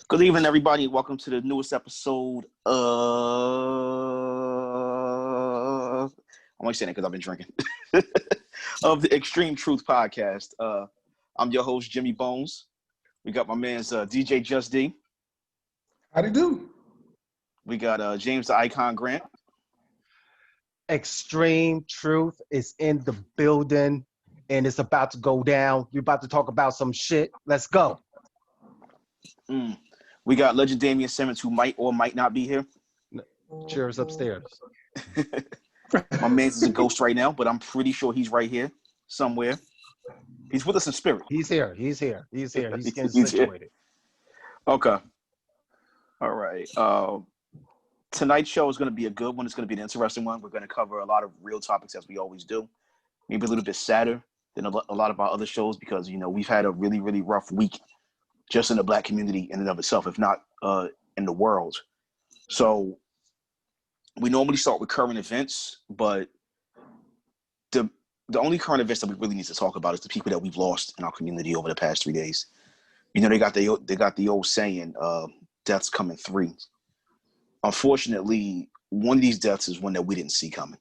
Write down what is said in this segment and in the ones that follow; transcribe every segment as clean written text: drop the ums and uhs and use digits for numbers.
Good evening, everybody. Welcome to the newest episode I'm only saying it because I've been drinking. Of the Extreme Truth podcast. I'm your host, Jimmy Bones. We got my man's DJ Just D. How'd he do? We got James the Icon Grant. Extreme Truth is in the building and it's about to go down. We're about to talk about some shit. Let's go. We got Legend Damian Simmons, who might or might not be here. Cheers upstairs. My man's is a ghost right now, but I'm pretty sure he's right here somewhere. He's with us in spirit. He's here. He's getting He's here. situated. Okay. All right. Tonight's show is going to be a good one. It's going to be an interesting one. We're going to cover a lot of real topics as we always do. Maybe a little bit sadder than a lot of our other shows because, we've had a really, really rough week just in the Black community in and of itself, if not in the world. So we normally start with current events, but the only current events that we really need to talk about is the people that we've lost in our community over the past 3 days. They got the old saying, deaths come in threes. Unfortunately, one of these deaths is one that we didn't see coming.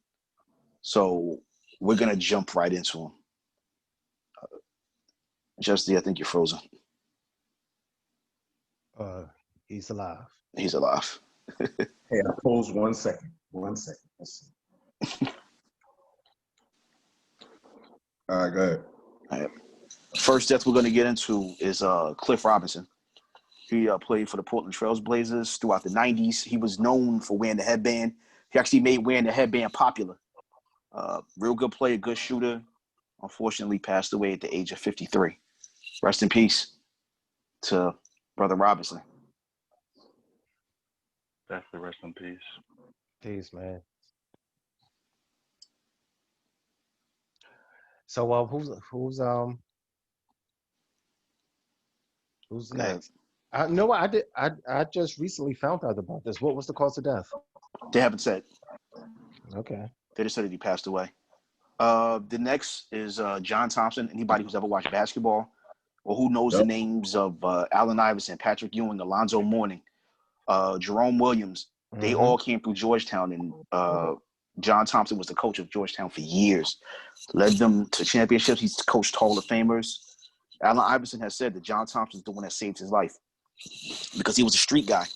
So we're going to jump right into them. Justy, I think you're frozen. He's alive. He's alive. Hey, I pose 1 second. 1 second. Let's see. All right, go ahead. All right. First death we're going to get into is Cliff Robinson. He played for the Portland Trail Blazers throughout the 90s. He was known for wearing the headband. He actually made wearing the headband popular. Real good player, good shooter. Unfortunately, passed away at the age of 53. Rest in peace to Brother Robinson. That's the rest in peace. Peace, man. So who's next? I know I did. I just recently found out about this. What was the cause of death? They haven't said. Okay. They just said that he passed away. The next is John Thompson. Anybody who's ever watched basketball or who knows the names of Allen Iverson, Patrick Ewing, Alonzo Mourning, Jerome Williams, they all came through Georgetown, and John Thompson was the coach of Georgetown for years. Led them to championships. He's coached Hall of Famers. Allen Iverson has said that John Thompson is the one that saved his life because he was a street guy.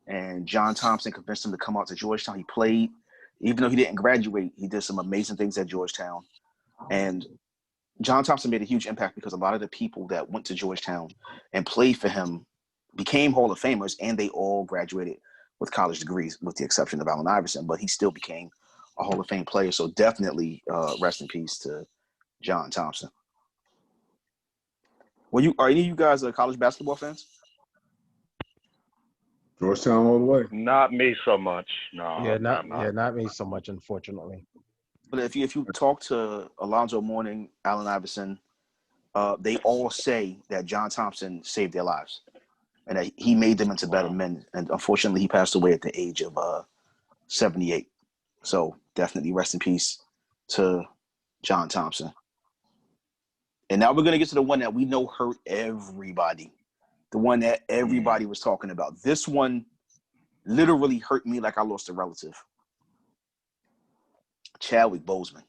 And John Thompson convinced him to come out to Georgetown. He played. Even though he didn't graduate, he did some amazing things at Georgetown. And John Thompson made a huge impact because a lot of the people that went to Georgetown and played for him became Hall of Famers, and they all graduated with college degrees, with the exception of Allen Iverson. But he still became a Hall of Fame player. So definitely rest in peace to John Thompson. Are any of you guys college basketball fans? Georgetown all the way. Not me so much. No. Not me so much, unfortunately. But if you talk to Alonzo Mourning, Allen Iverson, they all say that John Thompson saved their lives and that he made them into better men. And unfortunately, he passed away at the age of 78. So definitely rest in peace to John Thompson. And now we're going to get to the one that we know hurt everybody. The one that everybody was talking about. This one literally hurt me like I lost a relative. Chadwick Boseman.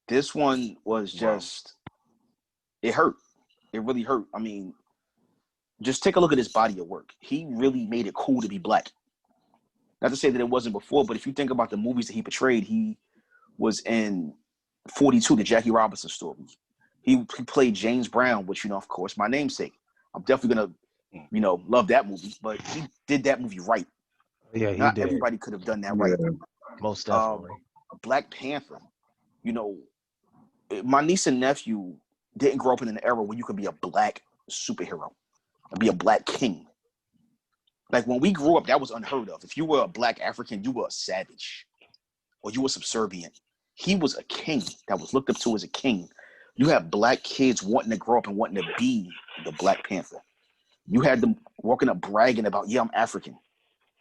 This one was just, it hurt. It really hurt. I mean, just take a look at his body of work. He really made it cool to be Black. Not to say that it wasn't before, but if you think about the movies that he portrayed, he was in 42, the Jackie Robinson story. He played James Brown, which, of course, my namesake. I'm definitely going to, love that movie, but he did that movie right. Yeah, he Not did. everybody could have done that right. Most definitely. Black Panther. My niece and nephew didn't grow up in an era where you could be a Black superhero and be a Black king. Like when we grew up, that was unheard of. If you were a Black African, you were a savage or you were subservient. He was a king that was looked up to as a king. You had Black kids wanting to grow up and wanting to be the Black Panther. You had them walking up bragging about, I'm African.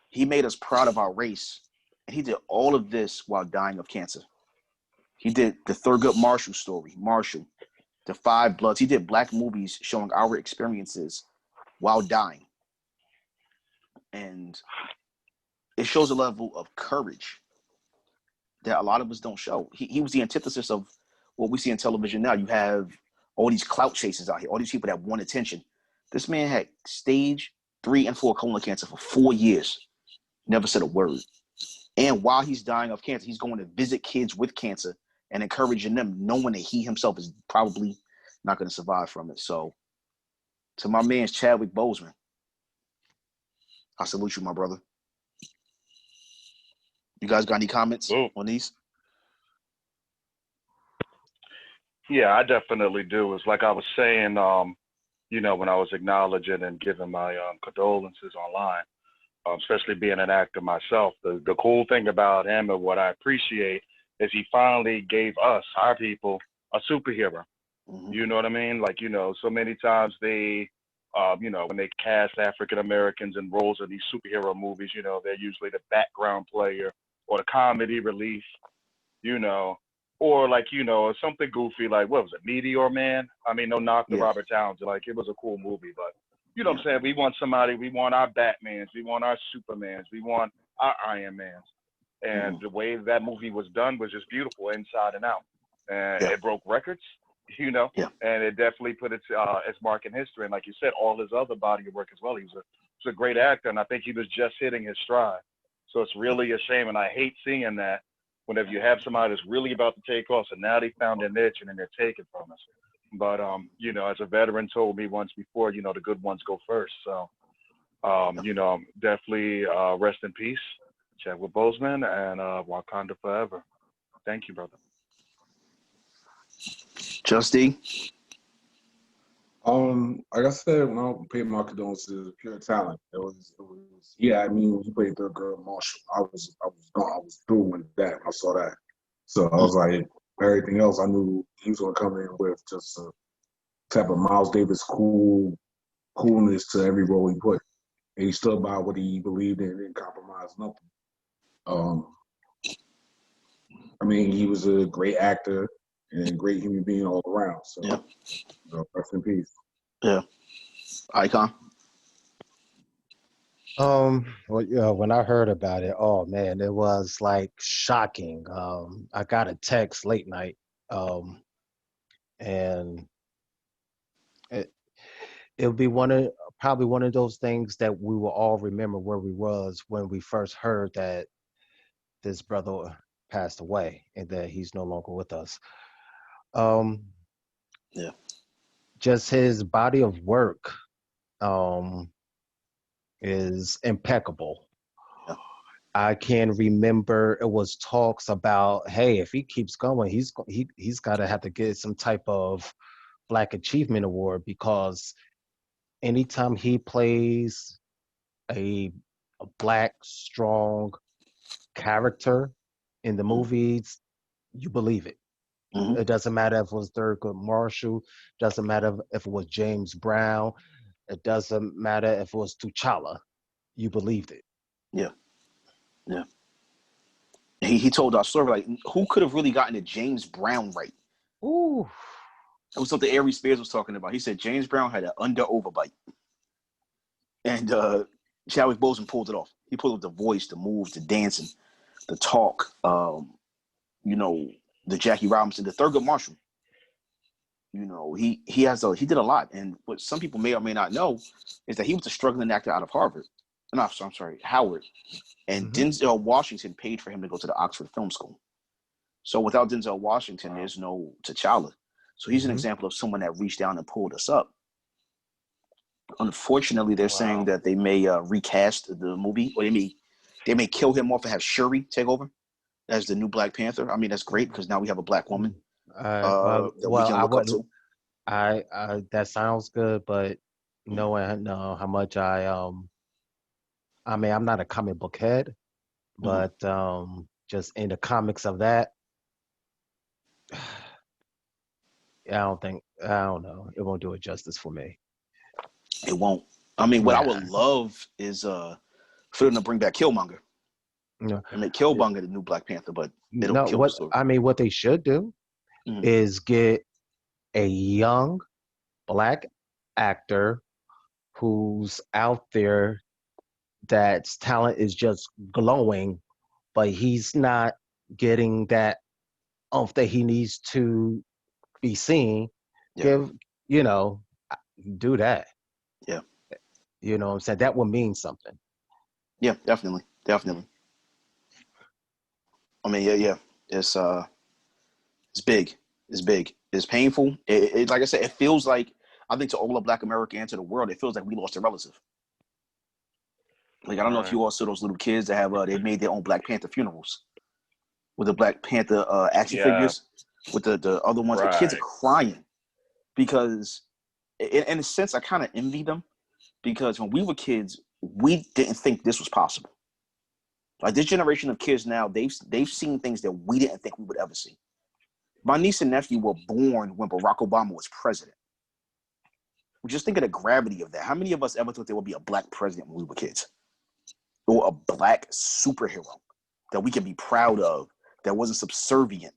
He made us proud of our race. And he did all of this while dying of cancer. He did the Thurgood Marshall story, Marshall, the Five Bloods. He did Black movies showing our experiences while dying. And it shows a level of courage that a lot of us don't show. He was the antithesis of what we see in television now. You have all these clout chasers out here, all these people that want attention. This man had stage 3 and 4 colon cancer for 4 years, never said a word. And while he's dying of cancer, he's going to visit kids with cancer and encouraging them, knowing that he himself is probably not going to survive from it. So, to my man Chadwick Boseman, I salute you, my brother. You guys got any comments on these? Yeah, I definitely do. It's like I was saying, you know, when I was acknowledging and giving my condolences online, especially being an actor myself. The cool thing about him and what I appreciate is he finally gave us, our people, a superhero. Mm-hmm. You know what I mean? Like, you know, so many times they, you know, when they cast African Americans in roles of these superhero movies, you know, they're usually the background player or the comedy relief, you know, or like, you know, something goofy like, what was it, Meteor Man? I mean, no knock to Robert Townsend. Like, it was a cool movie, but you know what I'm saying? We want somebody, we want our Batmans, we want our Supermans, we want our Iron Mans. And the way that movie was done was just beautiful inside and out. And it broke records, you know, and it definitely put its mark in history. And like you said, all his other body of work as well. He was a great actor, and I think he was just hitting his stride. So it's really a shame, and I hate seeing that whenever you have somebody that's really about to take off, so now they found their niche and then they're taken from us. But, you know, as a veteran told me once before, you know, the good ones go first. So, you know, definitely rest in peace, Chadwick Boseman, and Wakanda forever. Thank you, brother. Justy? Like I said, when I paid my condolences, pure talent. It was, yeah, I mean, when he played the girl Marshall, I was gone. I was through with that. I saw that. So I was like, everything else I knew he was going to come in with just a type of Miles Davis coolness to every role he put. And he stood by what he believed in and didn't compromise nothing. I mean, he was a great actor and a great human being all around. So, rest in peace. Yeah. Icon? Well, yeah, when I heard about it, oh man, it was like shocking. I got a text late night, and it'll be probably one of those things that we will all remember where we was when we first heard that this brother passed away and that he's no longer with us. Just his body of work is impeccable. I can remember it was talks about, hey, if he keeps going, he's got to have to get some type of Black Achievement Award, because anytime he plays a Black strong character in the movies, you believe it. It doesn't matter if it was Thurgood Marshall, doesn't matter if it was James Brown, it doesn't matter if it was T'Challa. You believed it. Yeah. He told our story, like, who could have really gotten the James Brown right? Ooh. That was something Aries Spears was talking about. He said James Brown had an under-overbite. And Chadwick Boseman pulled it off. He pulled off the voice, the moves, the dancing, the talk, you know, the Jackie Robinson, the Thurgood Marshall. You know, he did a lot. And what some people may or may not know is that he was a struggling actor out of Harvard. No, I'm sorry, Howard. And Denzel Washington paid for him to go to the Oxford Film School. So without Denzel Washington, there's no T'Challa. So he's an example of someone that reached down and pulled us up. Unfortunately, they're saying that they may recast the movie, or they may kill him off and have Shuri take over as the new Black Panther. I mean, that's great because now we have a Black woman that we can look up to. That sounds good, but knowing how much I mean, I'm not a comic book head, but just in the comics of that, I don't know. It won't do it justice for me. It won't. I mean, what I would love is for them to bring back Killmonger. And make Killmonger the new Black Panther, but it'll kill the story. I mean, what they should do is get a young Black actor who's out there that's talent is just glowing, but he's not getting that oomph that he needs to be seen. Yeah. Give, you know, do that. Yeah. You know what I'm saying? That will mean something. Yeah, definitely. Definitely. I mean, yeah. It's big. It's big. It's painful. It like I said, it feels like, I think to all of Black America and to the world, it feels like we lost a relative. Like, I don't know if you all saw those little kids that have they made their own Black Panther funerals with the Black Panther action figures with the other ones. The kids are crying because, in a sense, I kind of envy them, because when we were kids, we didn't think this was possible. Like, this generation of kids now, they've seen things that we didn't think we would ever see. My niece and nephew were born when Barack Obama was president. Just think of the gravity of that. How many of us ever thought there would be a Black president when we were kids? Or a Black superhero that we can be proud of, that wasn't subservient,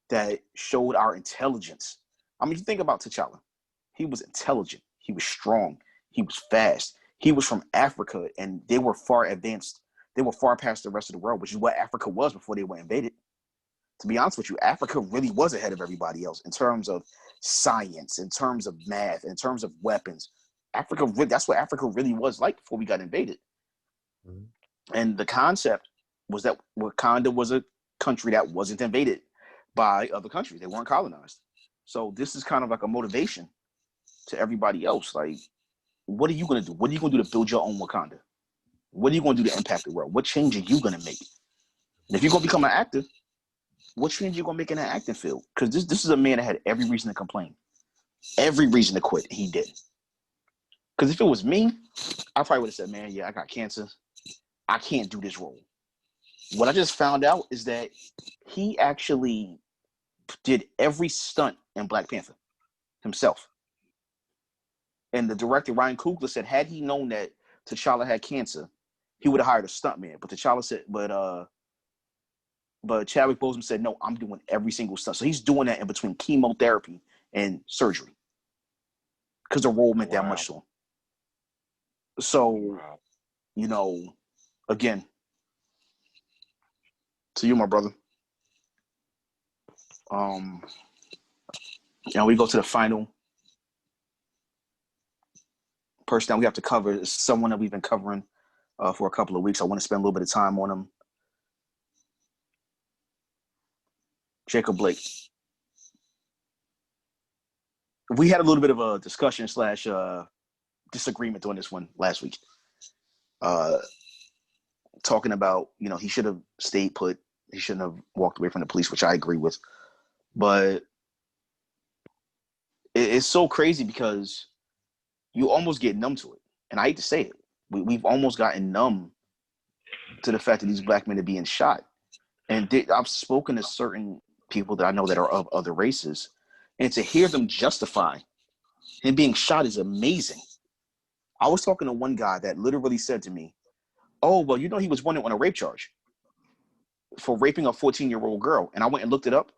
that showed our intelligence. I mean, you think about T'Challa. He was intelligent. He was strong. He was fast. He was from Africa, and they were far advanced. They were far past the rest of the world, which is what Africa was before they were invaded. To be honest with you, Africa really was ahead of everybody else in terms of science, in terms of math, in terms of weapons. Africa, that's what Africa really was like before we got invaded. Mm-hmm. And the concept was that Wakanda was a country that wasn't invaded by other countries. They weren't colonized. So this is kind of like a motivation to everybody else. Like, what are you going to do? What are you going to do to build your own Wakanda? What are you going to do to impact the world? What change are you going to make? And if you're going to become an actor, what change are you going to make in that acting field? Because this is a man that had every reason to complain, every reason to quit. He did. Because if it was me, I probably would have said, man, yeah, I got cancer. I can't do this role. What I just found out is that he actually did every stunt in Black Panther himself. And the director, Ryan Coogler, said had he known that T'Challa had cancer, he would have hired a stuntman. But T'Challa said, but Chadwick Boseman said, no, I'm doing every single stunt. So he's doing that in between chemotherapy and surgery because the role meant that much to him. So, you know, again, to you, my brother. We go to the final person that we have to cover. Is someone that we've been covering for a couple of weeks. I want to spend a little bit of time on him. Jacob Blake. We had a little bit of a discussion / disagreement on this one last week. Talking about, he should have stayed put. He shouldn't have walked away from the police, which I agree with. But it's so crazy because you almost get numb to it. And I hate to say it. We've almost gotten numb to the fact that these Black men are being shot. And I've spoken to certain people that I know that are of other races, and to hear them justify him being shot is amazing. I was talking to one guy that literally said to me, oh, well, he was wanted on a rape charge for raping a 14-year-old girl. And I went and looked it up.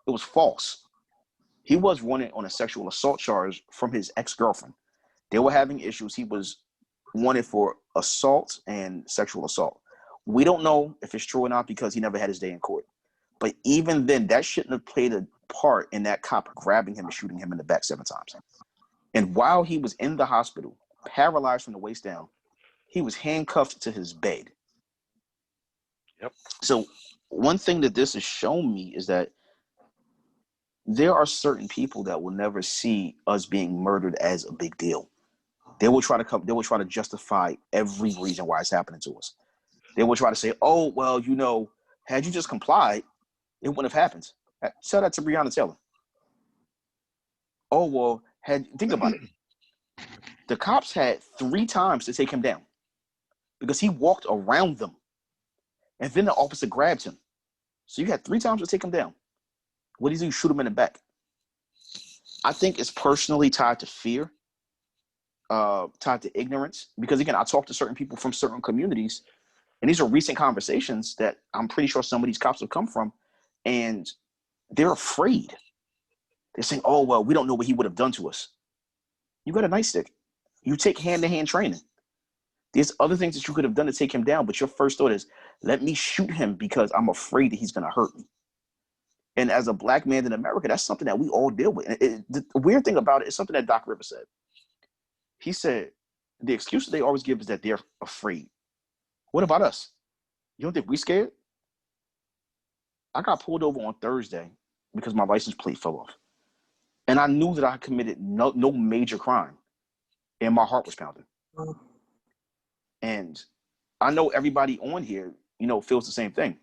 It was false. He was wanted on a sexual assault charge from his ex-girlfriend. They were having issues. He was wanted for assault and sexual assault. We don't know if it's true or not because he never had his day in court. But even then, that shouldn't have played a part in that cop grabbing him and shooting him in the back 7 times. And while he was in the hospital, paralyzed from the waist down, he was handcuffed to his bed. Yep. So one thing that this has shown me is that there are certain people that will never see us being murdered as a big deal. They will try to justify every reason why it's happening to us. They will try to say, oh, well, had you just complied, it wouldn't have happened. Tell that to Breonna Taylor. Oh, well, think about it. The cops had 3 times to take him down because he walked around them. And then the officer grabbed him. So you had 3 times to take him down. What did he do? Shoot him in the back. I think it's personally tied to fear, tied to ignorance. Because, again, I talked to certain people from certain communities, and these are recent conversations that I'm pretty sure some of these cops have come from, and they're afraid. They're saying, oh, well, we don't know what he would have done to us. You got a nightstick. You take hand-to-hand training. There's other things that you could have done to take him down, but your first thought is, let me shoot him because I'm afraid that he's going to hurt me. And as a black man in America, that's something that we all deal with. The weird thing about it is something that Doc Rivers said. He said, the excuse they always give is that they're afraid. What about us? You don't think we scared? I got pulled over on Thursday because my license plate fell off. And I knew that I committed no major crime. And my heart was pounding. And I know everybody on here, feels the same thing.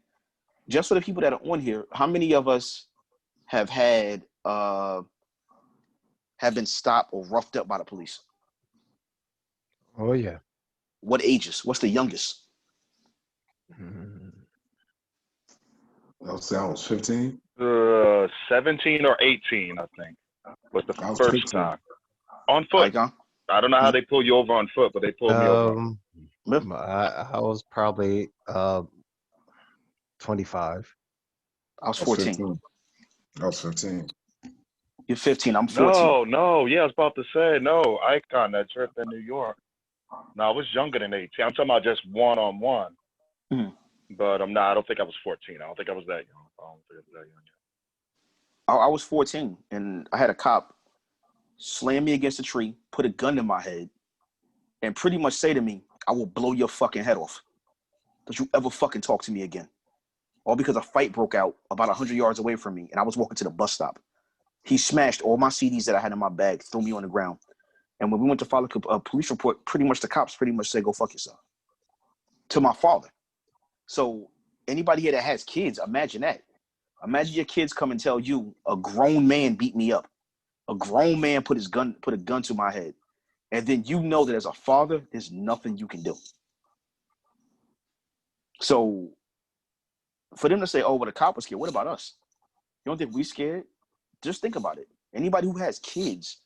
Just for the people that are on here, how many of us have had have been stopped or roughed up by the police? Oh yeah. What ages? What's the youngest? I'll say I was 15. 17 or 18, I think, was the I was first 15. time. On foot. Icon? I don't know how they pull you over on foot, but they pulled me over. I was probably 25. I was 14. I was 15. You're 15. I'm 14. No. Yeah, I was about to say, no. Icon, that trip in New York. No, I was younger than 18. I'm talking about just one-on-one. Mm-hmm. But I don't think I was 14. I don't think I was that young. I don't think I was that young yet. I was 14, and I had a cop slam me against a tree, put a gun in my head, and pretty much say to me, I will blow your fucking head off. Don't you ever fucking talk to me again. All because a fight broke out about 100 yards away from me, and I was walking to the bus stop. He smashed all my CDs that I had in my bag, threw me on the ground. And when we went to file a police report, the cops said, go fuck yourself. To my father. So anybody here that has kids, imagine that. Imagine your kids come and tell you, a grown man beat me up. A grown man put a gun to my head. And then you know that as a father, there's nothing you can do. So for them to say, oh, well, the cop was scared, what about us? You don't think we scared? Just think about it. Anybody who has kids,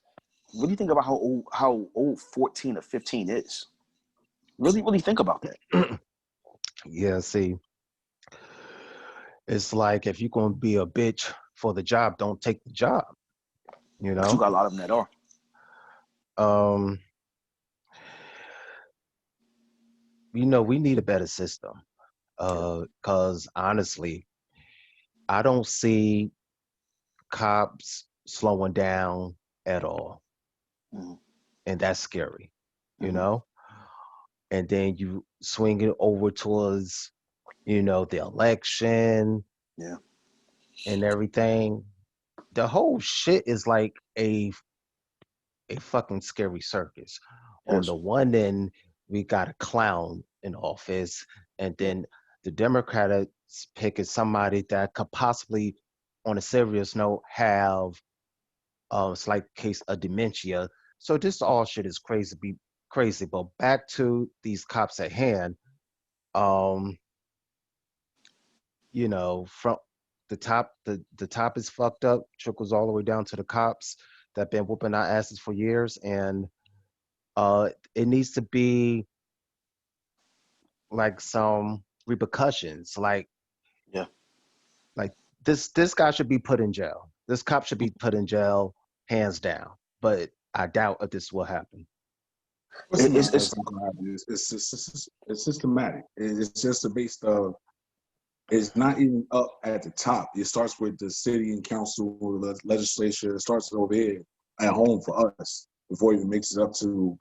really think about how old 14 or 15 is. Really, really think about that. Yeah, see, it's like if you're going to be a bitch for the job, don't take the job. You But you got a lot of them that are. We need a better system. Because honestly, I don't see cops slowing down at all. Mm-hmm. And that's scary, Mm-hmm. And then you swing it over towards, the election and everything. The whole shit is like a fucking scary circus. Yes. On the one end, we got a clown in office, and then the Democrats picking somebody that could possibly, on a serious note, have a slight case of dementia. So this all shit is crazy. But back to these cops at hand, from the top, the top is fucked up, trickles all the way down to the cops that been whooping our asses for years, and it needs to be like some repercussions, like this guy should be put in jail. This cop should be put in jail, hands down. But I doubt if this will happen. It's systematic. It's just based of. It's not even up at the top. It starts with the city and council, legislature. It starts over here at home for us before it even makes it up to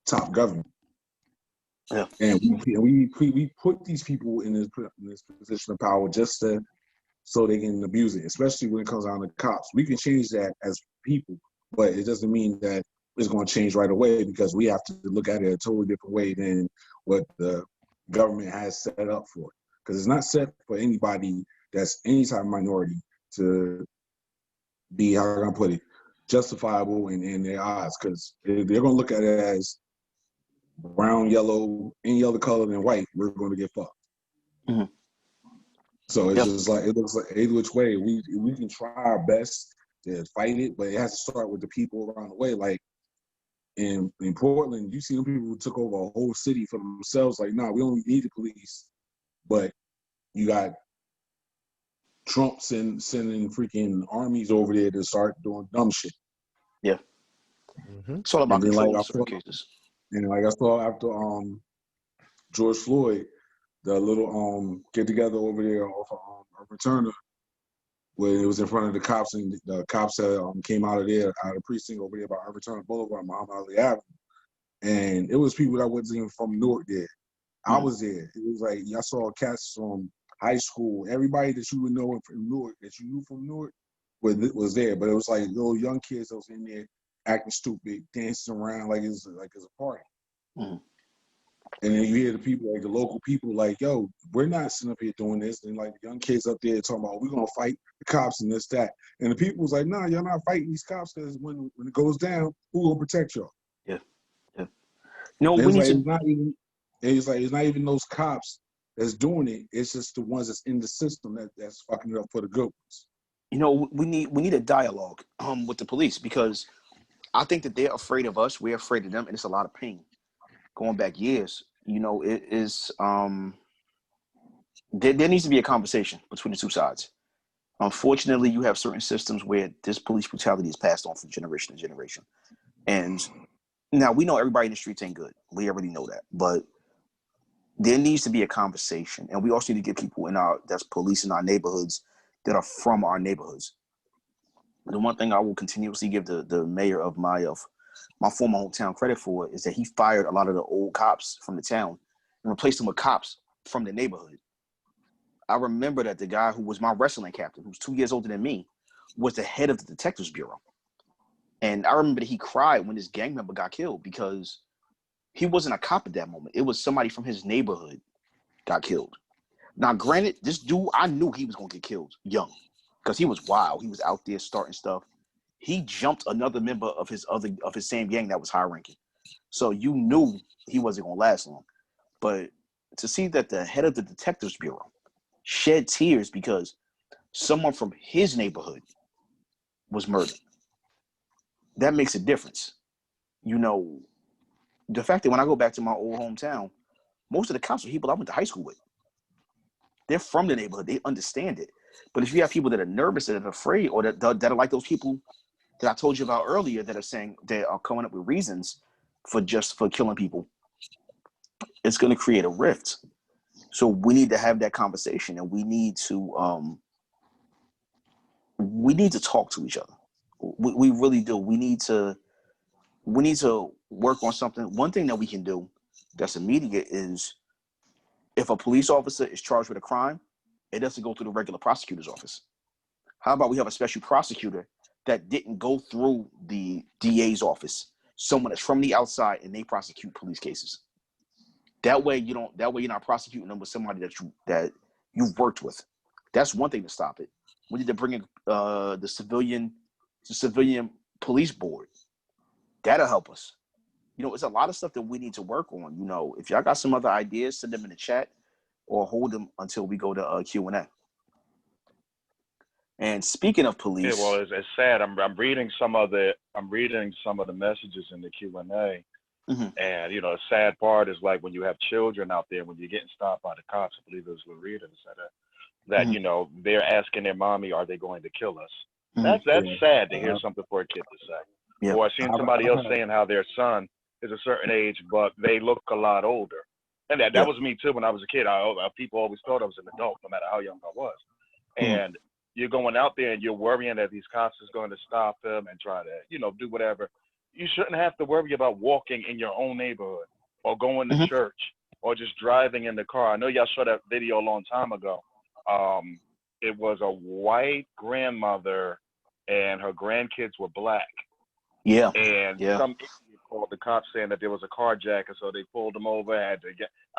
top government. Yeah. And we put these people in this position of power just so they can abuse it, especially when it comes down to cops. We can change that as people, but it doesn't mean that it's going to change right away, because we have to look at it a totally different way than what the government has set up for it. Because it's not set for anybody that's any type of minority to be, how can I put it, justifiable in their eyes. Because they're going to look at it as brown, yellow, any other color than white, we're going to get fucked. Mm-hmm. So it's just like, it looks like either which way. We can try our best to fight it, but it has to start with the people around the way. Like in Portland, you see them people who took over a whole city for themselves. Like, nah, we don't need the police. But you got Trump sending freaking armies over there to start doing dumb shit. Yeah. It's all about And then control like in I certain saw, cases. and like I saw after George Floyd, the little get together over there off of Irving Turner, where it was in front of the cops, and the cops came out of there, out of the precinct over there by Irving Turner Boulevard, Muhammad Ali Avenue, and it was people that wasn't even from Newark there. I was there. It was like I saw cats from high school. Everybody that you would know from Newark, that you knew from Newark, was there. But it was like little young kids that was in there acting stupid, dancing around like it's a party. Mm. And then you hear the people, like the local people, like, yo, we're not sitting up here doing this. And like the young kids up there talking about, we're going to fight the cops and this, that. And the people was like, nah, y'all not fighting these cops because when it goes down, who will protect y'all? Yeah. Yeah. No, And we need to. It's not even those cops that's doing it. It's just the ones that's in the system that's fucking it up for the good ones. You know, we need a dialogue with the police, because I think that they're afraid of us. We're afraid of them, and it's a lot of pain. Going back years, you know, it is there needs to be a conversation between the two sides. Unfortunately, you have certain systems where this police brutality is passed on from generation to generation. And now we know everybody in the streets ain't good. We already know that. But there needs to be a conversation. And we also need to get people that's police in our neighborhoods that are from our neighborhoods. The one thing I will continuously give the mayor of my former hometown credit for is that he fired a lot of the old cops from the town and replaced them with cops from the neighborhood. I remember that the guy who was my wrestling captain, who's 2 years older than me, was the head of the detectives bureau. And I remember that he cried when his gang member got killed, because he wasn't a cop at that moment. It was somebody from his neighborhood got killed. Now, granted, this dude, I knew he was going to get killed young, because he was wild. He was out there starting stuff. He jumped another member of his same gang that was high ranking. So you knew he wasn't going to last long. But to see that the head of the detectives bureau shed tears because someone from his neighborhood was murdered, that makes a difference. You know, the fact that when I go back to my old hometown, most of the cops are people I went to high school with. They're from the neighborhood. They understand it. But if you have people that are nervous, that are afraid, or that are like those people that I told you about earlier, that are saying, they are coming up with reasons for killing people, it's going to create a rift. So we need to have that conversation, and we need to talk to each other. We really do. We need to work on something. One thing that we can do that's immediate is, if a police officer is charged with a crime, it doesn't go through the regular prosecutor's office. How about we have a special prosecutor that didn't go through the DA's office, someone that's from the outside, and they prosecute police cases. That way you're not prosecuting them with somebody that you've worked with. That's one thing to stop it. We need to bring in the civilian police board. That'll help us. You know, it's a lot of stuff that we need to work on. You know, if y'all got some other ideas, send them in the chat, or hold them until we go to Q&A. And speaking of police, yeah, well, it's sad. I'm reading some of the messages in the Q&A, and you know, the sad part is, like, when you have children out there, when you're getting stopped by the cops. I believe it was Larita that said that you know, they're asking their mommy, "Are they going to kill us?" That's sad to hear something for a kid to say. Yeah. Or I've seen somebody else saying how their son is a certain age, but they look a lot older. And that was me too when I was a kid. People always thought I was an adult, no matter how young I was. And you're going out there and you're worrying that these cops is going to stop them and try to, you know, do whatever. You shouldn't have to worry about walking in your own neighborhood, or going to church, or just driving in the car. I know y'all saw that video a long time ago. It was a white grandmother and her grandkids were black. Yeah. And some idiot called the cops saying that there was a carjacker, so they pulled him over. I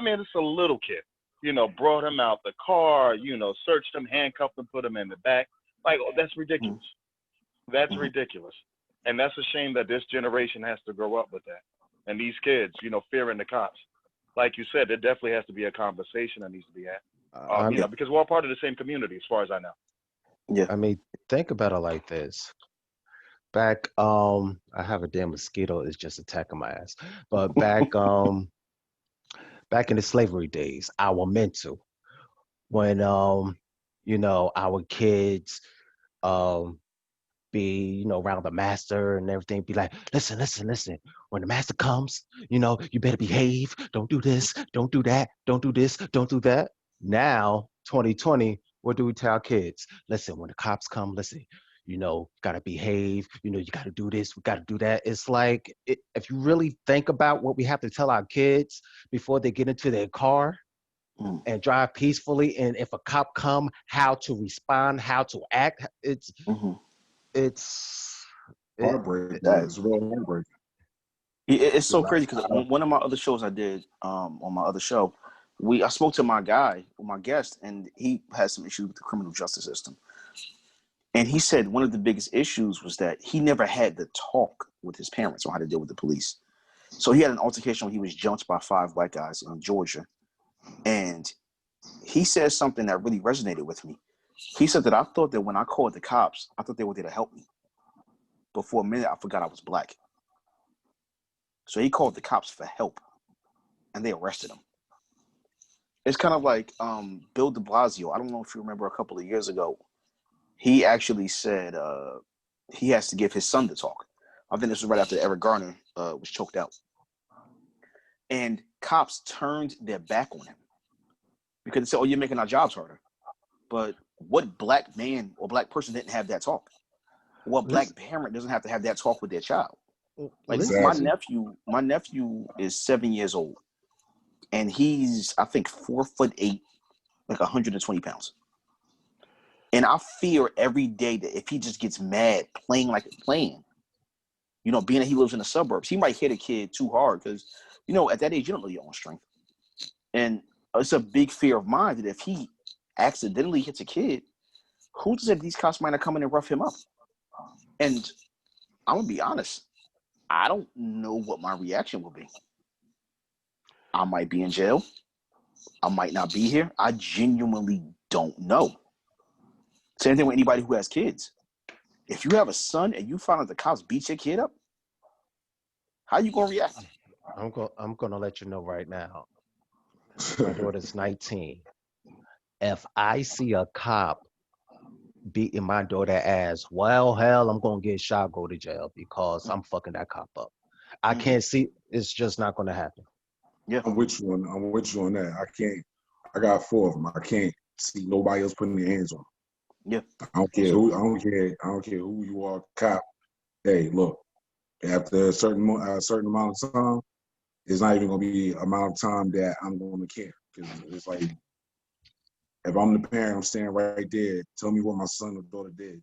mean, it's a little kid. You know, brought him out the car, you know, searched him, handcuffed him, put him in the back. Like, that's ridiculous. That's ridiculous. And that's a shame that this generation has to grow up with that. And these kids, you know, fearing the cops. Like you said, there definitely has to be a conversation that needs to be had. You know, because we're all part of the same community, as far as I know. Yeah. I mean, think about it like this. Back, I have a damn mosquito. It's just attacking my ass. But back in the slavery days, our mental, when you know, our kids be, around the master and everything, be like, listen, listen, listen. When the master comes, you better behave. Don't do this. Don't do that. Don't do this. Don't do that. Now, 2020, what do we tell our kids? Listen, when the cops come, listen, gotta behave. You gotta do this. We gotta do that. It's like, if you really think about what we have to tell our kids before they get into their car and drive peacefully, and if a cop come, how to respond, how to act, it's Heartbreaking. That, It's real heartbreaking. it's so crazy because on one of my other shows I did, on my other show, I spoke to my guest, and he has some issues with the criminal justice system. And he said one of the biggest issues was that he never had to talk with his parents on how to deal with the police. So he had an altercation when he was jumped by 5 white guys in Georgia. And he said something that really resonated with me. He said that I thought that when I called the cops, I thought they were there to help me. But for a minute, I forgot I was black. So he called the cops for help, and they arrested him. It's kind of like Bill de Blasio. I don't know if you remember a couple of years ago. He actually said he has to give his son the talk. I think this was right after Eric Garner was choked out. And cops turned their back on him because they said, oh, you're making our jobs harder. But what black man or black person didn't have that talk? What black parent doesn't have to have that talk with their child? Like Exactly. my nephew is 7 years old, and he's, I think, 4'8", like 120 pounds. And I fear every day that if he just gets mad playing, being that he lives in the suburbs, he might hit a kid too hard because, at that age, you don't know your own strength. And it's a big fear of mine that if he accidentally hits a kid, who said these cops might not come in and rough him up? And I'm going to be honest, I don't know what my reaction will be. I might be in jail. I might not be here. I genuinely don't know. Same thing with anybody who has kids. If you have a son and you find out the cops beat your kid up, how you going to react? I'm going to let you know right now. My daughter's 19. If I see a cop beating my daughter ass, well, hell, I'm going to get shot, go to jail because I'm fucking that cop up. I can't see, it's just not going to happen. Yeah. I'm with you on that. I got 4 of them. I can't see nobody else putting their hands on them. Yeah. I don't care who you are, cop. Hey, look, after a certain amount of time, it's not even gonna be an amount of time that I'm gonna care. Because it's like, if I'm the parent, I'm standing right there. Tell me what my son or daughter did,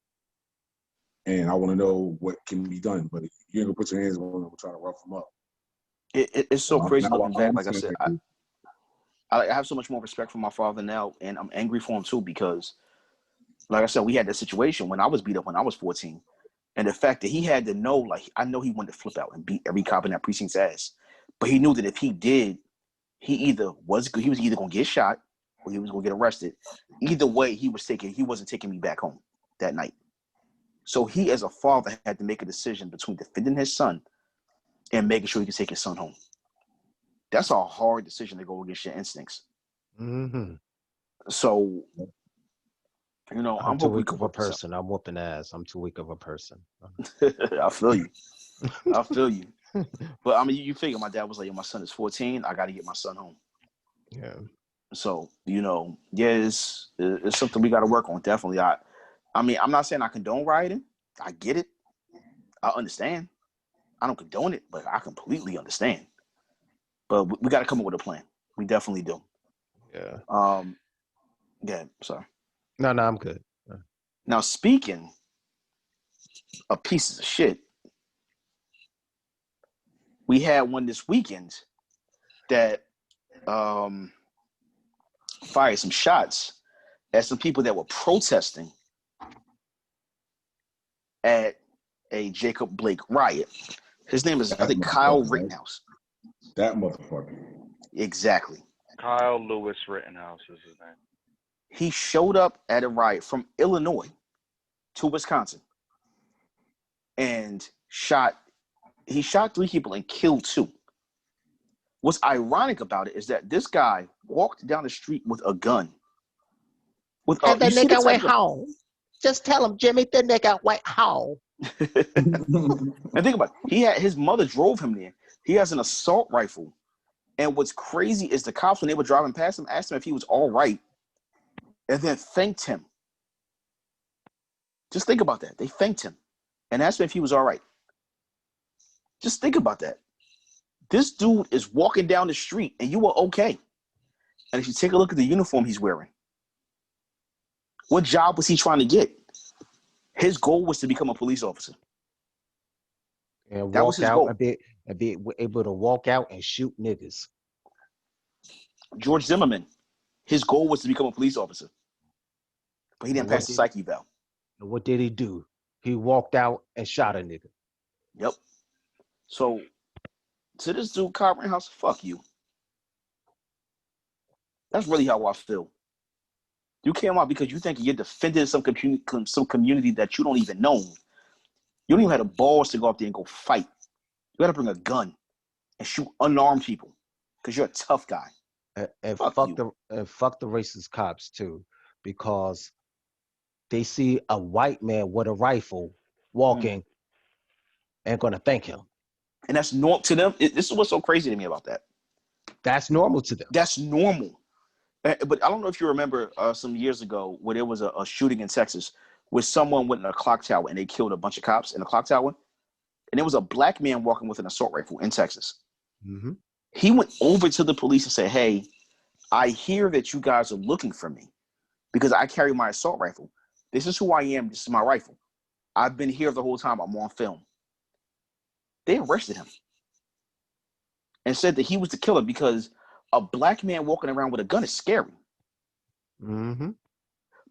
and I want to know what can be done. But if you ain't gonna put your hands on them and try to rough them up. It's so crazy looking back. Like I said, like I have so much more respect for my father now, and I'm angry for him too because, like I said, we had that situation when I was beat up when I was 14. And the fact that he had to know, like, I know he wanted to flip out and beat every cop in that precinct's ass. But he knew that if he did, he was either going to get shot or he was going to get arrested. Either way, he wasn't taking me back home that night. So he, as a father, had to make a decision between defending his son and making sure he could take his son home. That's a hard decision to go against your instincts. Mm-hmm. So, I'm too weak of a person. I'm whooping ass. I'm too weak of a person. I feel you. But I mean, you figure my dad was like, my son is 14. I got to get my son home. Yeah. So, it's something we got to work on. Definitely. I mean, I'm not saying I condone rioting. I get it. I understand. I don't condone it, but I completely understand. But we got to come up with a plan. We definitely do. Yeah. Yeah. Sorry. No, I'm good. Now, speaking of pieces of shit, we had one this weekend that fired some shots at some people that were protesting at a Jacob Blake riot. His name is, I think, Kyle Rittenhouse. That motherfucker. Exactly. Kyle Lewis Rittenhouse is his name. He showed up at a riot from Illinois to Wisconsin and shot 3 people and killed 2. What's ironic about it is that this guy walked down the street with a gun. And the nigga went home. Just tell him, Jimmy, the nigga white how. And think about it. His mother drove him there. He has an assault rifle. And what's crazy is the cops, when they were driving past him, asked him if he was all right, and then thanked him. Just think about that. They thanked him and asked him if he was all right. Just think about that. This dude is walking down the street and you are okay. And if you take a look at the uniform he's wearing, what job was he trying to get? His goal was to become a police officer. And That was walk his out goal. and be able to walk out and shoot niggas. George Zimmerman, his goal was to become a police officer. But he didn't pass the psyche eval. And what did he do? He walked out and shot a nigga. Yep. So, to this dude, Kyle Rittenhouse, fuck you. That's really how I feel. You came out because you think you're defending some community that you don't even know. You don't even have the balls to go up there and go fight. You got to bring a gun and shoot unarmed people because you're a tough guy. And fuck the racist cops too, because they see a white man with a rifle walking and gonna thank him. And that's normal to them. This is what's so crazy to me about that. That's normal to them. That's normal. But I don't know if you remember some years ago where there was a shooting in Texas where someone went in a clock tower and they killed a bunch of cops in the clock tower. And there was a black man walking with an assault rifle in Texas. Mm-hmm. He went over to the police and said, hey, I hear that you guys are looking for me because I carry my assault rifle. This is who I am. This is my rifle. I've been here the whole time. I'm on film. They arrested him and said that he was the killer because a black man walking around with a gun is scary. Mm-hmm.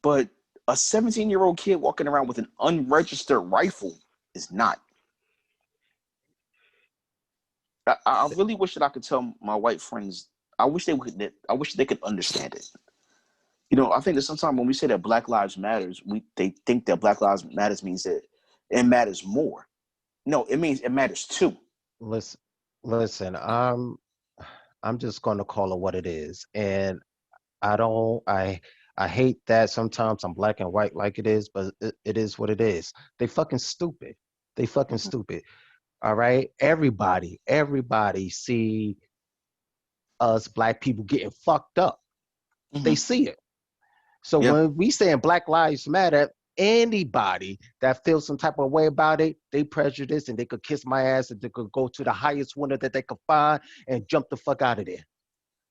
But a 17-year-old kid walking around with an unregistered rifle is not. I really wish that I could tell my white friends. I wish they could understand it. You know, I think that sometimes when we say that Black Lives Matters, they think that Black Lives Matters means that it matters more. No, it means it matters too. Listen. I'm just going to call it what it is, and I hate that sometimes I'm black and white like it is, but it is what it is. They fucking stupid. They fucking stupid. All right, everybody see us black people getting fucked up. Mm-hmm. They see it. So when we saying Black Lives Matter, anybody that feels some type of way about it, they prejudice and they could kiss my ass and they could go to the highest window that they could find and jump the fuck out of there.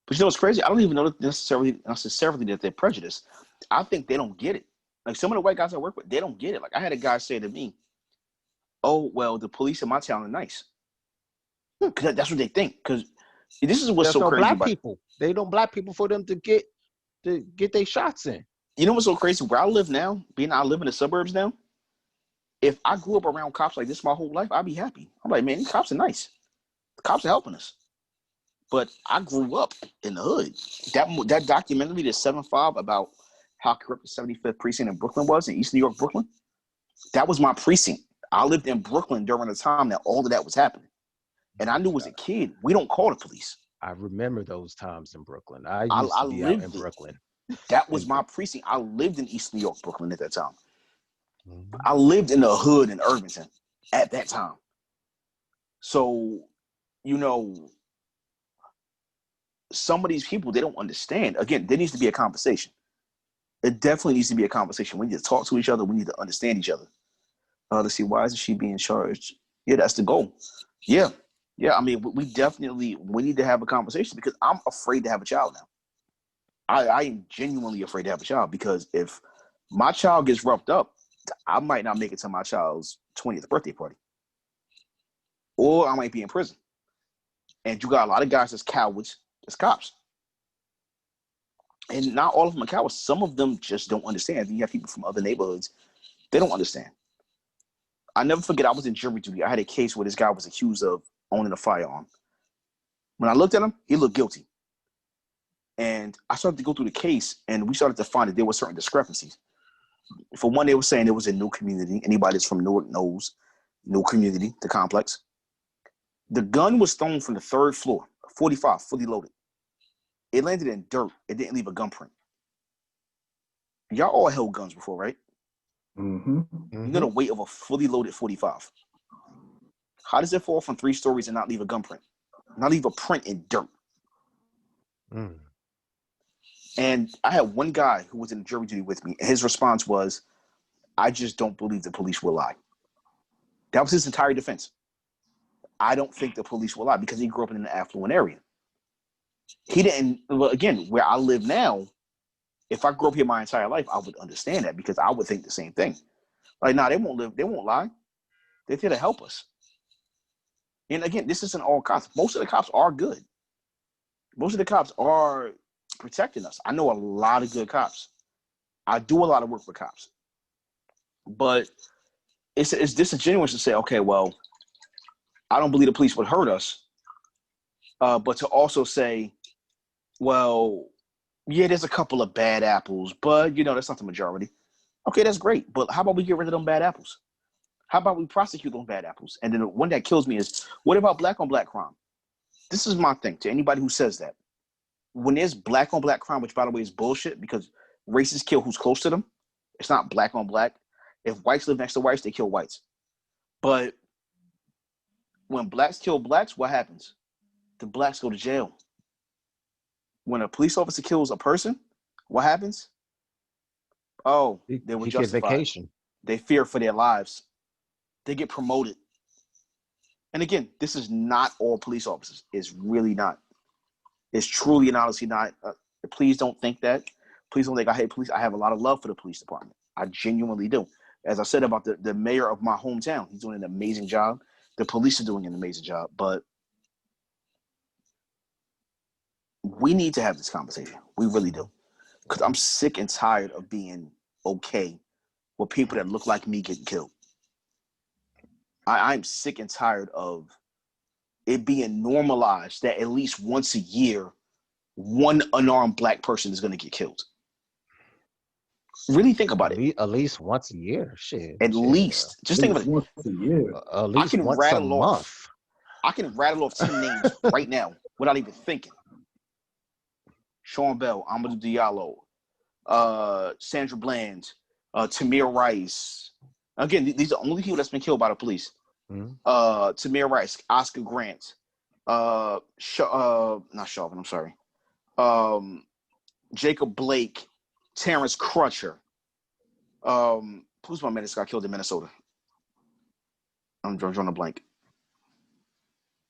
But you know what's crazy? I don't even know necessarily that they're prejudiced. I think they don't get it. Like some of the white guys I work with, they don't get it. Like I had a guy say to me, oh, well, the police in my town are nice. Because that's what they think. Because this is what's so crazy black about people. They don't black people for them to get their shots in. You know what's so crazy? Where I live now, I live in the suburbs now, if I grew up around cops like this my whole life, I'd be happy. I'm like, man, these cops are nice. The cops are helping us. But I grew up in the hood. That documentary, the 7-5, about how corrupt the 75th precinct in Brooklyn was, in East New York, Brooklyn, that was my precinct. I lived in Brooklyn during the time that all of that was happening. And I knew as a kid, we don't call the police. I remember those times in Brooklyn. I used to be out in Brooklyn. That was my precinct. I lived in East New York, Brooklyn at that time. Mm-hmm. I lived in the hood in Irvington at that time. So, you know, some of these people, they don't understand. Again, there needs to be a conversation. It definitely needs to be a conversation. We need to talk to each other. We need to understand each other. Let's see, why isn't she being charged? Yeah, that's the goal. Yeah. I mean, we need to have a conversation because I'm afraid to have a child now. I am genuinely afraid to have a child because if my child gets roughed up, I might not make it to my child's 20th birthday party. Or I might be in prison. And you got a lot of guys that's cowards, that's cops. And not all of them are cowards. Some of them just don't understand. You have people from other neighborhoods, they don't understand. I never forget, I was in jury duty. I had a case where this guy was accused of owning a firearm. When I looked at him, he looked guilty. And I started to go through the case, and we started to find that there were certain discrepancies. For one, they were saying it was a new community. Anybody that's from Newark knows new community, the complex. The gun was thrown from the 3rd floor, 45, fully loaded. It landed in dirt. It didn't leave a gun print. Y'all all held guns before, right? Mm-hmm. You know the weight of a fully loaded 45. How does it fall from 3 stories and not leave a gun print? Not leave a print in dirt? Mm. And I had one guy who was in jury duty with me, and his response was, I just don't believe the police will lie. That was his entire defense. I don't think the police will lie, because he grew up in an affluent area. He didn't, well, again, where I live now, if I grew up here my entire life, I would understand that, because I would think the same thing. Like, nah, they won't lie. They're here to help us. And again, this isn't all cops. Most of the cops are good. Most of the cops are protecting us. I know a lot of good cops. I do a lot of work with cops. But it's disingenuous to say, okay, well, I don't believe the police would hurt us. But to also say, well, yeah, there's a couple of bad apples, but, that's not the majority. Okay, that's great. But how about we get rid of them bad apples? How about we prosecute those bad apples? And then the one that kills me is, what about black on black crime? This is my thing to anybody who says that. When there's black on black crime, which by the way is bullshit, because racists kill who's close to them. It's not black on black. If whites live next to whites, they kill whites. But when blacks kill blacks, what happens? The blacks go to jail. When a police officer kills a person, what happens? Oh, they were He get justified. vacation. They fear for their lives. They get promoted. And again, this is not all police officers. It's really not. It's truly and honestly not. Please don't think that. Please don't think I hate police. I have a lot of love for the police department. I genuinely do. As I said about the mayor of my hometown, he's doing an amazing job. The police are doing an amazing job. But we need to have this conversation. We really do. Because I'm sick and tired of being okay with people that look like me getting killed. I'm sick and tired of it being normalized that at least once a year, one unarmed black person is going to get killed. Really think about it. At least once a year. Shit. At least. Just think about it. Once a year. At least once a month. I can rattle off 10 names right now without even thinking. Sean Bell, Amadou Diallo, Sandra Bland, Tamir Rice. Again, these are only people that's been killed by the police. Mm-hmm. Tamir Rice, Oscar Grant, not Chauvin, I'm sorry. Jacob Blake, Terrence Crutcher. Who's my man that got killed in Minnesota? I'm drawing a blank.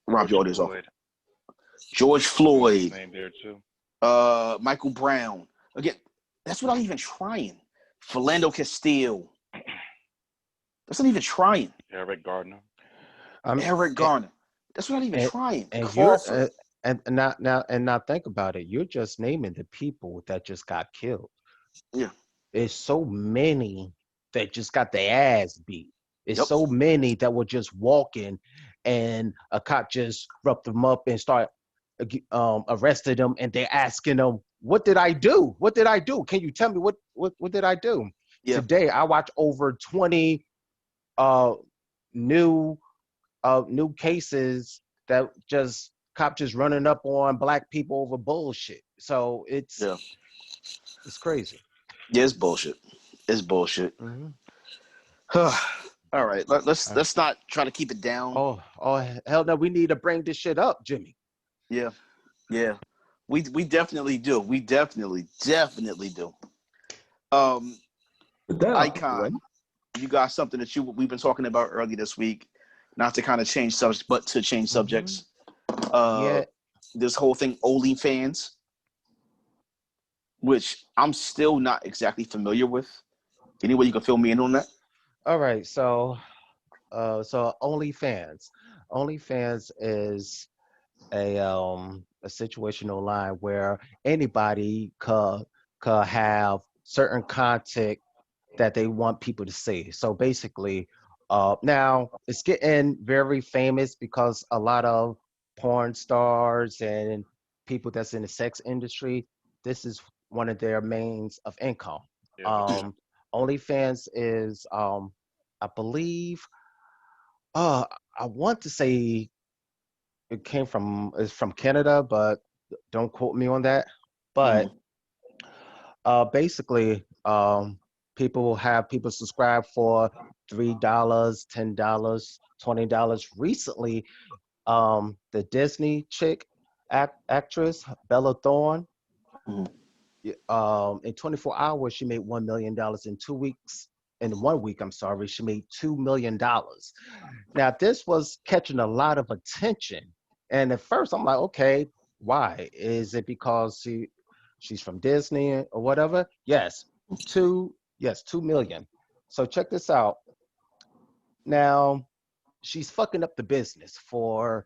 Rob your audience off. George Floyd. Name there too. Michael Brown. Again, that's without even trying. Philando Castile. That's not even trying. Eric Gardner. Eric Garner. That's not even trying. And now think about it. You're just naming the people that just got killed. Yeah. There's so many that just got their ass beat. There's so many that were just walking and a cop just roughed them up and start arrested them, and they're asking them, what did I do? What did I do? Can you tell me what did I do? Yeah. Today I watched over 20 new cases that just cop just running up on black people over bullshit. So it's crazy. Yeah, it's bullshit. It's bullshit. Mm-hmm. All right, let's not try to keep it down. Oh hell no, we need to bring this shit up, Jimmy. Yeah. We definitely do. We definitely do. Icon, you got something that we've been talking about earlier this week, not to kind of change subjects, but to change subjects. This whole thing, Onlyfans, which I'm still not exactly familiar with. Any way you can fill me in on that? All right, so Onlyfans is a situational line where anybody could have certain content that they want people to see. So basically, now it's getting very famous because a lot of porn stars and people that's in the sex industry, this is one of their means of income. Yeah. OnlyFans is, I believe, I want to say it's from Canada, but don't quote me on that. But basically, People will have people subscribe for $3, $10, $20. Recently, the Disney chick actress Bella Thorne, Mhm. in 24 hours she made $1 million. In 2 weeks, in 1 week, I'm sorry, she made $2 million. Now this was catching a lot of attention, and at first I'm like, okay, why? Is it because she's from Disney or whatever? Yes, 2 million. So check this out. Now she's fucking up the business for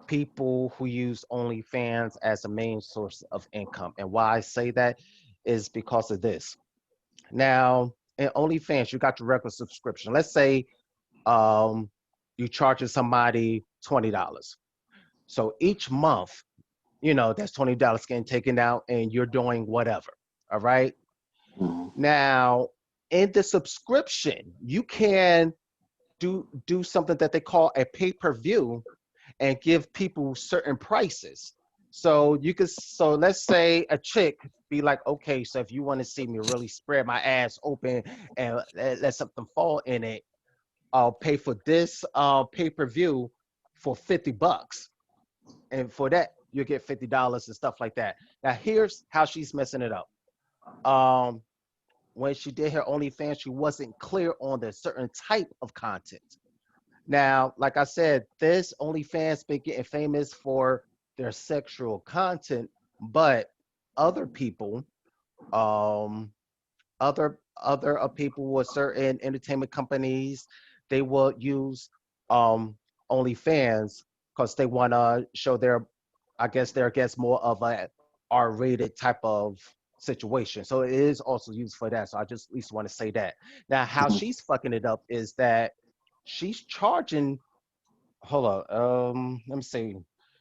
people who use OnlyFans as a main source of income. And why I say that is because of this. Now, in OnlyFans, you got your regular subscription. Let's say um, you charging somebody $20. So each month, that's $20 getting taken out, and you're doing whatever. All right. Mhm. Now, in the subscription, you can do something that they call a pay-per-view and give people certain prices. So let's say a chick be like, okay, so if you want to see me really spread my ass open and let something fall in it, I'll pay for this pay-per-view for $50. And for that, you get $50 and stuff like that. Now here's how she's messing it up. Um, when she did her OnlyFans, she wasn't clear on the certain type of content. Now, like I said, this OnlyFans been getting famous for their sexual content, but other people, um, other people with certain entertainment companies, they will use um OnlyFans because they want to show their, I guess, their guests more of a R-rated type of situation. So it is also used for that. So I just at least want to say that. Now, how Mhm. she's fucking it up is that she's charging. Hold on. Let me see.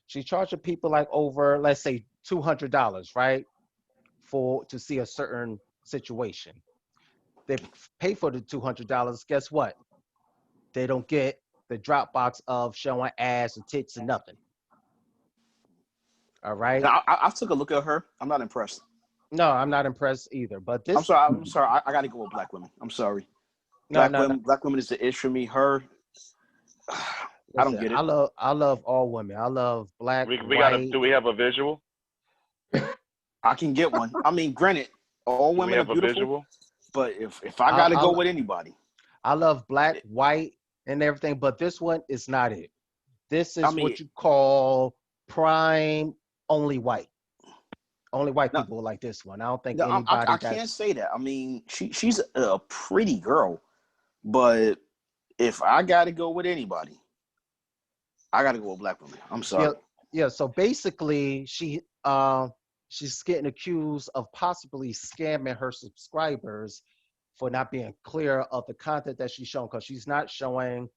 She's charging people like over, let's say, $200, right, for to see a certain situation. They pay for the $200. Guess what? They don't get the drop box of showing ass and tits and nothing. All right. Now, I took a look at her. I'm not impressed. No, I'm not impressed either. But I'm this, sorry. I'm sorry. I got to go with black women. I'm sorry. no, no, no. Black women is the ish for me. Her, I don't Listen, get it. I love all women. I love black, We got a. white. Do we have a visual? I can get one. I mean, granted, all Do we women are have a beautiful, visual? but if I I, got to go I with anybody, I love black, white, and everything. But this one is not it. This I is mean, what you call prime only white. Only white no, people like this one. I don't think no, I anybody can't that's say that. I mean, she's a pretty girl, but if I got to go with anybody, I got to go with black women. I'm yeah, sorry. yeah. So basically, she's getting accused of possibly scamming her subscribers for not being clear of the content that she's showing, because she's not showing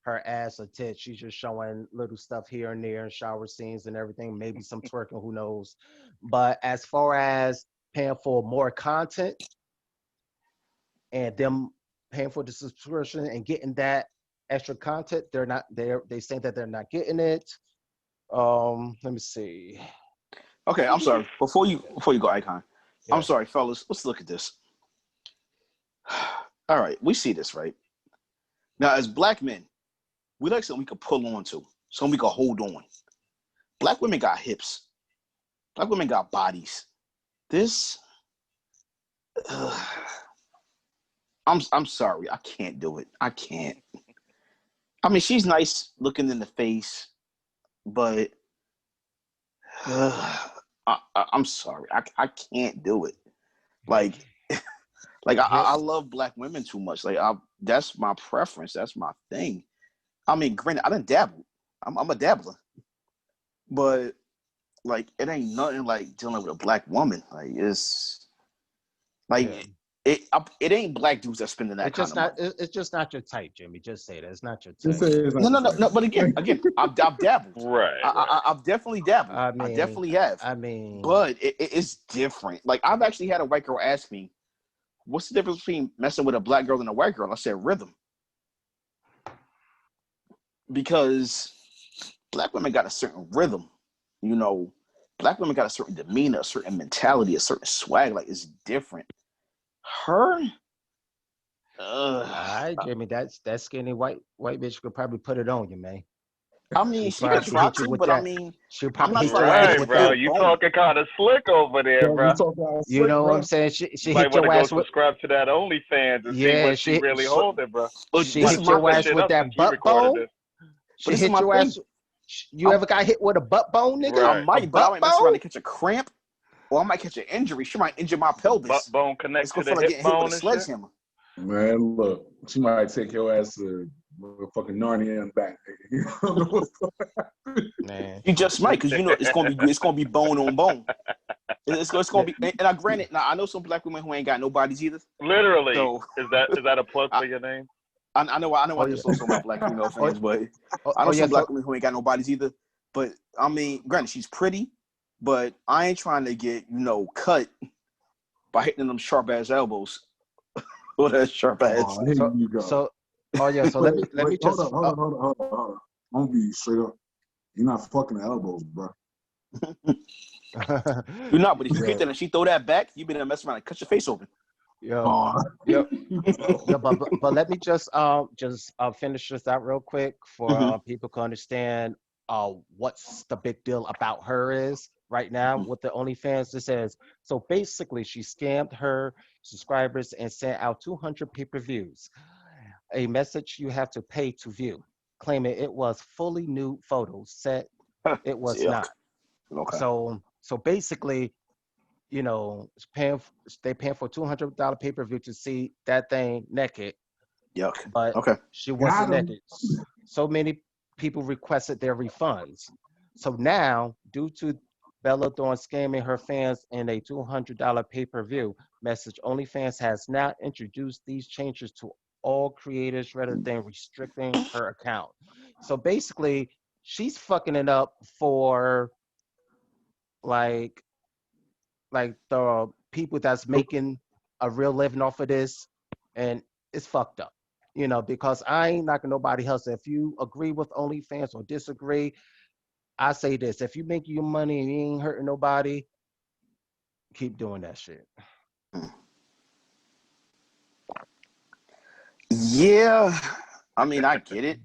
her ass or tits. She's just showing little stuff here and there, shower scenes and everything, maybe some twerking, who knows. But as far as paying for more content and them paying for the subscription and getting that extra content, they say that they're not getting it. Let me see. Okay, I'm sorry. Before you go, Icon, I'm Yeah. sorry, fellas. Let's look at this. All right, we see this right now as black men. We like something we could pull on to, something we could hold on. Black women got hips. Black women got bodies. This, uh, I'm sorry, I can't do it. I can't. I mean, she's nice looking in the face, but I'm sorry, I can't do it. Like, Here, I love black women too much. That's my preference. That's my thing. I mean, granted, I done dabble. I'm a dabbler, but like it ain't nothing like dealing with a black woman. Like yeah. like it ain't black dudes that spending that It's kind just of not. money. It's just not your type, Jimmy. Just say that it's not your Just type. say it's No, not no, the no, same. no. But again, I've dabbled. Right, right. I've definitely dabbled. I I mean, definitely have. I mean, But it's different. Like I've actually had a white girl ask me, "What's the difference between messing with a black girl and a white girl?" I said, "Rhythm," because black women got a certain rhythm. You know, black women got a certain demeanor, a certain mentality, a certain swag. Like it's different. Her, All right, Jimmy, that skinny white bitch could probably put it on you, man. I mean, She she could probably try hit you to, with but I that. mean, She'll I'm probably not hit your trying to ass get Right, with bro. that. full You bone. talking kind of slick over there, Yo, you bro. talking about You slick, know what bro? I'm saying? You She might hit want to your go ass with subscribe to that OnlyFans and see yeah. what she really But, holding, bro. but She this Might is hit my switch your that thing. ass shit with up since that we butt recorded bone. this. But She this is hit my your thing. ass. You ever got hit with a butt bone, nigga? I Right. A might, but I butt might mess around bone? and catch a cramp, or I might catch an injury. She might injure my Butt pelvis. bone It's connect to gonna the feel like hip getting hit with a bone and shit. sledgehammer. Man, look, she might take your ass to fucking Narnia and back, nigga. You don't know what's going on. Man. You just might, because you know it's gonna be bone on bone. It's gonna be. And I granted, now I know some black women who ain't got no bodies either. Literally, So is that a plug I, for your name? I know I Oh just yeah. lost some of my black female Oh, fans, but oh, I know oh yeah. some So black women who ain't got no bodies either. But I mean, granted, she's pretty, but I ain't trying to get cut by hitting them sharp ass elbows or that sharp ass. Oh, here so you go. so oh yeah. So Wait, let me hold just on, hold on, hold on, hold on, hold on. I'm gonna be straight up. You're not fucking the elbows, bro. You're not, but if you hit yeah. that and she throw that back, you better mess around and cut your face open. Yeah. Oh, Yeah. Yeah, but let me just finish this out real quick for Mm-hmm. people to understand what's the big deal about her is right now Mm-hmm. with the OnlyFans. It says so basically she scammed her subscribers and sent out 200 pay-per-views, a message you have to pay to view, claiming it was fully nude photos. Said it was Yuck. not. Okay. So basically, they paying for $200 pay-per-view to see that thing naked, Yuck. but Okay. she wasn't got him. naked. So many people requested their refunds. So now, due to Bella Thorne scamming her fans in a $200 pay-per-view message, OnlyFans has now introduced these changes to all creators rather than restricting her account. So basically, she's fucking it up for like the people that's making a real living off of this, and it's fucked up. Because I ain't knocking nobody else. If you agree with OnlyFans or disagree, I say this: if you make your money and you ain't hurting nobody, keep doing that shit. Yeah, I mean, I get it.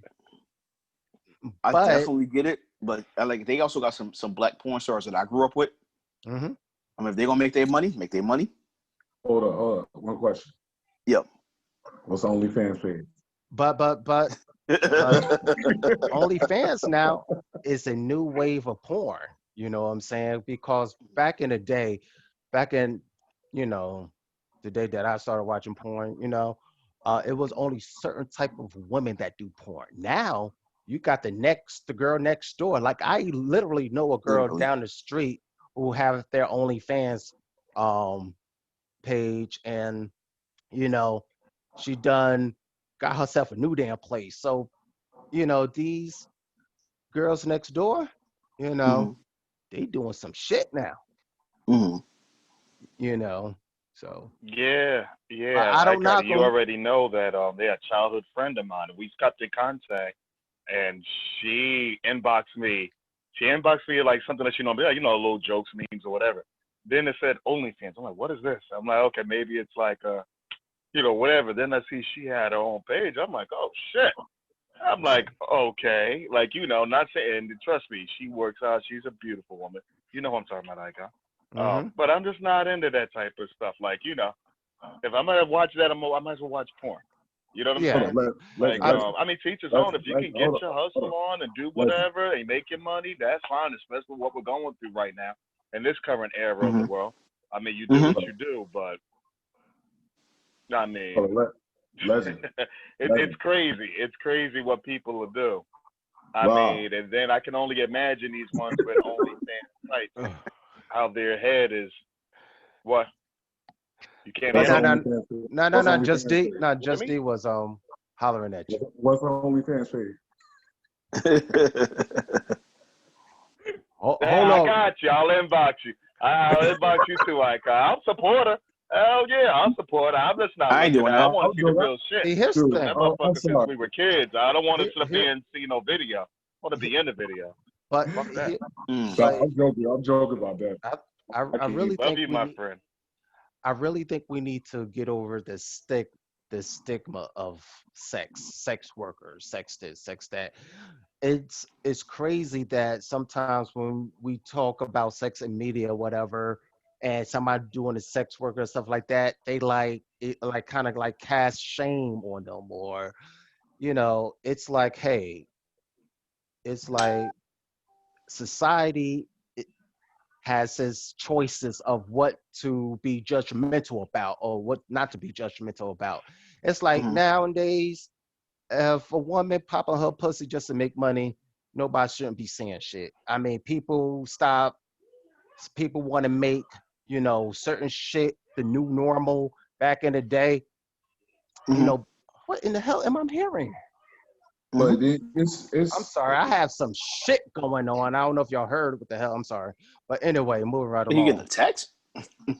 I But definitely get it. But like, they also got some black porn stars that I grew up with. mhm. I mean, if they're gonna make their money, make their money. Hold on. One question. Yep. What's the OnlyFans page? but OnlyFans now is a new wave of porn. You know what I'm saying? Because back in the day, back in you know the day that I started watching porn, it was only certain type of women that do porn. Now you got the girl next door. Like I literally know a girl Literally. down the street who have their OnlyFans um, page, and you know she done got herself a new damn place. So these girls next door, you know, Mm-hmm. they doing some shit now, Mm-hmm. you know. So Yeah, I, yeah. I I don't got it. knock You them. already know that they're a childhood friend of mine. We got in contact and she inboxed me. She inboxed me like something that little jokes, memes or whatever. Then it said OnlyFans. I'm like, what is this? I'm like, okay, maybe it's like whatever. Then I see she had her own page. I'm like, oh shit. I'm like, okay, like not saying. Trust me, she works out. She's a beautiful woman. You know what I'm talking about, Icon. Hmm. But I'm just not into that type of stuff. Like, if I'm gonna watch that, I might as well watch porn. You know what I'm Yeah, Hold on. saying? Like, I, I mean, teach his Let's, own. If you let's, can get hold on. your Hold on. hustle on and do Let's, whatever and make your money, that's fine. Especially what we're going through right now in this current era of the Mm-hmm. world. I mean, you do Mm-hmm. what you do, but I mean, hold on. Legend. it's crazy. It's crazy what people will do. I Wow. mean, and then I can only imagine these ones with OnlyFans sites, how their head is. What? You can't no, What's hear the no, me? no, OnlyFans page? no, no, What's the no. OnlyFans page? You hear Just me? D was hollering at you. What's the OnlyFans page? Hold I on. got you. I'll inbox you. I'll inbox you too, Icon. I'll support her. Hell yeah, I'll support her. I'm just not I ain't looking doing at it. I that. want to see the real shit. See, here's the Dude, Doing thing. that I'm motherfucker since sorry. we were kids. I don't want to sit up Here, here and see no video. I want to be in the video. but Fuck that. here, Mm. So but I'm joking. I'm joking about that. I I can't really even. Love think you, my friend. I really think we need to get over this stigma of sex workers, sex this, sex that. It's crazy that sometimes when we talk about sex in media, whatever, and somebody doing a sex worker and stuff like that, they like it, like kind of like cast shame on them, or it's like, hey, it's like society has its choices of what to be judgmental about or what not to be judgmental about. It's like Mhm. nowadays, if a woman popping her pussy just to make money, nobody shouldn't be saying shit. I mean, people want to make, certain shit the new normal back in the day. You Mhm. know, what in the hell am I hearing? Mhm. But it's I'm sorry, I have some shit going on. I don't know if y'all heard what the hell. I'm sorry. But anyway, moving right You get the along. text?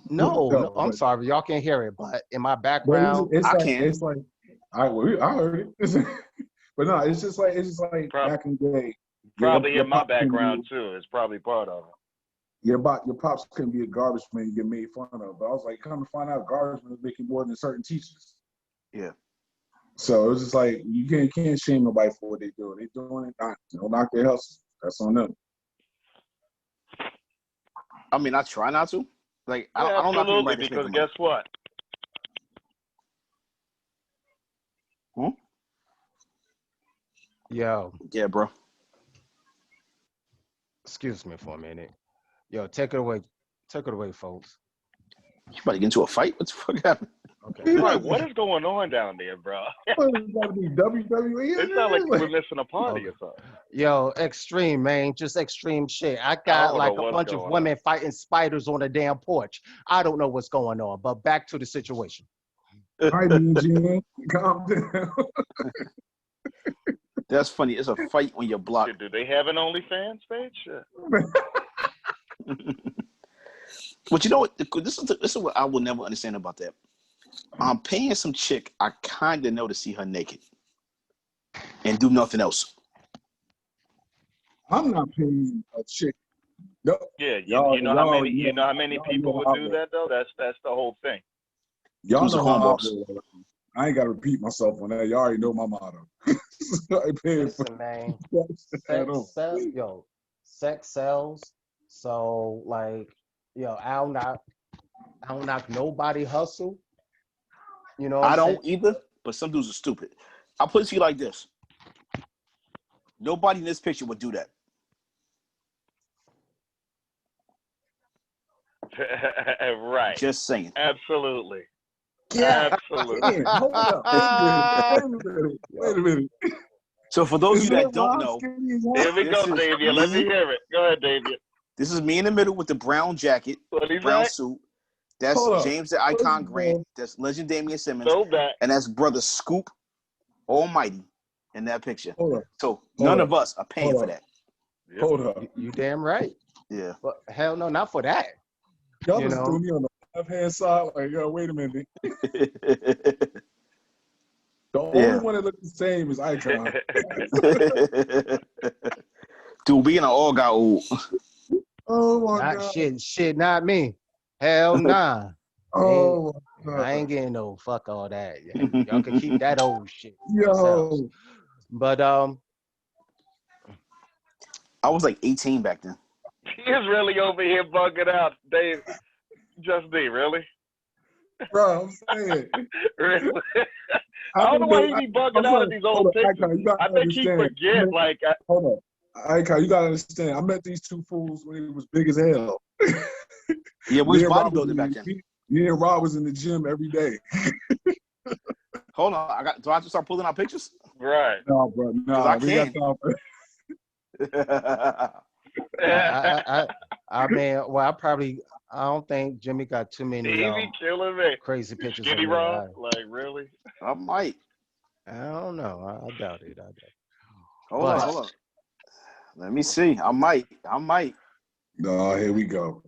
No, no, no, I'm sorry. Y'all can't hear it. But in my but background, I can. it's like I heard it. But no, it's just like back in the day. Probably Your in my pops can background be too. It's probably part of it. your pops can be a garbage man and get made fun of. But I was like, come to find out, garbage men is making more than certain teachers. Yeah. So it's just like you can't shame nobody for what they do. They doing it, don't knock their hustle. That's on them. I mean, I try not to. Like, Yeah, I don't knock absolutely. anybody that's Because making money. guess what? yo, Yeah, bro. excuse me for a minute. Yo, take it away. Take it away, folks. You about to get into a fight? What the fuck happened? Okay. Right, what is going on down there, bro? It's got to be WWE. It sounds like you were missing a party or something. Yo, extreme, man. Just extreme shit. I I got don't know like a what's bunch of going women fighting spiders on the damn porch. I don't know what's going on, but back to the situation. All right, Mean Gene, calm down. That's funny. It's a fight on your block. Do they have an OnlyFans page? Shit. But you know what? This is what I will never understand about that. I'm paying some chick I kind of know to see her naked and do nothing else. I'm not paying a chick. No, Yeah, you know how many people know would how do I that though? That's the whole thing. Y'all Who's the know how I cornballs? roll. I ain't got to repeat myself on that. Y'all already know my motto. I ain't paying for Listen, man. that at all. Sex sells. So like, I don't knock nobody hustle. You know what I'm I saying? don't either, but some dudes are stupid. I'll put it to you like this. Nobody in this picture would do that. Right. Just saying. Absolutely. Yeah. Absolutely. Damn, hold up. Wait a minute. So for those of Is you that that don't why know, skinny is Here we this go, is Davia. Let me me. hear it. Go ahead, Davia. This is me in the middle with the brown jacket, What he brown say? suit. That's Hold up. James the First Icon of Grant. all, That's Legend Damian Simmons. So back. And that's Brother Scoop Almighty in that picture. hold up. So Hold none up. of us are paying Hold for up. that. Yep. Hold up. You damn right. Yeah. But hell no, not for that. Y'all You just know? threw me on the left-hand side. Like, yo, wait a minute. The only one that looks the same is Icon. Dude, we in an all got old. Oh, my Not God. shit, not me. Hell nah. Oh, my God. I ain't getting no fuck all that. Y'all can keep that old shit for Yo. yourselves. But I was like 18 back then. He is really over here bugging out, Dave. Just D, really? Bro, I'm saying. Really? I don't know why he be bugging out at these old pictures. Icon, you gotta I think he understand. forget, like, Hold on. Icon, you gotta understand. I met these two fools when it was big as hell. Yeah, we was Me and Rob bodybuilding back then. Me and Rob was in the gym every day. Hold on, do I have to start pulling out pictures? right. No, bro, Because I we got can. time for it. I mean, well, I don't think Jimmy got too many Davey killing me. crazy pictures Skinny of me. Rob? Like, really? I might. I don't know. I doubt it. Hold on. Let me see. I might. No, here we go.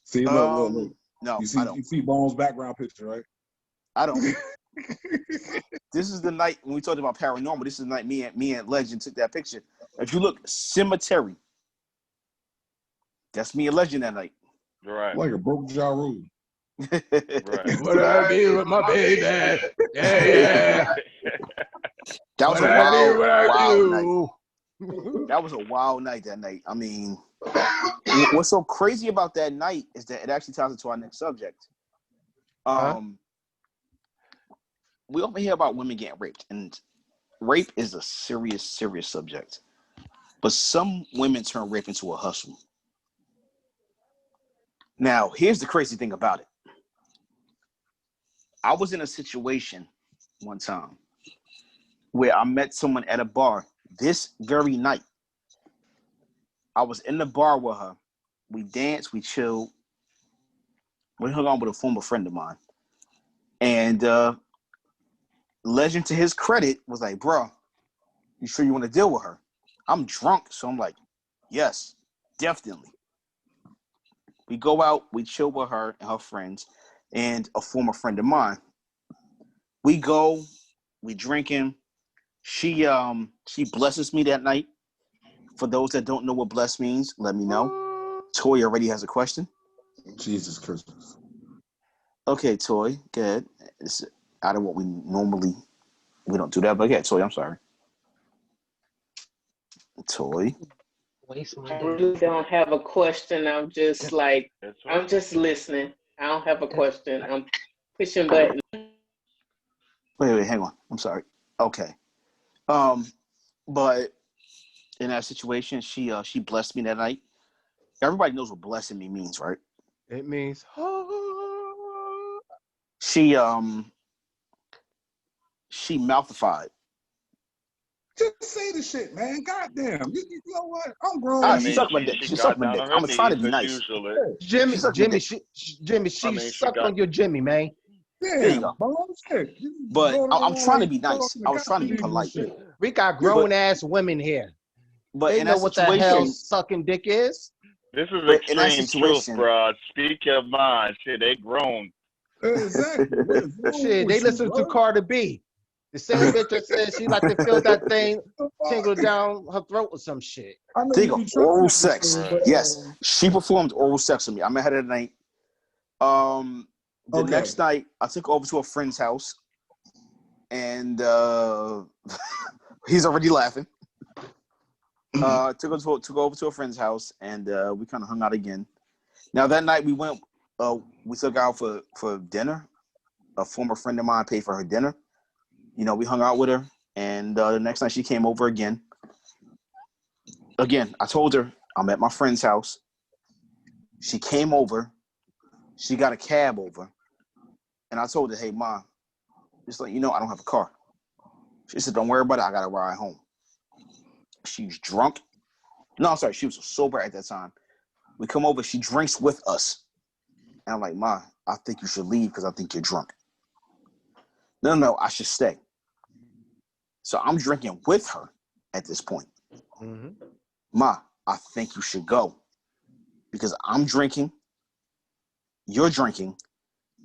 See, look. No, You I don't. see Bones' background picture, right? I don't. This is the night when we talked about paranormal. This is the night me and Legend took that picture. If you look, cemetery. That's me and Legend that night. Right. Like a broke Ja Rule. Right. What I do with my baby? Yeah. That was What a I do, wild, what I wild night. do. That was a wild night that night. I mean, what's so crazy about that night is that it actually ties into our next subject. We often hear about women getting raped, and rape is a serious, serious subject. But some women turn rape into a hustle. Now, here's the crazy thing about it. I was in a situation one time where I met someone at a bar this very night. I was in the bar with her. We danced, we chilled. We hung on with a former friend of mine. And Legend, to his credit, was like, bro, you sure you want to deal with her? I'm drunk, so I'm like, yes, definitely. We go out, we chill with her and her friends and a former friend of mine. We go, we drinking. She blesses me that night. For those that don't know what bless means, let me know. Toy already has a question. Jesus Christmas. Okay, Toy, good. It's out of what we don't do that, but yeah, Toy, I'm sorry. Toy. I really don't have a question. I'm just like, I'm just listening. I don't have a question. I'm pushing buttons. Wait, hang on. I'm sorry. Okay. But in that situation, she blessed me that night. Everybody knows what blessing me means, right? It means She mouthified. Just say the shit, man. Goddamn. You know what? I'm grown. Ah, I she mean, sucked my dick. she She sucked got my down dick. on her I'm gonna try to knees be as nice. usual. Jimmy, She sucked my dick. she I mean, she sucked got- on your Jimmy, man. There you go. Bullshit. But I'm trying to be nice. I was trying to be polite. We got grown ass women here. But They in know that what the hell situation, sucking dick is. This is but in that extreme truth, situation, bro. Speak your mind. Shit, they grown. Exactly. What is wrong Shit, with they you, listen to bro? Cardi B. The same bitch that says she like to feel that thing tingle down her throat or some shit. I know there you you go. be trying Oral to sex. Right. but, Yes, she performed oral sex with me. I met her that night. The Okay. next night, I took her over to a friend's house, and he's already laughing. Took her over to a friend's house, and we kind of hung out again. Now that night we went. We took out for dinner. A former friend of mine paid for her dinner. You know, we hung out with her, and the next night she came over again. Again, I told her I'm at my friend's house. She came over. She got a cab over, and I told her, "Hey, Ma, just let you know I don't have a car." She said, "Don't worry about it. I got to ride home." She's drunk. No, I'm sorry. She was sober at that time. We come over. She drinks with us, and I'm like, "Ma, I think you should leave because I think you're drunk." No, I should stay. So I'm drinking with her at this point. Mm-hmm. Ma, I think you should go because I'm drinking, you're drinking,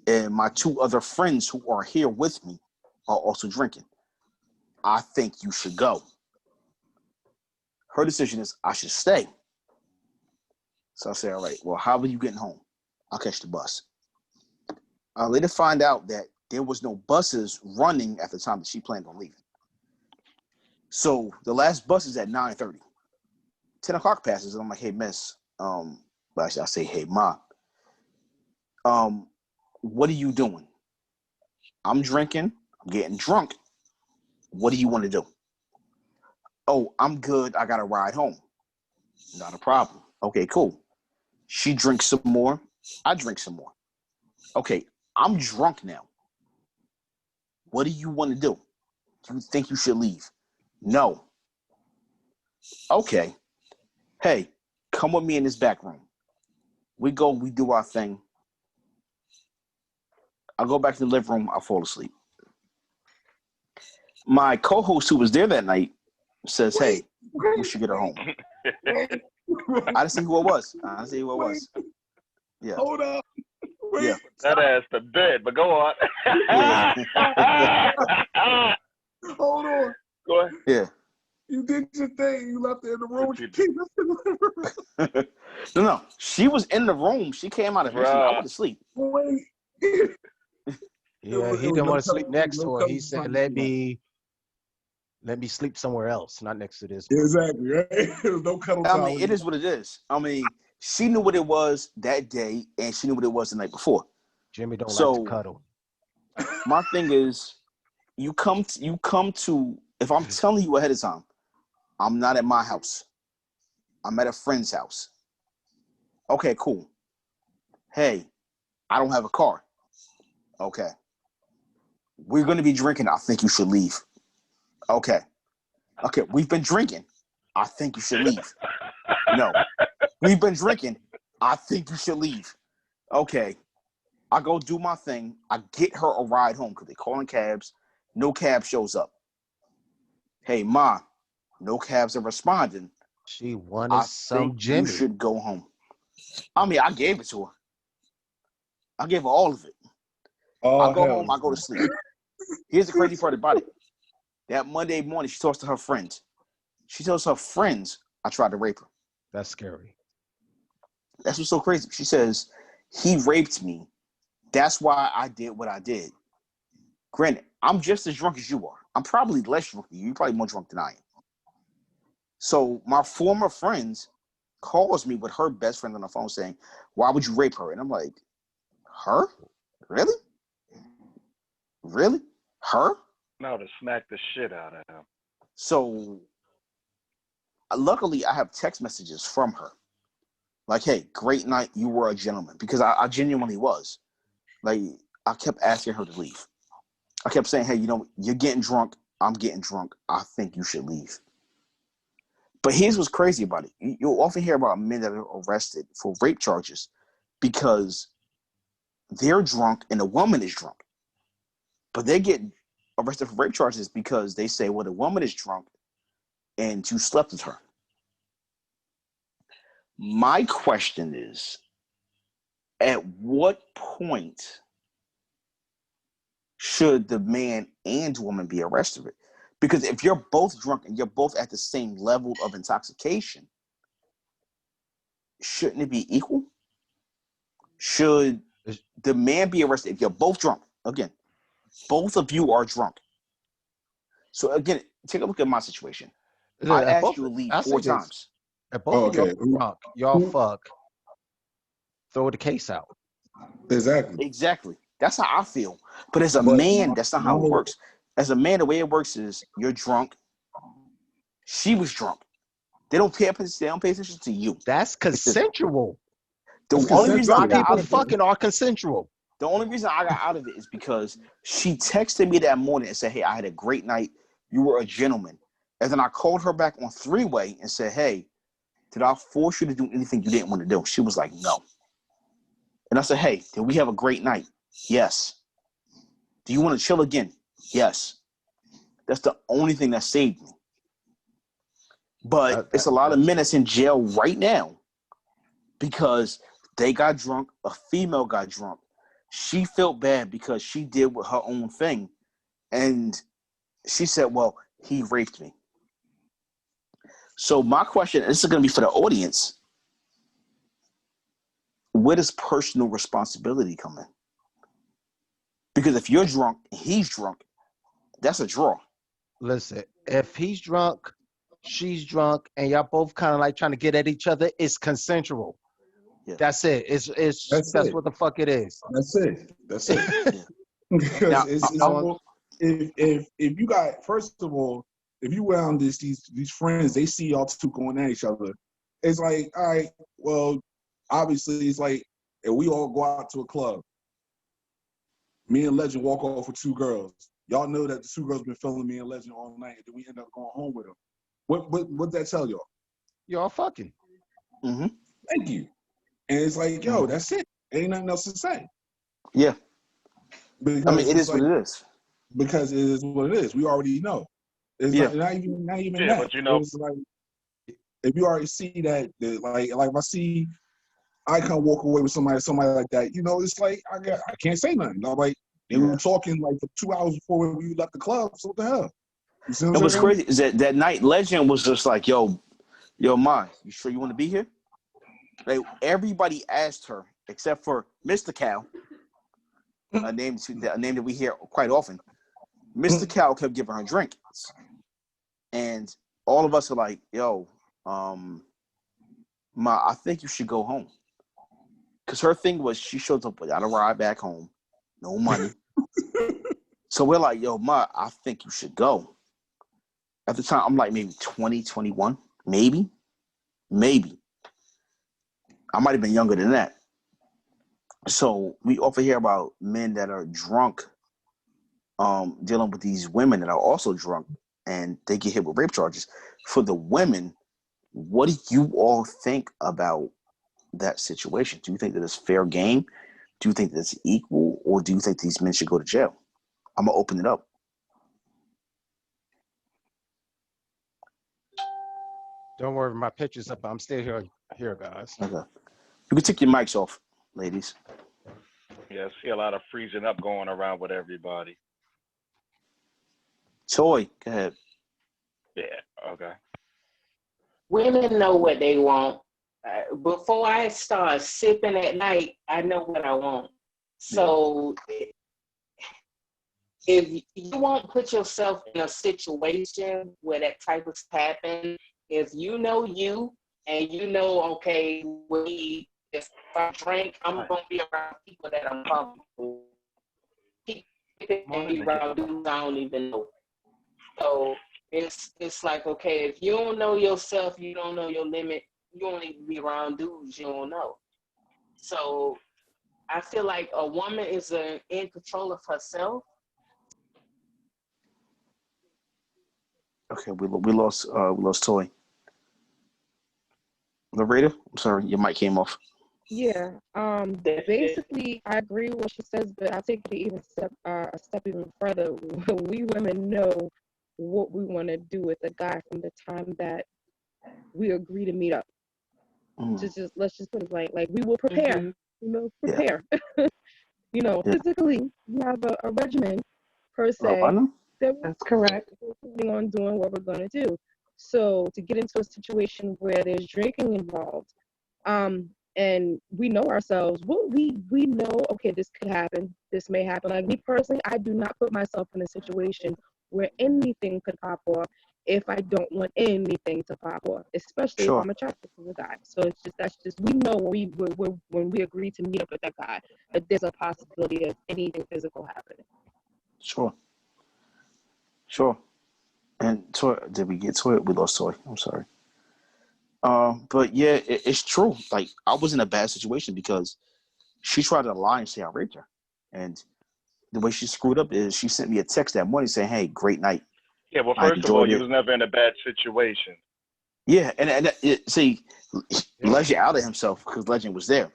and my two other friends who are here with me are also drinking. I think you should go. Her decision is I should stay. So I say, all right, well, how are you getting home? I'll catch the bus. I later find out that there was no buses running at the time that she planned on leaving. So the last bus is at 9:30. 10 o'clock passes, and I'm like, hey, miss. But actually, I say, hey, Ma. What are you doing? I'm drinking. I'm getting drunk. What do you want to do? Oh, I'm good. I got to ride home. Not a problem. Okay, cool. She drinks some more. I drink some more. Okay, I'm drunk now. What do you want to do? Do you think you should leave? No. Okay. Hey, come with me in this back room. We go, we do our thing. I go back to the living room. I fall asleep. My co-host who was there that night says, hey, we should get her home. I didn't see who it was. Yeah. Hold up. Wait. Yeah. That ass to bed, but go on. Yeah. Hold on. Go ahead. Yeah. You did your thing. You left her in the room. No. She was in the room. She came out eventually. I went to sleep. Wait. Yeah, he didn't want to sleep next to her. He said, let me sleep somewhere else, not next to this one. Exactly, right? There was no cuddle time. I mean, it is what it is. I mean, she knew what it was that day, and she knew what it was the night before. Jimmy don't like to cuddle. My thing is, you come to. If I'm telling you ahead of time, I'm not at my house. I'm at a friend's house. Okay, cool. Hey, I don't have a car. Okay. We're going to be drinking. I think you should leave. Okay. Okay, we've been drinking. I think you should leave. No. We've been drinking. I think you should leave. Okay. I go do my thing. I get her a ride home because they're calling cabs. No cab shows up. Hey, Ma, no cabs are responding. She wanted some Jimmy. You should go home. I mean, I gave it to her. I gave her all of it. I go home, I go to sleep. Here's the crazy part about it. That Monday morning, she talks to her friends. She tells her friends, I tried to rape her. That's scary. That's what's so crazy. She says, he raped me. That's why I did what I did. Granted, I'm just as drunk as you are. I'm probably less drunk than you. You're probably more drunk than I am. So my former friends calls me with her best friend on the phone saying, why would you rape her? And I'm like, her? Really? Really? Her? No, to smack the shit out of him. So luckily I have text messages from her. Like, hey, great night. You were a gentleman. Because I genuinely was. Like, I kept asking her to leave. I kept saying, hey, you're getting drunk. I'm getting drunk. I think you should leave. But here's what's crazy about it. You'll often hear about men that are arrested for rape charges because they're drunk and the woman is drunk. But they get arrested for rape charges because they say, well, the woman is drunk and you slept with her. My question is, at what point should the man and woman be arrested? Because if you're both drunk and you're both at the same level of intoxication, shouldn't it be equal? Should the man be arrested if you're both drunk? Again, both of you are drunk. So again, take a look at my situation. I asked you to leave 4 times. If both of y'all drunk, y'all fuck, throw the case out. Exactly. That's how I feel. But as a man, that's not how it works. As a man, the way it works is you're drunk. She was drunk. They don't pay attention to you. That's consensual. The only reason I got out of fucking are consensual. The only reason I got out of it is because she texted me that morning and said, hey, I had a great night. You were a gentleman. And then I called her back on 3-way and said, hey, did I force you to do anything you didn't want to do? She was like, no. And I said, hey, did we have a great night? Yes. Do you want to chill again? Yes. That's the only thing that saved me. But it's a lot of men that's in jail right now because they got drunk. A female got drunk. She felt bad because she did with her own thing. And she said, well, he raped me. So my question, this is going to be for the audience. Where does personal responsibility come in? Because if you're drunk and he's drunk, that's a draw. Listen, if he's drunk, she's drunk, and y'all both kind of like trying to get at each other, it's consensual. Yeah. That's it. That's what the fuck it is. That's it. Yeah. Because now, if you got, first of all, if you around these friends, they see y'all two going at each other. It's like, all right, well, obviously it's like if we all go out to a club, me and Legend walk off with 2 girls. Y'all know that the 2 girls been filming me and Legend all night, and then we end up going home with them. What that tell y'all? Y'all fucking. Mm-hmm. Thank you. And it's like, yo, that's it. Ain't nothing else to say. Yeah. Because I mean, it is like, what it is. Because it is what it is. We already know. It's not even that. But you know, it's like, if you already see that, like if I see I can't walk away with somebody like that, it's like I can't say nothing. I'm like, they were talking like for 2 hours before we left the club. So what the hell? You see what's crazy is that night Legend was just like, yo, Ma, you sure you want to be here? Like everybody asked her except for Mr. Cal. a name that we hear quite often. Mr. Cal kept giving her drinks, and all of us are like, "Yo, Ma, I think you should go home." Because her thing was she shows up without a ride back home, no money. So we're like, "Yo, Ma, I think you should go." At the time, I'm like maybe 20, 21, maybe. I might have been younger than that. So we often hear about men that are drunk, dealing with these women that are also drunk, and they get hit with rape charges. For the women, what do you all think about that situation? Do you think that it's fair game? Do you think that it's equal, or do you think these men should go to jail? I'm gonna open it up. Don't worry, my picture's up. I'm still here, guys. Okay. You can take your mics off, ladies. Yeah, I see a lot of freezing up going around with everybody. Toy, go ahead. Yeah, okay. Women know what they want. Before I start sipping at night, I know what I want. So if you won't put yourself in a situation where that type of stuff happens, if you know you and you know, okay, if I drink, I'm going to be around people that I'm comfortable with. People around dudes I don't even know. So it's like, okay, if you don't know yourself, you don't know your limit, you don't need to be around dudes you don't know. So I feel like a woman is in control of herself. Okay, we lost Toy. Loretta, I'm sorry, your mic came off. Yeah. Basically, I agree with what she says, but I take it even a step even further. We women know what we want to do with a guy from the time that we agree to meet up. Let's just put it like we will prepare. Prepare. Yeah. Physically, we have a regimen per se That's correct. We're planning on doing what we're going to do. So to get into a situation where there's drinking involved, and we know ourselves, we know, okay, this could happen, this may happen. Like me personally, I do not put myself in a situation where anything could pop off if I don't want anything to pop off, especially if I'm attracted to the guy. So that's just we know when we agree to meet up with that guy that there's a possibility of anything physical happening. Sure. And Toy, did we get Toy? We lost Toy. I'm sorry. But yeah, it's true. Like I was in a bad situation because she tried to lie and say I raped her, and the way she screwed up is she sent me a text that morning saying, "Hey, great night." Yeah, well, first of all, you was never in a bad situation. Yeah, and see, Legend outed himself because Legend was there.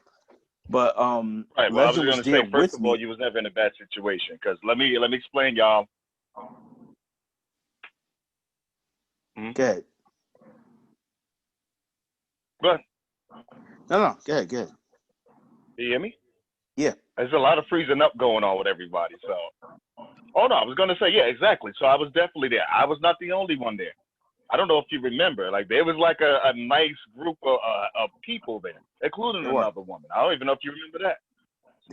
But right. Well, I was going to say, first of all, you was never in a bad situation because let me explain, y'all. Go ahead. Go ahead. No, go ahead. You hear me? Yeah. There's a lot of freezing up going on with everybody. So, oh no, I was going to say, yeah, exactly. So I was definitely there. I was not the only one there. I don't know if you remember. Like there was like a nice group of people there, including another woman. I don't even know if you remember that.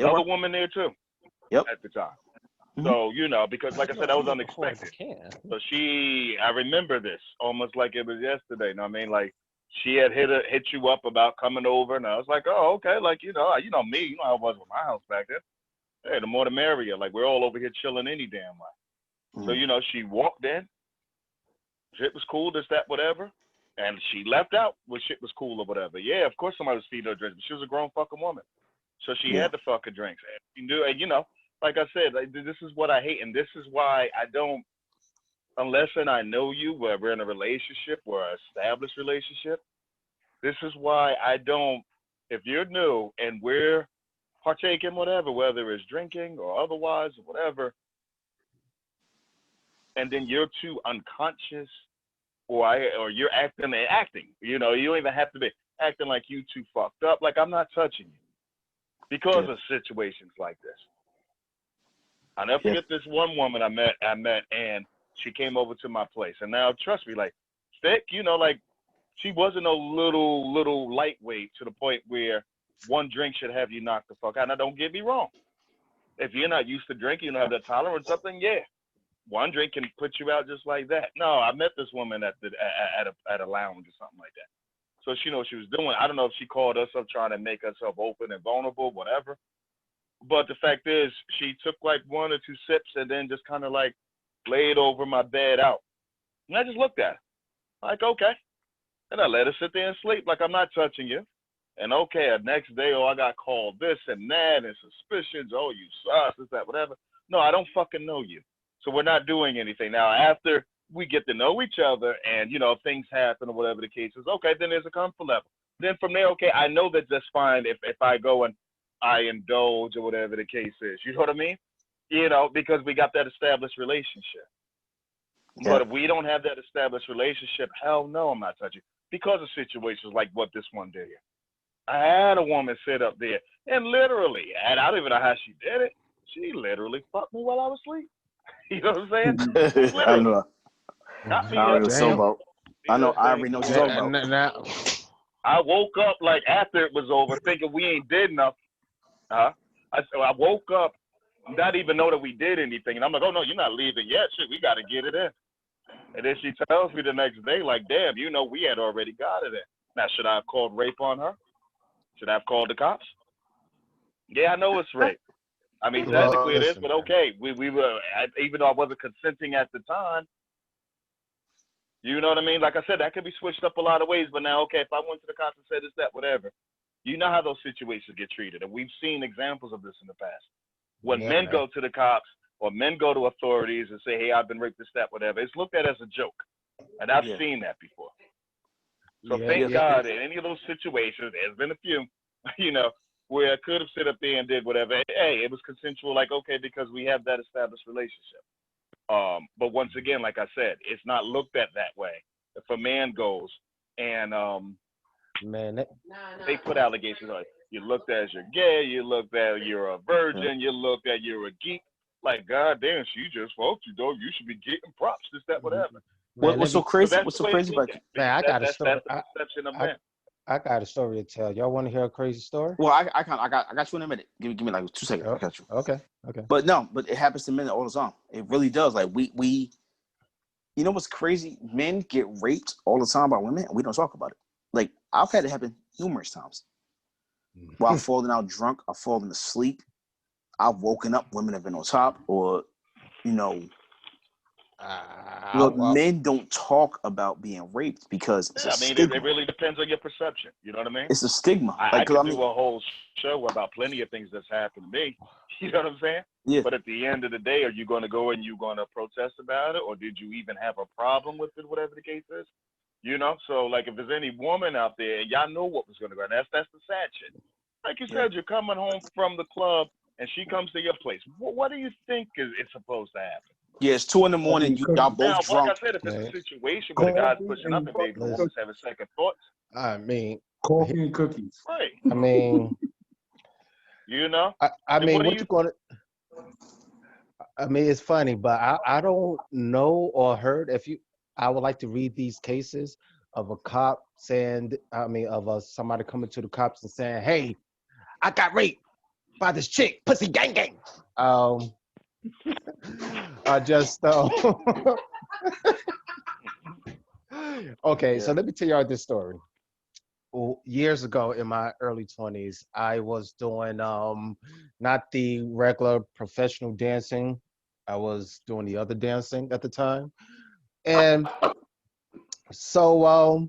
Another woman there too. Yep. At the time. So, because like I said, that was unexpected. So I remember this almost like it was yesterday. You know what I mean? Like she had hit you up about coming over, and I was like, oh, okay. Like, me, you know how it was with my house back then. Hey, the more the merrier. Like we're all over here chilling any damn way. So, she walked in. Shit was cool, this, that, whatever. And she left out when shit was cool or whatever. Yeah, of course somebody was feeding her drinks, but she was a grown fucking woman. So she had the fucking drinks. And she knew, and like I said, this is what I hate, and this is why I don't, unless and I know you, where we're in a relationship or an established relationship, this is why I don't, if you're new and we're partaking whatever, whether it's drinking or otherwise or whatever, and then you're too unconscious or you're acting, you don't even have to be acting like you too fucked up. Like I'm not touching you because of situations like this. I'll never forget this one woman I met, and she came over to my place. And now, trust me, like, thick, like, she wasn't a little lightweight to the point where one drink should have you knocked the fuck out. Now, don't get me wrong. If you're not used to drinking, you don't have that tolerance, something, yeah. One drink can put you out just like that. No, I met this woman at a lounge or something like that. So she knew what she was doing. I don't know if she called us up trying to make herself open and vulnerable, whatever. But the fact is, she took like 1 or 2 sips and then just kind of like laid over my bed out. And I just looked at her, like, okay. And I let her sit there and sleep like I'm not touching you. And okay, the next day, oh, I got called this and that and suspicions. Oh, you sus, this, that, whatever. No, I don't fucking know you. So we're not doing anything. Now, after we get to know each other and, you know, if things happen or whatever the case is, okay, then there's a comfort level. Then from there, okay, I know that that's fine if I go and I indulge or whatever the case is. You know what I mean? You know, because we got that established relationship. Yeah. But if we don't have that established relationship, hell no, I'm not touching. Because of situations like what this one did here. I had a woman sit up there and literally, and I don't even know how she did it. She literally fucked me while I was asleep. You know what I'm saying? I know. Got me I already up. know so about. I know. I already know what you're Yeah, talking about. now, I woke up like after it was over, thinking we ain't did enough. I woke up, not even know that we did anything, and I'm like, oh no, you're not leaving yet. Shit, we got to get it in. And then she tells me the next day, like, damn, you know, we had already got it in. Now, should I have called rape on her? Should I have called the cops? Yeah, I know it's rape. I mean, Well, technically it is, listen, but man. okay. We were, even though I wasn't consenting at the time, you know what I mean? Like I said, that could be switched up a lot of ways, but now, okay, if I went to the cops and said this, that, whatever, you know how those situations get treated. And we've seen examples of this in the past. When Yeah, men man. go to the cops or men go to authorities and say, hey, I've been raped, this, that, whatever, it's looked at as a joke. And I've Yeah. seen that before. So Yeah, thank yeah. God in any of those situations, there's been a few, you know, where I could have sit up there and did whatever. Hey, it was consensual, like, okay, because we have that established relationship. But once again, like I said, it's not looked at that way. If a man goes and Man, they put allegations on it, you looked at as you're gay, you looked at you're a virgin, you looked at you're a geek. Like, God damn, she just fucked you, dog. You should be getting props, this, that, whatever. man, What's so So crazy? that's What's the so way crazy it's about looked you? at. man, I got a story. That's the perception of men. I got a story to tell. Y'all want to hear a crazy story? Well, I got you in a minute. Give me like 2 seconds. I got you. Okay. But no, but it happens to men all the time. It really does. Like we, you know what's crazy? Men get raped all the time by women, and we don't talk about it. Like I've had it happen numerous times. While I've fallen out drunk, I've fallen asleep, I've woken up, women have been on top, or you know, look, men don't talk about being raped because it's a I mean, stigma. it really depends on your perception. You know what I mean? It's a stigma. I Like, could I do mean, a whole show about plenty of things that's happened to me. You know what I'm saying? yeah. But at the end of the day, are you going to go and you going to protest about it, or did you even have a problem with it, whatever the case is? You know, so like if there's any woman out there, y'all know what was going to go on. That's the sad shit. Like you said, you're coming home from the club and she comes to your place. What do you think is supposed to happen? Yeah, it's 2 a.m. Y'all both Now, drunk. like I said, if it's a situation where the guy's pushing up and maybe the woman's having second thoughts. I mean, coffee and cookies. Right. I mean, you know. I mean, what what you gonna? I mean, it's funny, but I don't know or heard if you. I would like to read these cases of a cop saying, somebody coming to the cops and saying, "Hey, I got raped by this chick, pussy gang gang." I just okay. So let me tell y'all this story. Well, years ago, in my early 20s, I was doing not the regular professional dancing. I was doing the other dancing at the time, and so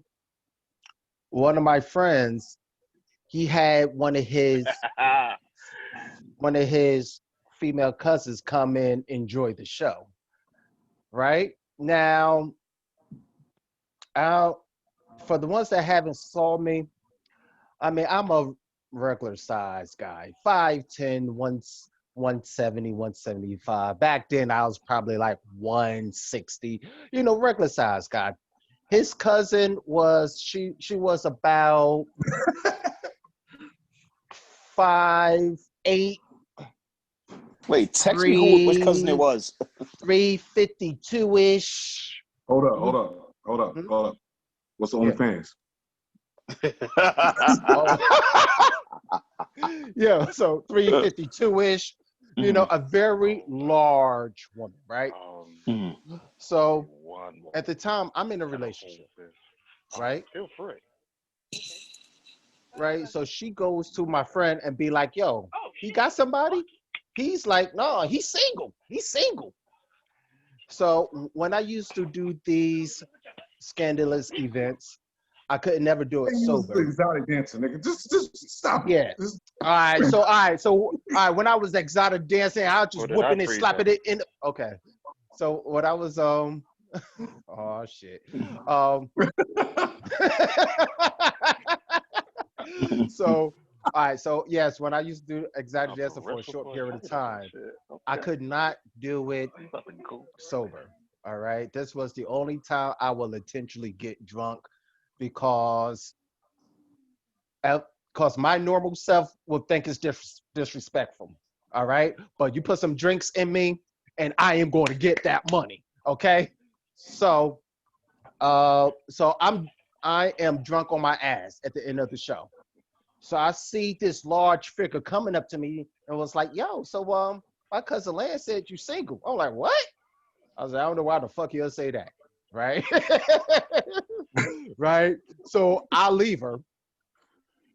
one of my friends, he had one of his female cousins come in enjoy the show. Right now, for the ones that haven't saw me, I mean, I'm a regular size guy, 5'10", 170, 175. Back then, I was probably like 160, regular size guy. His cousin was, she was about 5'8". Wait, text me which cousin it was. 352-ish. Hold up. What's the Onlyfans? Yeah, so 352-ish. you know, a very large woman, right? Mhm. So One more. at the time, I'm in a relationship, right? Feel free. Right. So she goes to my friend and be like, yo, he got somebody? He's like, no, he's single. He's single. So when I used to do these scandalous events, I could never do it You was sober. exotic dancer, nigga. Just stop it. Yeah. Just, All right. When I was exotic dancing, I was just Or did I whooping and freeze slapping up? it in. Okay. So when I was oh shit. So all right, so yes, when I used to do exotic dancing for a short period of time, I could not do it sober. All right. This was the only time I will intentionally get drunk because because my normal self would think it's disrespectful. All right. But you put some drinks in me and I am going to get that money. Okay. So I am drunk on my ass at the end of the show. So I see this large figure coming up to me and was like, yo, so my cousin Lance said you single. I'm like, what? I was like, I don't know why the fuck you'll say that. Right? Right. So I leave her.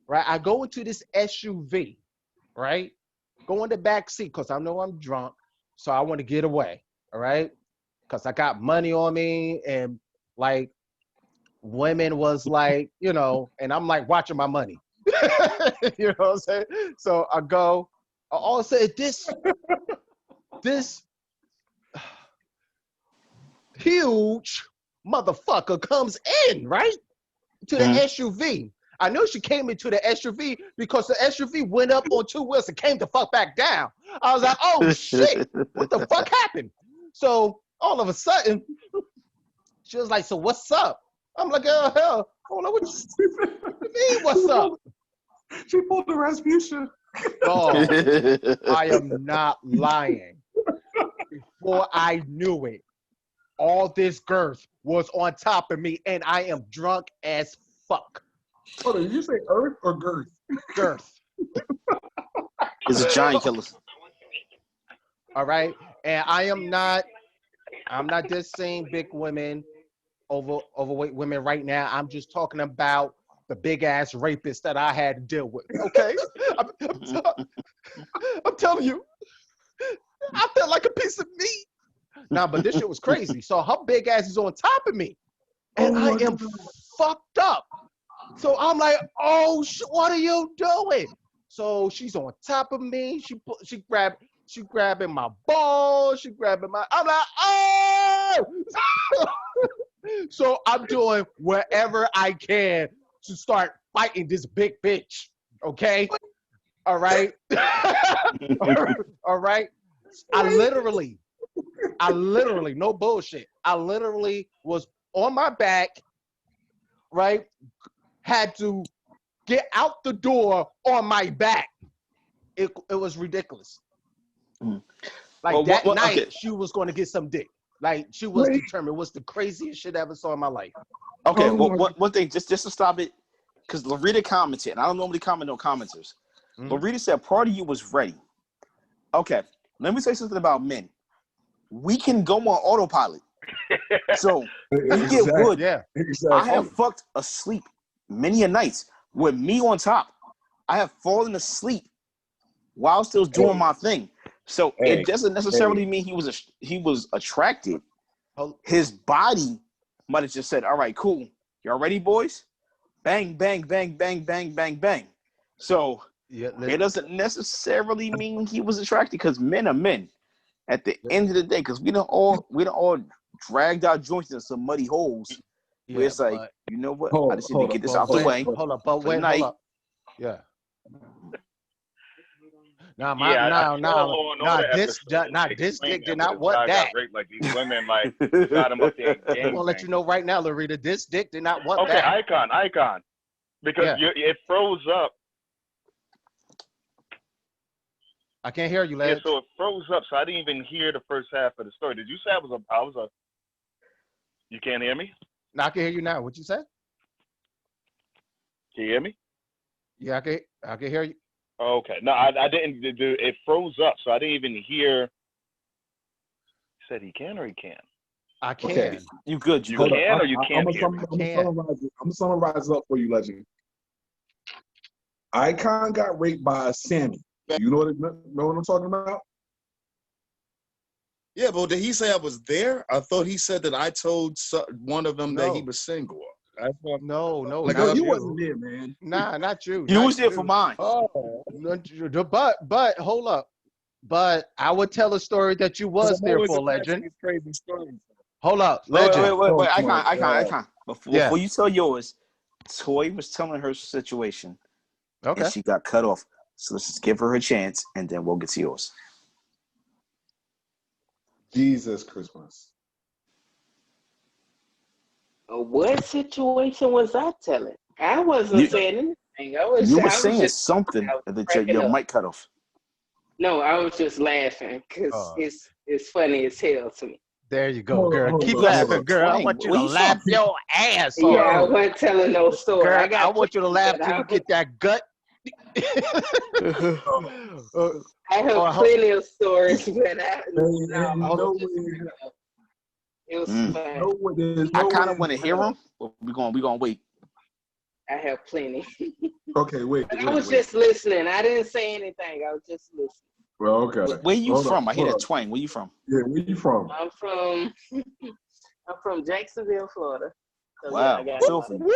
Right. I go into this SUV, right? Go in the back seat because I know I'm drunk. So I want to get away. All right. Because I got money on me and like women was like, you know, and I'm like watching my money. You know what I'm saying? So I go, I all said this huge motherfucker comes in, right? To the SUV. I know she came into the SUV because the SUV went up on two wheels and came the fuck back down. I was like, oh shit, what the fuck happened? So all of a sudden, she was like, so what's up? I'm like, oh hell, I don't know what you mean, what's up? she pulled the Rasputia. Oh, I am not lying. Before I knew it, all this girth was on top of me and I am drunk as fuck. Hold on, did you say Earth or Girth? Girth. It's a giant killer. All right. And I'm not just saying big women, overweight women right now. I'm just talking about the big ass rapist that I had to deal with. Okay. I'm telling you, I felt like a piece of meat. Nah, but this shit was crazy. So her big ass is on top of me. And I am fucked up. So I'm like, oh, what are you doing? So she's on top of me. She grabbing my balls. She grabbing my. I'm like, oh. So I'm doing wherever I can to start fighting this big bitch. Okay. All right. All right. I literally, no bullshit. I literally was on my back, right? Had to get out the door on my back. It was ridiculous. Like Well, that night, okay. she was going to get some dick. Like she was determined. It was the craziest shit I ever saw in my life. Okay, well, one thing, just to stop it, because Larita commented, and I don't normally comment on commenters. Larita said part of you was ready. Okay, let me say something about men. We can go on autopilot. So we get wood. Yeah. Exactly. I have fucked asleep many a nights with me on top. I have fallen asleep while still doing my thing. So it doesn't necessarily mean he was attracted. His body might have just said, all right, cool. Y'all ready, boys? Bang, bang, bang, bang, bang, bang, bang. So it doesn't necessarily mean he was attracted because men are men. At the end of the day, because we don't all dragged our joints into some muddy holes. Where it's like, you know what? I just need to get this out the way. Hold up. Yeah. This dick did not want that. Like these women, like got him up there. I'm gonna let you know right now, Larita. This dick did not want that. Okay, icon, because it froze up. I can't hear you, Ledge. Yeah, so it froze up, so I didn't even hear the first half of the story. Did you say I was a? You can't hear me? No, I can hear you now. What you say? Can you hear me? Yeah, I can hear you. Okay. No, I didn't do. It froze up, so I didn't even hear. He said he can or he can't. I can. Okay. You good? You You good? can or you can't I'm hear me. gonna summarize it up for you, Legend. Icon got raped by Sammy. You know what I'm talking about? Yeah, but did he say I was there? I thought he said that I told one of them that he was single. That's what, No, like, No, not you you. wasn't there, man. Nah, not you. You not was there for mine. oh, But hold up. But I would tell a story that you was I'm there always for, imagining Legend. these crazy stories. Hold up, Wait, Legend. I Oh my can't. God. Before you tell yours, Toy was telling her situation, Okay. and she got cut off. So let's just give her a chance, and then we'll get to yours. Jesus Christmas. What situation was I telling? I wasn't saying anything. You were I was saying just something that your mic cut off. No, I was just laughing because it's funny as hell to me. There you go, girl. Keep You got laughing, some girl. I twang. want you Where to you laugh from? your ass Yeah, I off. wasn't telling no story. Girl, I got want you to laugh till you get that gut. I have plenty of stories, but it was funny. I kind of want to hear them, but we're gonna wait. I have plenty. Okay, wait. I was just listening. I didn't say anything. I was just listening. Well, okay. Where you from? I hear that twang. Where you from? Yeah, where you from? I'm from Jacksonville, Florida. So, Wow, yeah, I feel for you.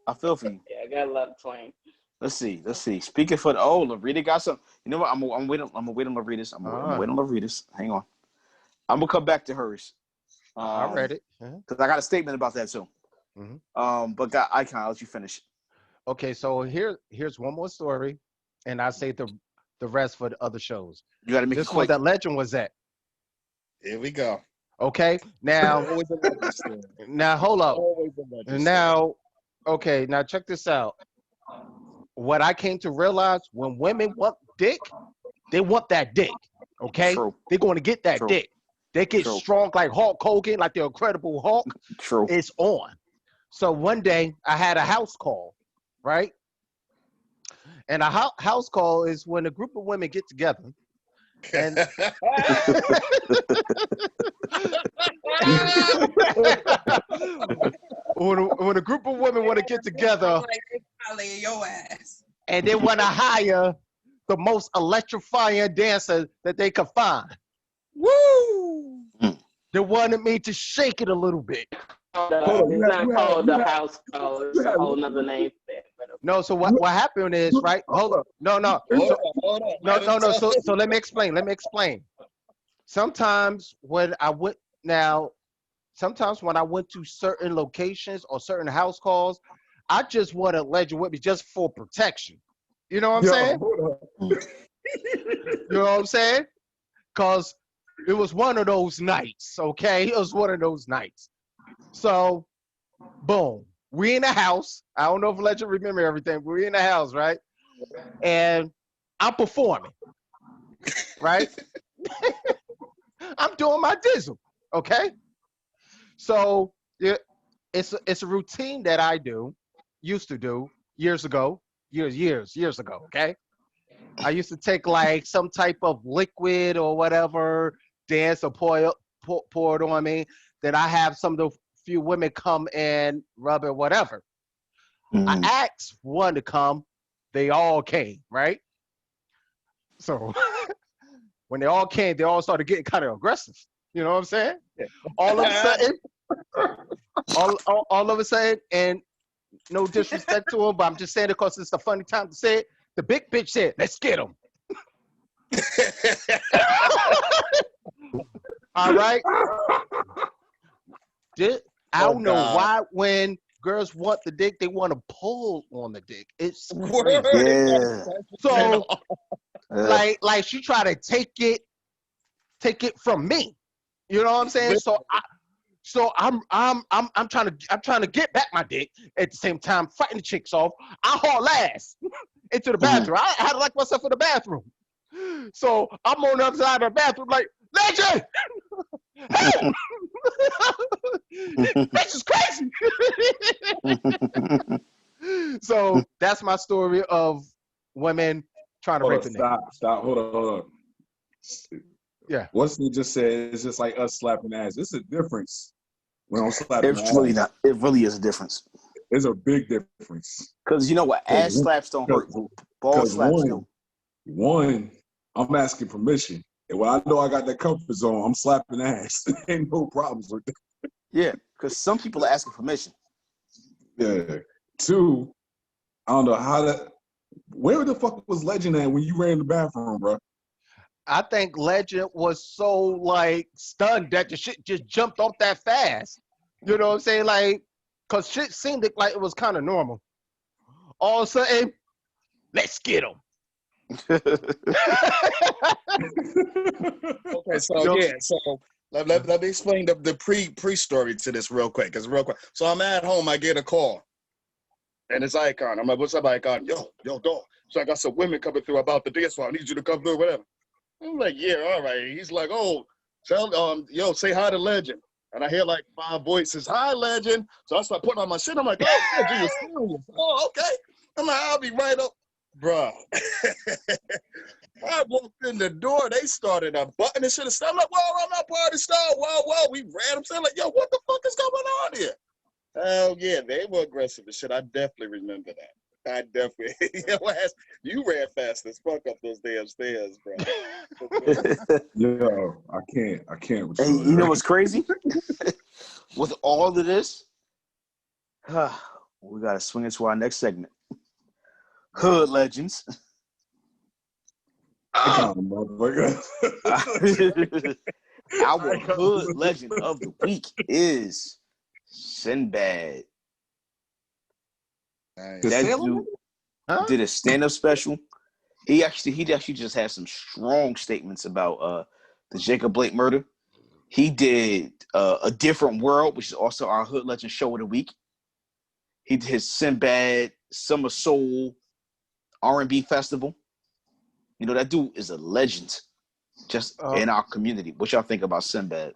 I feel for you. Yeah, I got a lot of twang. Let's see. Speaking for the Larita got some. You know what? I'm waiting. I'm gonna wait on Larita's. I'm gonna wait on Larita's. Hang on. I'm gonna come back to hers. I read it. Because I got a statement about that too. Mm-hmm. But Icon, I'll let you finish. Okay, so here's one more story, and I say the rest for the other shows. You got to make this it quick. That Legend was at. Here we go. Okay, now hold up. Now, okay, now check this out. What I came to realize, when women want dick, they want that dick. Okay, they're going to get that dick. They get strong like Hulk Hogan, like the Incredible Hulk. True. It's on. So one day I had a house call, right? And a house call is when a group of women get together. And when a group of women want to get together, and they want to hire the most electrifying dancer that they could find. Woo! They wanted me to shake it a little bit. It's not called the house call. It's a whole nother name for that. No, so what happened is, right? Hold up. No. So let me explain. Sometimes when I went to certain locations or certain house calls, I just wanted Legend with me just for protection. You know what I'm saying? You know what I'm saying? Because it was one of those nights, okay? It was one of those nights. So, boom. We in the house. I don't know if Legend remember everything, but we in the house, right? And I'm performing, right? I'm doing my dizzle, okay? So it's a routine that I used to do years ago, okay? I used to take like some type of liquid or whatever, dance or pour it on me. Then I have some of the few women come and rub it, whatever. I asked one to come, they all came, right? So when they all came, they all started getting kind of aggressive. You know what I'm saying? All of a sudden, and no disrespect to them, but I'm just saying it because it's a funny time to say it. The big bitch said, "Let's get him." All right. I don't know why when girls want the dick, they want to pull on the dick. It's crazy. Yeah. So, like she try to take it from me. You know what I'm saying? So I'm trying to get back my dick at the same time fighting the chicks off. I haul ass into the bathroom. I had to lock myself in the bathroom. So I'm on the other side of the bathroom like, Legend! Hey! This is crazy. So that's my story of women trying to rape a nigga. Stop. Hold on. Yeah. What's he just said? It's just like us slapping ass. It's a difference when I'm slapping It's ass. really not. It really is a difference. There's a big difference. Because you know what? Ass slaps don't hurt. Ball slaps do. One, I'm asking permission. And when I know I got that comfort zone, I'm slapping ass. Ain't no problems with that. Yeah, because some people are asking permission. Yeah. Two, I don't know how that. Where the fuck was Legend at when you ran in the bathroom, bro? I think Legend was so like stunned that the shit just jumped off that fast. You know what I'm saying? Like, cause shit seemed like it was kind of normal. All of a sudden, let's get him. Okay, so yeah, so let me explain the pre-story to this real quick. So I'm at home, I get a call, and it's Icon. I'm like, "What's up, Icon?" Yo, dog. So I got some women coming through about the dance floor. I need you to come through, whatever. I'm like, yeah, all right. He's like, oh, yo, say hi to Legend. And I hear like 5 voices, hi, Legend. So I start putting on my shit. I'm like, oh, Legend, you're serious. Oh, okay. I'm like, I'll be right up. Bruh. I walked in the door. They started a button and shit. I'm like, whoa, I'm not part of the star. Whoa. We ran. I'm saying, like, yo, what the fuck is going on here? Oh, yeah, they were aggressive and shit. I definitely remember that. I definitely, you ran fast as fuck up those damn stairs, bro. Yo, I can't. Hey, you know what's crazy? With all of this, we gotta swing into our next segment. Hood legends. Our hood legend of the week is Sinbad. That dude did a stand-up special. He actually just had some strong statements about the Jacob Blake murder. He did A Different World, which is also our hood legend show of the week. He did his Sinbad Summer Soul R&B festival. You know, that dude is a legend just in our community. What y'all think about Sinbad?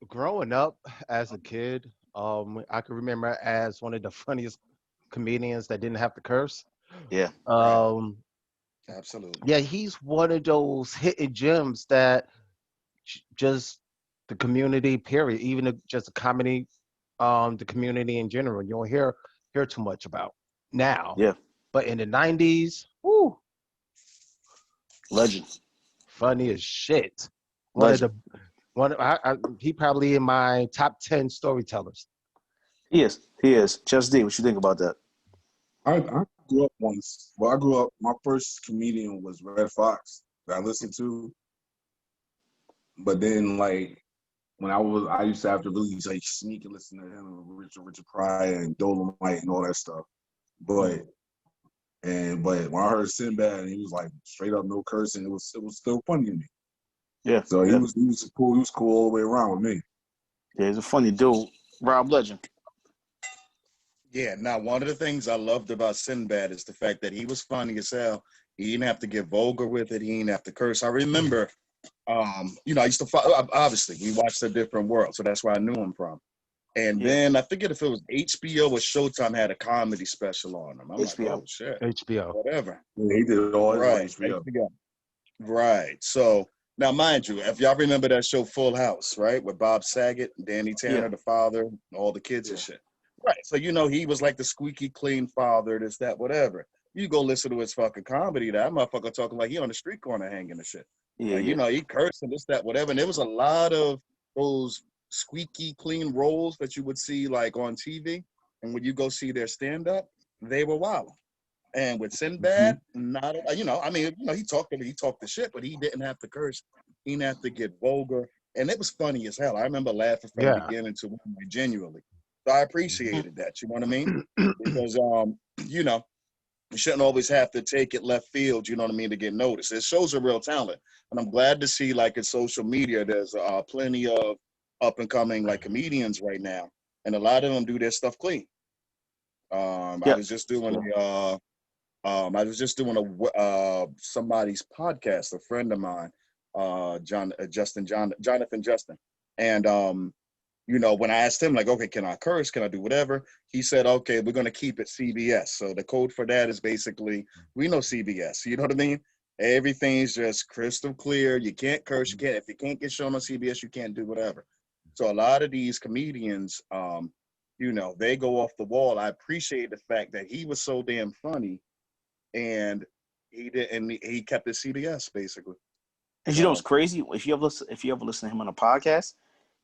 Growing up as a kid, I can remember as one of the funniest comedians that didn't have to curse. Yeah. Absolutely. Yeah, he's one of those hidden gems that just the community, period, even just the comedy, the community in general, you don't hear too much about now. Yeah. But in the 90s, whoo, legend. Funny as shit. He probably in my top 10 storytellers. He is. Just D, what you think about that? I grew up once. Well, I grew up. My first comedian was Red Fox that I listened to. But then, like, when I used to have to really like sneak and listen to him, Richard Pryor and Dolomite and all that stuff. But when I heard Sinbad and he was like straight up no cursing, it was still funny to me. Yeah. So he was cool. He was cool all the way around with me. Yeah, he's a funny dude. Rob Legend. Yeah, now one of the things I loved about Sinbad is the fact that he was funny as hell. He didn't have to get vulgar with it. He didn't have to curse. I remember, I used to follow, obviously, we watched A Different World, so that's where I knew him from. And then I forget if it was HBO or Showtime had a comedy special on him. I'm HBO. like, oh, shit. HBO. Whatever. Yeah, he did it all Right. HBO. Right. So, now, mind you, if y'all remember that show Full House, right, with Bob Saget, Danny Tanner, the father, all the kids and shit. Right. So, he was like the squeaky clean father, this, that, whatever. You go listen to his fucking comedy, that motherfucker talking like he on the street corner hanging and shit. Yeah, he cursing, this, that, whatever. And there was a lot of those squeaky clean roles that you would see like on TV. And when you go see their stand-up, they were wild. And with Sinbad, he talked the shit, but he didn't have to curse. He didn't have to get vulgar. And it was funny as hell. I remember laughing from the beginning to end, genuinely. So I appreciated that, you know what I mean? Because, you shouldn't always have to take it left field, you know what I mean, to get noticed. It shows a real talent. And I'm glad to see, like, in social media, there's plenty of up-and-coming, like, comedians right now. And a lot of them do their stuff clean. I was just doing somebody's podcast, a friend of mine, Jonathan Justin, and you know, when I asked him, like, okay, can I curse? Can I do whatever? He said, okay, we're going to keep it CBS. So the code for that is basically, we know CBS. You know what I mean? Everything's just crystal clear. You can't curse. You can't, if you can't get shown on CBS, you can't do whatever. So a lot of these comedians, you know, they go off the wall. I appreciate the fact that he was so damn funny, and he did, and he kept his CBS basically. And you know what's crazy? If you ever listen to him on a podcast,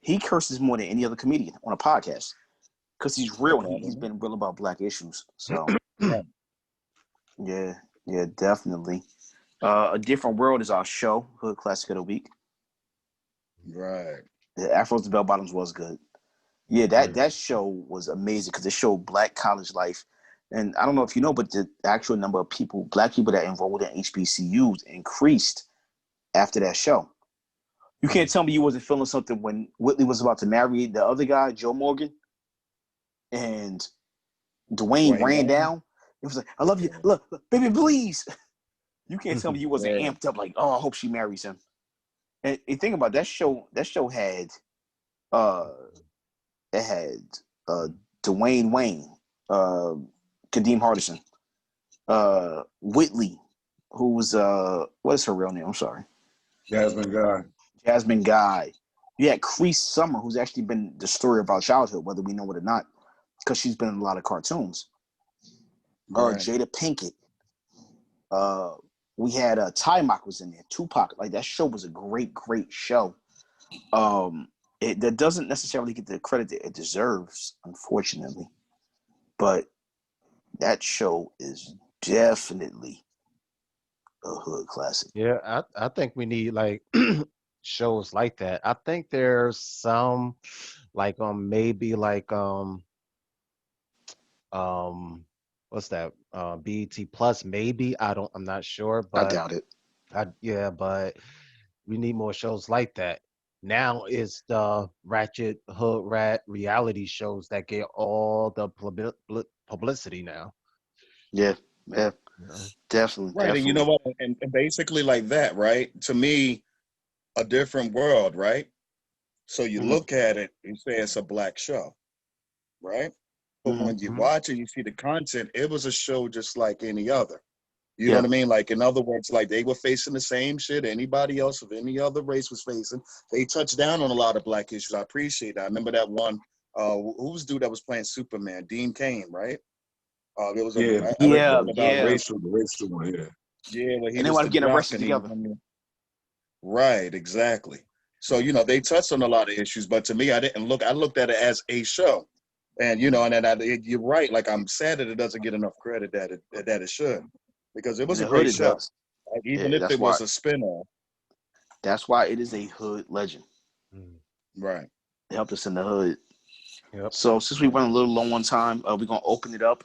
he curses more than any other comedian on a podcast because he's real. And he's been real about black issues. So yeah, definitely. A Different World is our show, Hood Classic of the Week. Right. The Afros and Bell Bottoms was good. Yeah, that show was amazing because it showed black college life. And I don't know if you know, but the actual number of people, black people that enrolled in HBCUs increased after that show. You can't tell me you wasn't feeling something when Whitley was about to marry the other guy, Joe Morgan, and Dwayne ran down. It was like, I love you. Look, baby, please. You can't tell me you wasn't amped up like, oh, I hope she marries him. And think about that show had it had Dwayne Wayne, Kadeem Hardison, Whitley, who was what is her real name? I'm sorry. Jasmine Guy. You had Crease Summer, who's actually been the story of our childhood, whether we know it or not, because she's been in a lot of cartoons. Jada Pinkett. We had Timac was in there. Tupac. Like, that show was a great show. That doesn't necessarily get the credit that it deserves, unfortunately. But that show is definitely a hood classic. Yeah, I think we need like shows like that. I think there's some like maybe like what's that? BET Plus maybe. I'm not sure, but I doubt it. But we need more shows like that. Now it's the ratchet hood rat reality shows that get all the publicity now. Yeah, definitely. Right, and you know what? And basically like that, right? To me, A Different World, right? So you look at it, you say it's a black show, right? But when you watch it, you see the content, it was a show just like any other. You know what I mean? Like, in other words, like, they were facing the same shit anybody else of any other race was facing. They touched down on a lot of black issues. I appreciate that. I remember that one, who was the dude that was playing Superman? Dean Cain, right? There was about racial one, Yeah, well, he and they was want to get Rock, arrested together. Right, exactly. So, you know, they touched on a lot of issues, but to me, I looked at it as a show. And, you know, and you're right. Like, I'm sad that it doesn't get enough credit that it should, because it was a great show. Like, even if it was a spinoff. That's why it is a hood legend. Right. It helped us in the hood. Yep. So since we run a little low on time, we're going to open it up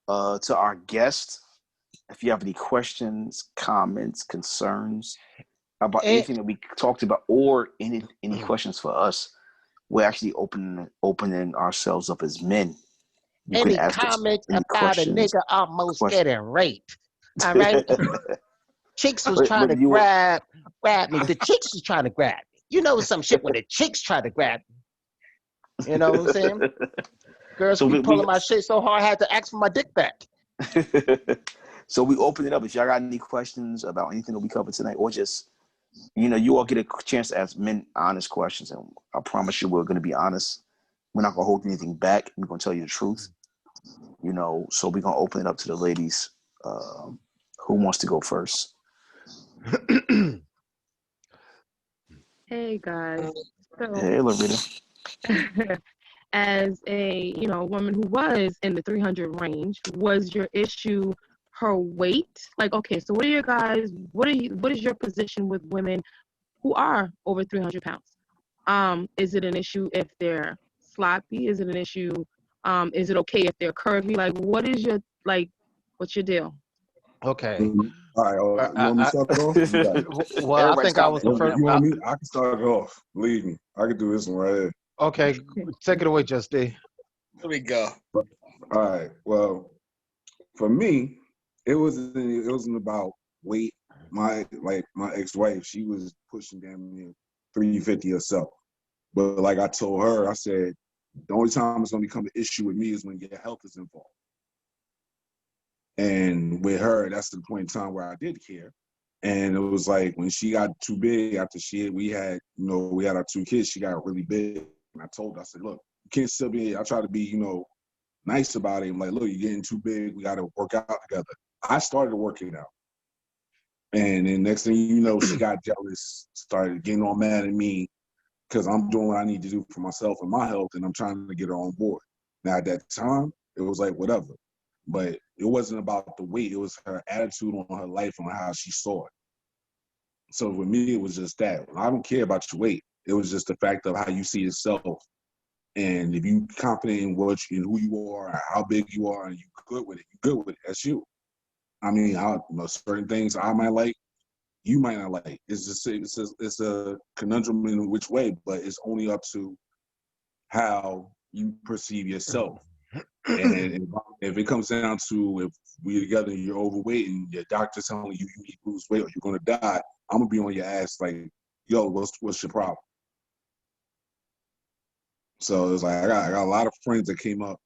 to our guest. If you have any questions, comments, concerns about anything that we talked about, or any questions for us, we're actually opening ourselves up as men. You any comments about questions, a nigga almost getting raped? All right. Chicks was trying to grab me. The chicks was trying to grab me. You know some shit when the chicks try to grab me. You know what I'm saying? Girls be pulling my shit so hard I had to ask for my dick back. So we open it up. If y'all got any questions about anything that we covered tonight, or just, you know, you all get a chance to ask men honest questions, and I promise you we're going to be honest. We're not going to hold anything back. We're going to tell you the truth. You know, so we're going to open it up to the ladies. Who wants to go first? Hey guys. So, hey, Loretta. As a woman who was in the 300 range, was your issue her weight? Like, okay, so what is your position with women who are over 300 pounds? Is it an issue if they're sloppy? Is it an issue? Is it okay if they're curvy? Like, what's your deal? Okay. All right. You want me to start it off? Well, I think I was the first. You want me? I can start it off. Believe me, I can do this one right here. Okay, take it away, Justy. Here we go. All right. Well, for me, it wasn't about weight. My ex-wife, she was pushing damn near 350 herself. But like I told her, I said, the only time it's going to become an issue with me is when your health is involved. And with her, that's the point in time where I did care. And it was like when she got too big after we had our 2 kids, she got really big. And I told her, I said, look, you can't still be, I try to be, nice about it. I'm like, look, you're getting too big. We got to work out together. I started working out. And then next thing you know, she got jealous, started getting all mad at me because I'm doing what I need to do for myself and my health, and I'm trying to get her on board. Now, at that time, it was like, whatever. But it wasn't about the weight. It was her attitude on her life, on how she saw it. So with me, it was just that. I don't care about your weight. It was just the fact of how you see yourself. And if you confident in who you are, how big you are, and you're good with it, you're good with it. That's you. I mean, certain things I might like, you might not like. It's a conundrum in which way, but it's only up to how you perceive yourself. And if it comes down to if we're together and you're overweight and your doctor's telling you need to lose weight or you're gonna die, I'm gonna be on your ass like, yo, what's your problem? So it's like I got a lot of friends that came up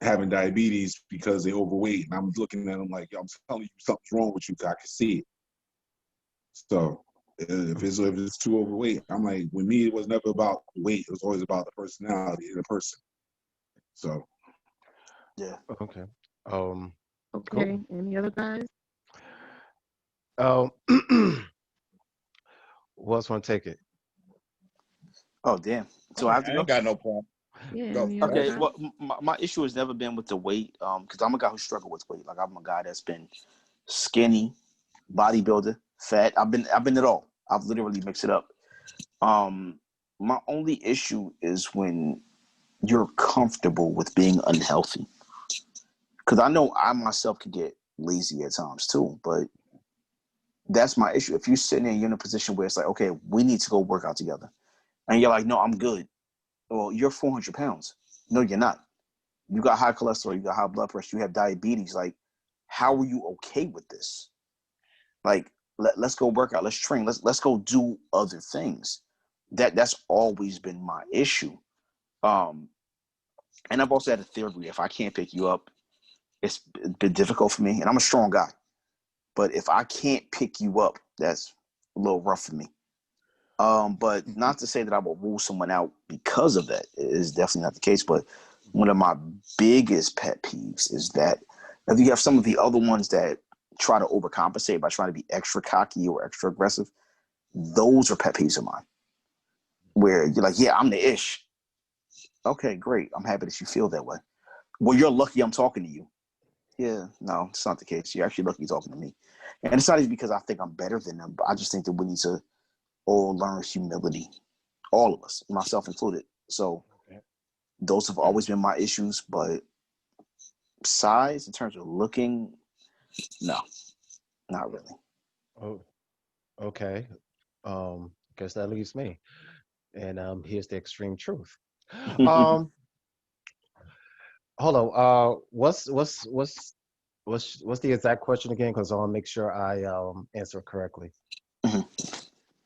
having diabetes because they're overweight, and I'm looking at them like, yo, I'm telling you something's wrong with you. I can see it. So if it's too overweight, I'm like, with me, it was never about weight. It was always about the personality of the person. So, yeah. Okay. Okay. Cool. Any other guys? Who else want to take it? Oh, damn. So I have to I go? ain't got no problem. Yeah. Go. Any other Okay, guys? well, my issue has never been with the weight, because I'm a guy who struggled with weight. Like, I'm a guy that's been skinny, bodybuilder, fat. I've been it all. I've literally mixed it up. My only issue is when you're comfortable with being unhealthy. Because I know I myself can get lazy at times too, but that's my issue. If you're sitting there, you're in a position where it's like, okay, we need to go work out together, and you're like, no, I'm good. Well, you're 400 pounds. No, you're not. You got high cholesterol, you got high blood pressure, you have diabetes. Like, how are you okay with this? Like, let's go work out, let's train, let's go do other things. That's always been my issue. And I've also had a theory: if I can't pick you up, it's been difficult for me. And I'm a strong guy, but if I can't pick you up, that's a little rough for me. But not to say that I will rule someone out because of that. It is definitely not the case. But one of my biggest pet peeves is that if you have some of the other ones that try to overcompensate by trying to be extra cocky or extra aggressive, those are pet peeves of mine. Where you're like, yeah, I'm the ish. Okay, great. I'm happy that you feel that way. Well, you're lucky I'm talking to you. Yeah, no, it's not the case. You're actually lucky you're talking to me. And it's not even because I think I'm better than them, but I just think that we need to all learn humility. All of us, myself included. So those have always been my issues, but size in terms of looking, no, not really. Oh, okay. Guess that leaves me. And here's the extreme truth. Um, Hold on. What's the exact question again? Because I want to make sure I answer it correctly.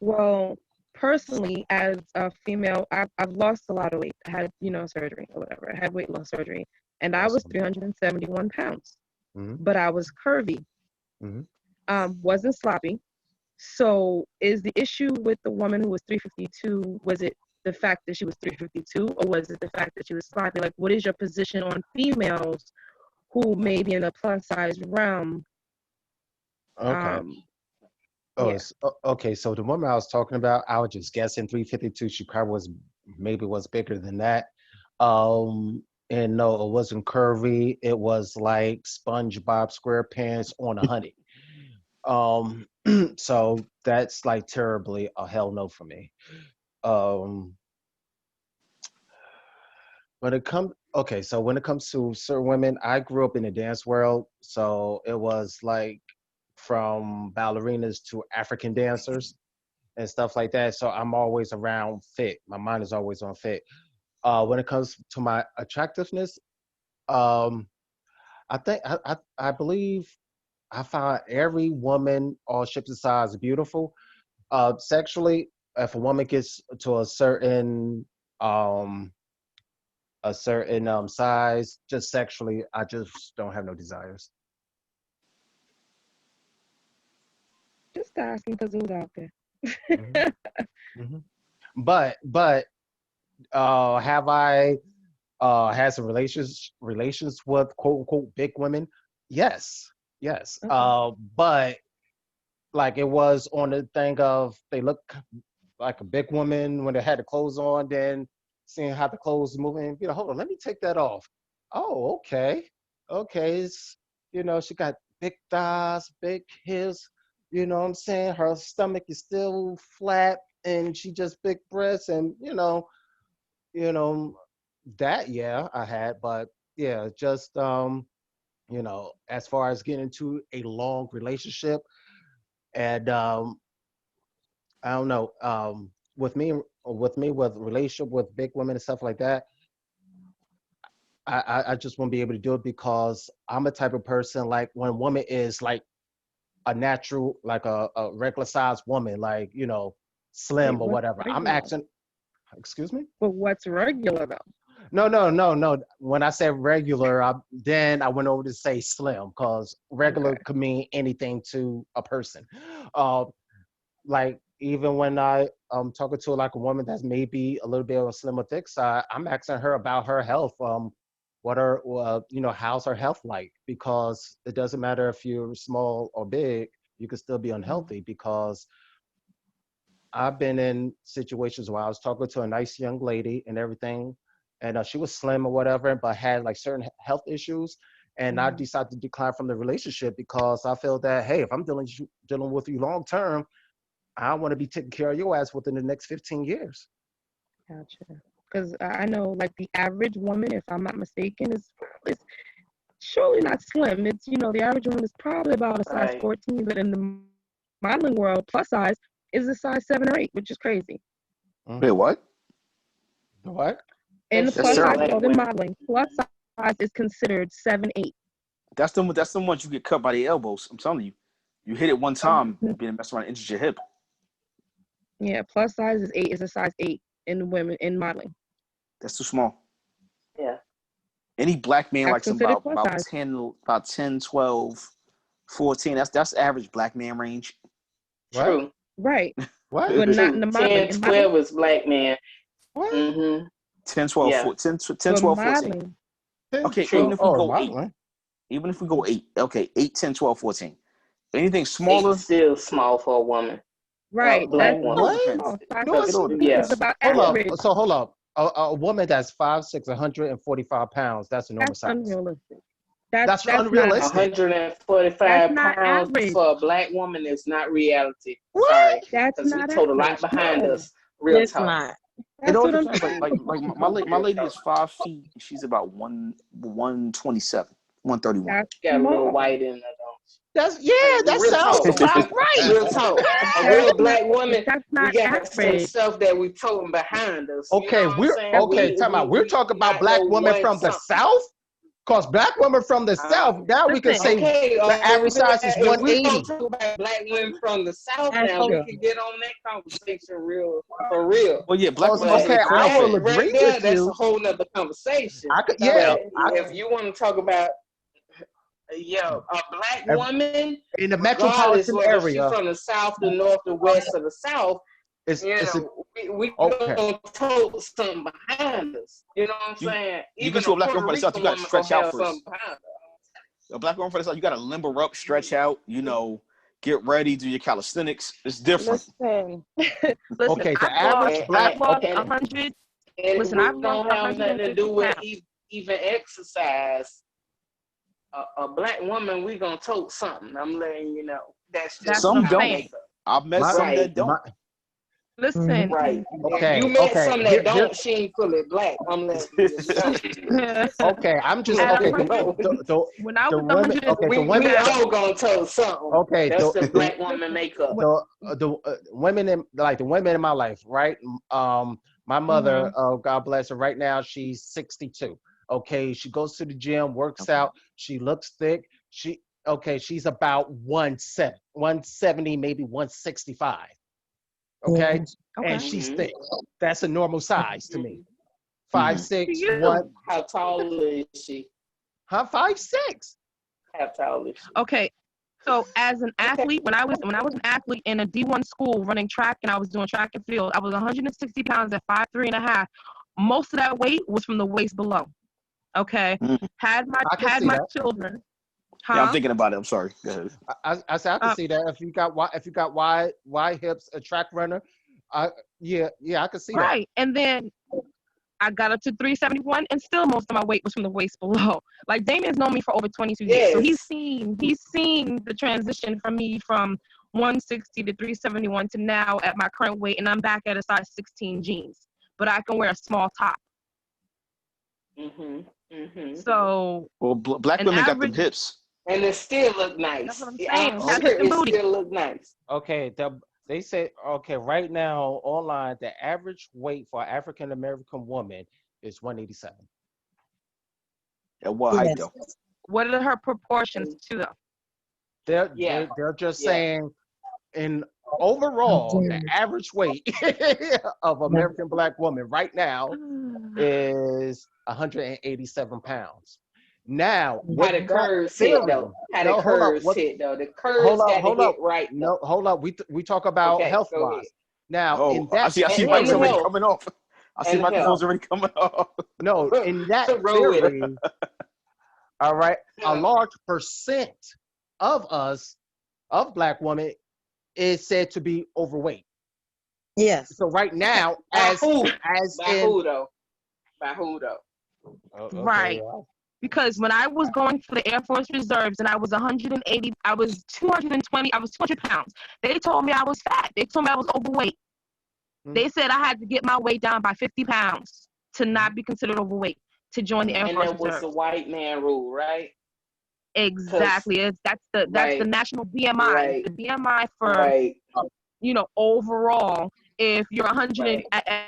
Well, personally, as a female, I've lost a lot of weight. I had, surgery or whatever. I had weight loss surgery, and I was Awesome. 371 pounds, Hmm. but I was curvy. Hmm. Wasn't sloppy. So, is the issue with the woman who was 352? Was it the fact that she was 352, or was it the fact that she was sloppy? Like, what is your position on females who may be in the plus size realm? Okay. Yeah. Okay. So the woman I was talking about, I was just guessing 352. She probably was bigger than that. And no, it wasn't curvy. It was like SpongeBob SquarePants on a honey. Um, so that's like terribly a hell no for me. Um, when it comes, okay, so when it comes to certain women, I grew up in the dance world, so it was like from ballerinas to African dancers and stuff like that. So I'm always around fit. My mind is always on fit. When it comes to my attractiveness, um, I believe I find every woman, all shapes and sizes, beautiful. Sexually, if a woman gets to a certain size, just sexually, I just don't have no desires. Just asking because it was out there. Hmm. But have I had some relations with quote unquote big women? Yes, yes. Okay. But like it was on the thing of they look like a big woman when they had the clothes on, then seeing how the clothes moving, hold on, let me take that off. Oh, okay. Okay. She got big thighs, big hips, you know what I'm saying? Her stomach is still flat and she just big breasts and you know, that yeah, I had, but yeah, just as far as getting into a long relationship and I don't know. With relationship with big women and stuff like that, I just won't be able to do it because I'm a type of person like when a woman is like a natural, like a regular sized woman, like Wait, slim or what's whatever. I'm regular? asking. Excuse me. But what's regular though? No, no, no, no. When I said regular, then I went over to say slim because regular Okay. could mean anything to a person. Uh, like even when I talking to like a woman that's maybe a little bit on a slimmer thick side, I'm asking her about her health. What are how's her health like? Because it doesn't matter if you're small or big, you can still be unhealthy. Because I've been in situations where I was talking to a nice young lady and everything, and she was slim or whatever, but had like certain health issues. And I decided to decline from the relationship because I feel that, hey, if I'm dealing with you long term, I want to be taking care of your ass within the next 15 years. Gotcha. Because I know, like the average woman, if I'm not mistaken, is surely not slim. It's the average woman is probably about a size Right. 14, but in the modeling world, plus size is a size 7 or 8, which is crazy. Wait, what? What? In the Especially plus That's with size terrible. black world in women. modeling, plus size is considered 7, 8. That's the ones you get cut by the elbows. I'm telling you. You hit it one time, being messed around, injured your hip. Yeah, plus size is 8 is a size 8 in women in modeling. That's too small. Yeah. Any black man That's likes considered plus about size. 10, 12, 14. That's average black man range. What? True. Right. What? But not in True. the modeling. 10, In modeling, 12 is black man. What? Mm-hmm. 10, 12, Yeah. 14, 10, but 12, 14. modeling, Okay, even True. if we go 8. Modeling. Even if we go 8. Okay, 8, 10, 12, 14. Anything 8 smaller, is still small for a woman. right? Black That's woman. What? small. Size No, it it's all is depends. about hold up. average. So hold up. A woman that's 5'6", 145 pounds, that's a normal That's size. unrealistic. That's That's not unrealistic. 145 pounds average. for a black woman is not reality. What? Sorry. That's Because we not told a lot average. behind No, us. Real It's talk. not. It that's all what I'm depends. Like saying. my lady is 5 feet. She's about 127, 131. That's Got a little small. white in her, That real sounds talk. about right. Real talk. A That's real not. black woman, That's we not got some average. stuff that we toting behind us. You know Okay, what I'm we're saying? That's okay. Time out. We're We talking about not no black women one from the something. South. Cause black women from the South, now we can listen. say Okay, the average size is if we gonna 180. talk about black women from the South That's now, we true. can get on that conversation for real. Well, yeah, black women from Okay, the I South. will That right agree there, with that's a you. whole nother conversation. I could, But yeah. if you want to talk about a black woman, In the regardless metropolitan whether she's area, from the South, the North, the West, or the South, it's we okay. gonna tote something behind us. You know what I'm saying? You get Even to a a black woman Puerto from the South, you Rican got to woman gonna stretch out have first. something behind her. A black woman from the South, you got to limber up, stretch out. Get ready, do your calisthenics. It's different. Listen. Okay, the I've lost. average black. I've lost Okay, 100. And Listen, we I've lost don't have nothing to 150 do with pounds. even exercise. A black woman, we gonna tote something. I'm letting you know. That's just That's what Some I'm our don't. saying. makeup. I've met my, some Right, that don't. Listen. right. If okay, you met okay. some that don't, she ain't fully black. I'm letting you know. Okay. I'm just At okay. 100, when I The was women. 150 Okay, the We women. all gonna tote something. Okay, That's the black woman makeup. the women in the women in my life, right? My mother, God bless her. Right now, she's 62. Okay, she goes to the gym, works out. She looks thick. She's about 170, maybe 165. Okay, Okay. and she's thick. That's a normal size to me. Mhm. 5'6", To you. what? How tall is she? Huh? 5'6". How tall is she? Okay. So as an athlete, when I was an athlete in a D1 school running track and I was doing track and field, I was 160 pounds at 5'3.5". Most of that weight was from the waist below. Okay. Mhm. Had my I can see that. children. Yeah, I'm Huh? thinking about it. I'm sorry. Go ahead. I said I can see that if you got wide hips, a track runner. Yeah, I can see that. Right. And then I got up to 371 and still most of my weight was from the waist below. Like Damien's known me for over 22 years. So he's seen the transition from me from 160 to 371 to now at my current weight, and I'm back at a size 16 jeans. But I can wear a small top. So Well, black an women got them average- hips. And it still look nice. That's what I'm Yeah, saying. I'm Has sure the it booty. still look nice. Okay, they say right now online the average weight for an African American woman is 187. At what height though? What are her proportions to them? They're just saying in overall the average weight of American black woman right now is 187 pounds. Now, How the curves hit though? How the curves hit though? The curves got to hit right. No, hold up. We talk about health wise. Now, in that I see Mike's already coming off. I see Mike's already coming off. No, in that theory, all right, a large percent of us, of black women, is said to be overweight. Yes. So right now, By who though? Right. Because when I was going for the Air Force Reserves and I was 180, I was 220, I was 200 pounds. They told me I was fat. They told me I was overweight. They said I had to get my weight down by 50 pounds to not be considered overweight to join the Air Force And that was the white man rule, right? Exactly. That's the national BMI. Right. The BMI for overall, if you're 100 at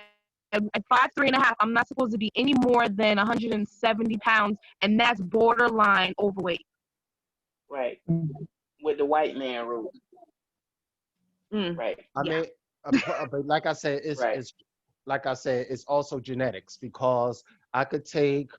5'3.5", I'm not supposed to be any more than 170 pounds, and that's borderline overweight. Right. With the white man rule. Right. I mean, but like I said, it's also genetics, because I could take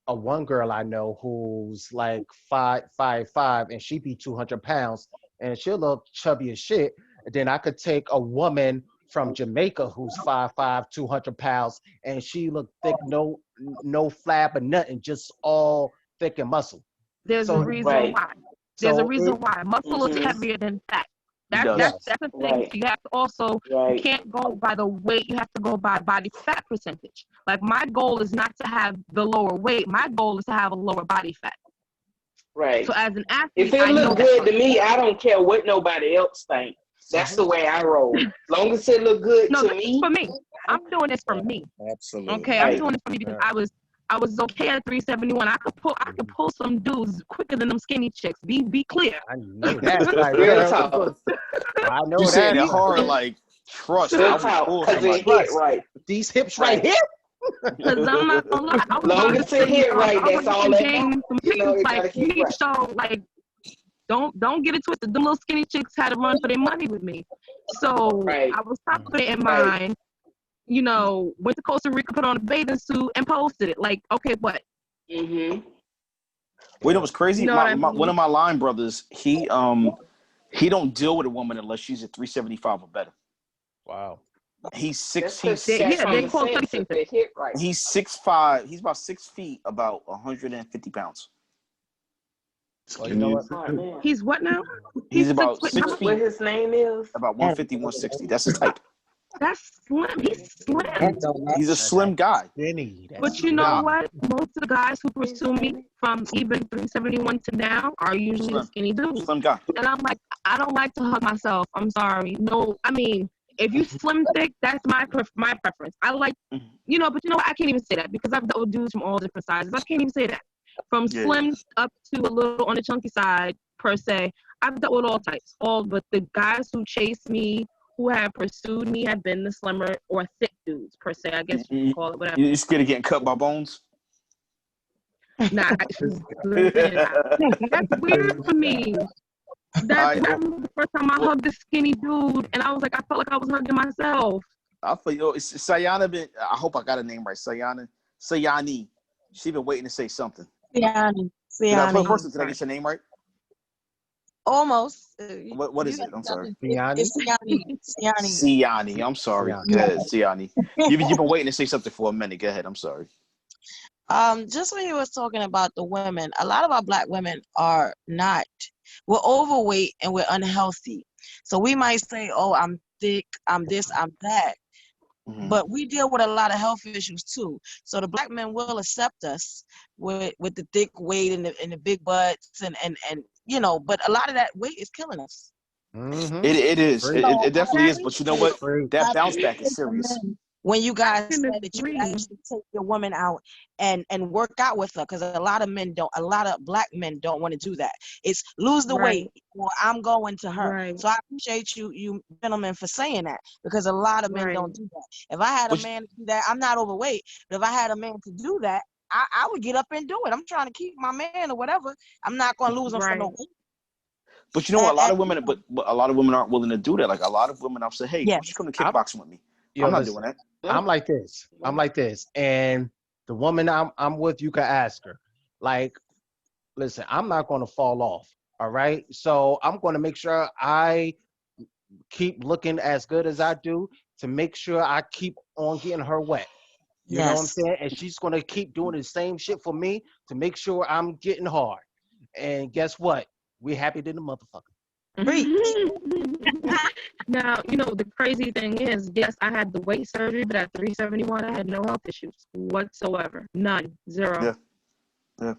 one girl I know who's like 5'5", and she be 200 pounds, and she'll look chubby as shit. And then I could take a woman from Jamaica who's 5'5", 200 pounds, and she look thick, no flab or nothing, just all thick and muscle. There's a reason why. There's a reason why. Muscle is heavier than fat. That's the thing. You have to also, you can't go by the weight, you have to go by body fat percentage. Like, my goal is not to have the lower weight, my goal is to have a lower body fat. Right. So as an athlete, if it look good to me, I don't care what nobody else thinks. That's the way I roll. Long as it look good to me. For me. I'm doing this for me. Absolutely. Okay, I'm doing this for me because I was okay at 371. I could pull some dudes quicker than them skinny chicks. Be clear. I know that. Real talk. I know you that. said it hard, like trust. Real talk, because it hit right. These hips right here. Because I'm not gonna lie. Long as it hit right, that's all that matters. Like, you need to show, like, don't get it twisted. Them little skinny chicks had to run for their money with me. So I was confident in mine. You know, went to Costa Rica, put on a bathing suit, and posted it. Like, okay, what? Wait, it was crazy. You know one of my line brothers, he don't deal with a woman unless she's at 375 or better. Wow. He's 6. They quote He's 6'5". He's about 6 feet, about 150 pounds. Well, you know what? He's what now? He's about 6 feet. What his name is? About 150, 160. That's his type. That's slim. He's slim. He's a slim guy. But you know what? Most of the guys who pursue me from even 371 to now are usually the skinny dudes. Slim guy. And I'm like, I don't like to hug myself. I'm sorry. No, I mean, if you slim thick, that's my preference. I like, but you know what? I can't even say that because I've dealt with dudes from all different sizes. I can't even say that. From slim up to a little on the chunky side, per se, I've dealt with all types. But the guys who chase me, who have pursued me, have been the slimmer or thick dudes, per se. I guess you call it whatever. You scared of getting cut by bones? Nah, that's weird for me. I remember the first time I hugged this skinny dude, and I was like, I felt like I was hugging myself. I feel it's Sayana. I hope I got her name right. Sayani. She been waiting to say something. Siani. Did I get your name right? Almost. What is it? I'm sorry. It's Siani. Siani. I'm sorry. Go ahead, Siani. You've been waiting to say something for a minute. Go ahead. I'm sorry. Just when you was talking about the women, a lot of our Black women are not. We're overweight and we're unhealthy. So we might say, "Oh, I'm thick. I'm this. I'm that." Mm-hmm. But we deal with a lot of health issues too. So the Black men will accept us with the thick weight and the big butts and you know. But a lot of that weight is killing us. Mm-hmm. It is. It definitely is. But you know what? That bounce back is serious. When you guys said that you could actually take your woman out and work out with her, because a lot of Black men don't want to do that. It's lose the weight, or I'm going to her. Right. So I appreciate you gentlemen for saying that, because a lot of men don't do that. If I had a man to do that, I'm not overweight, but if I had a man to do that, I would get up and do it. I'm trying to keep my man or whatever. I'm not going to lose him for no weight. But you know what? A lot of women, but a lot of women aren't willing to do that. Like a lot of women, I'll say, "Hey, why don't you come to kickboxing with me?" I'm not doing that. I'm like this. And the woman I'm with, you can ask her. Like, listen, I'm not going to fall off. All right. So I'm going to make sure I keep looking as good as I do to make sure I keep on getting her wet. You know what I'm saying? And she's going to keep doing the same shit for me to make sure I'm getting hard. And guess what? We're happy than the motherfucker. Now, you know, the crazy thing is, yes, I had the weight surgery, but at 371, I had no health issues whatsoever. None. Zero. Yeah.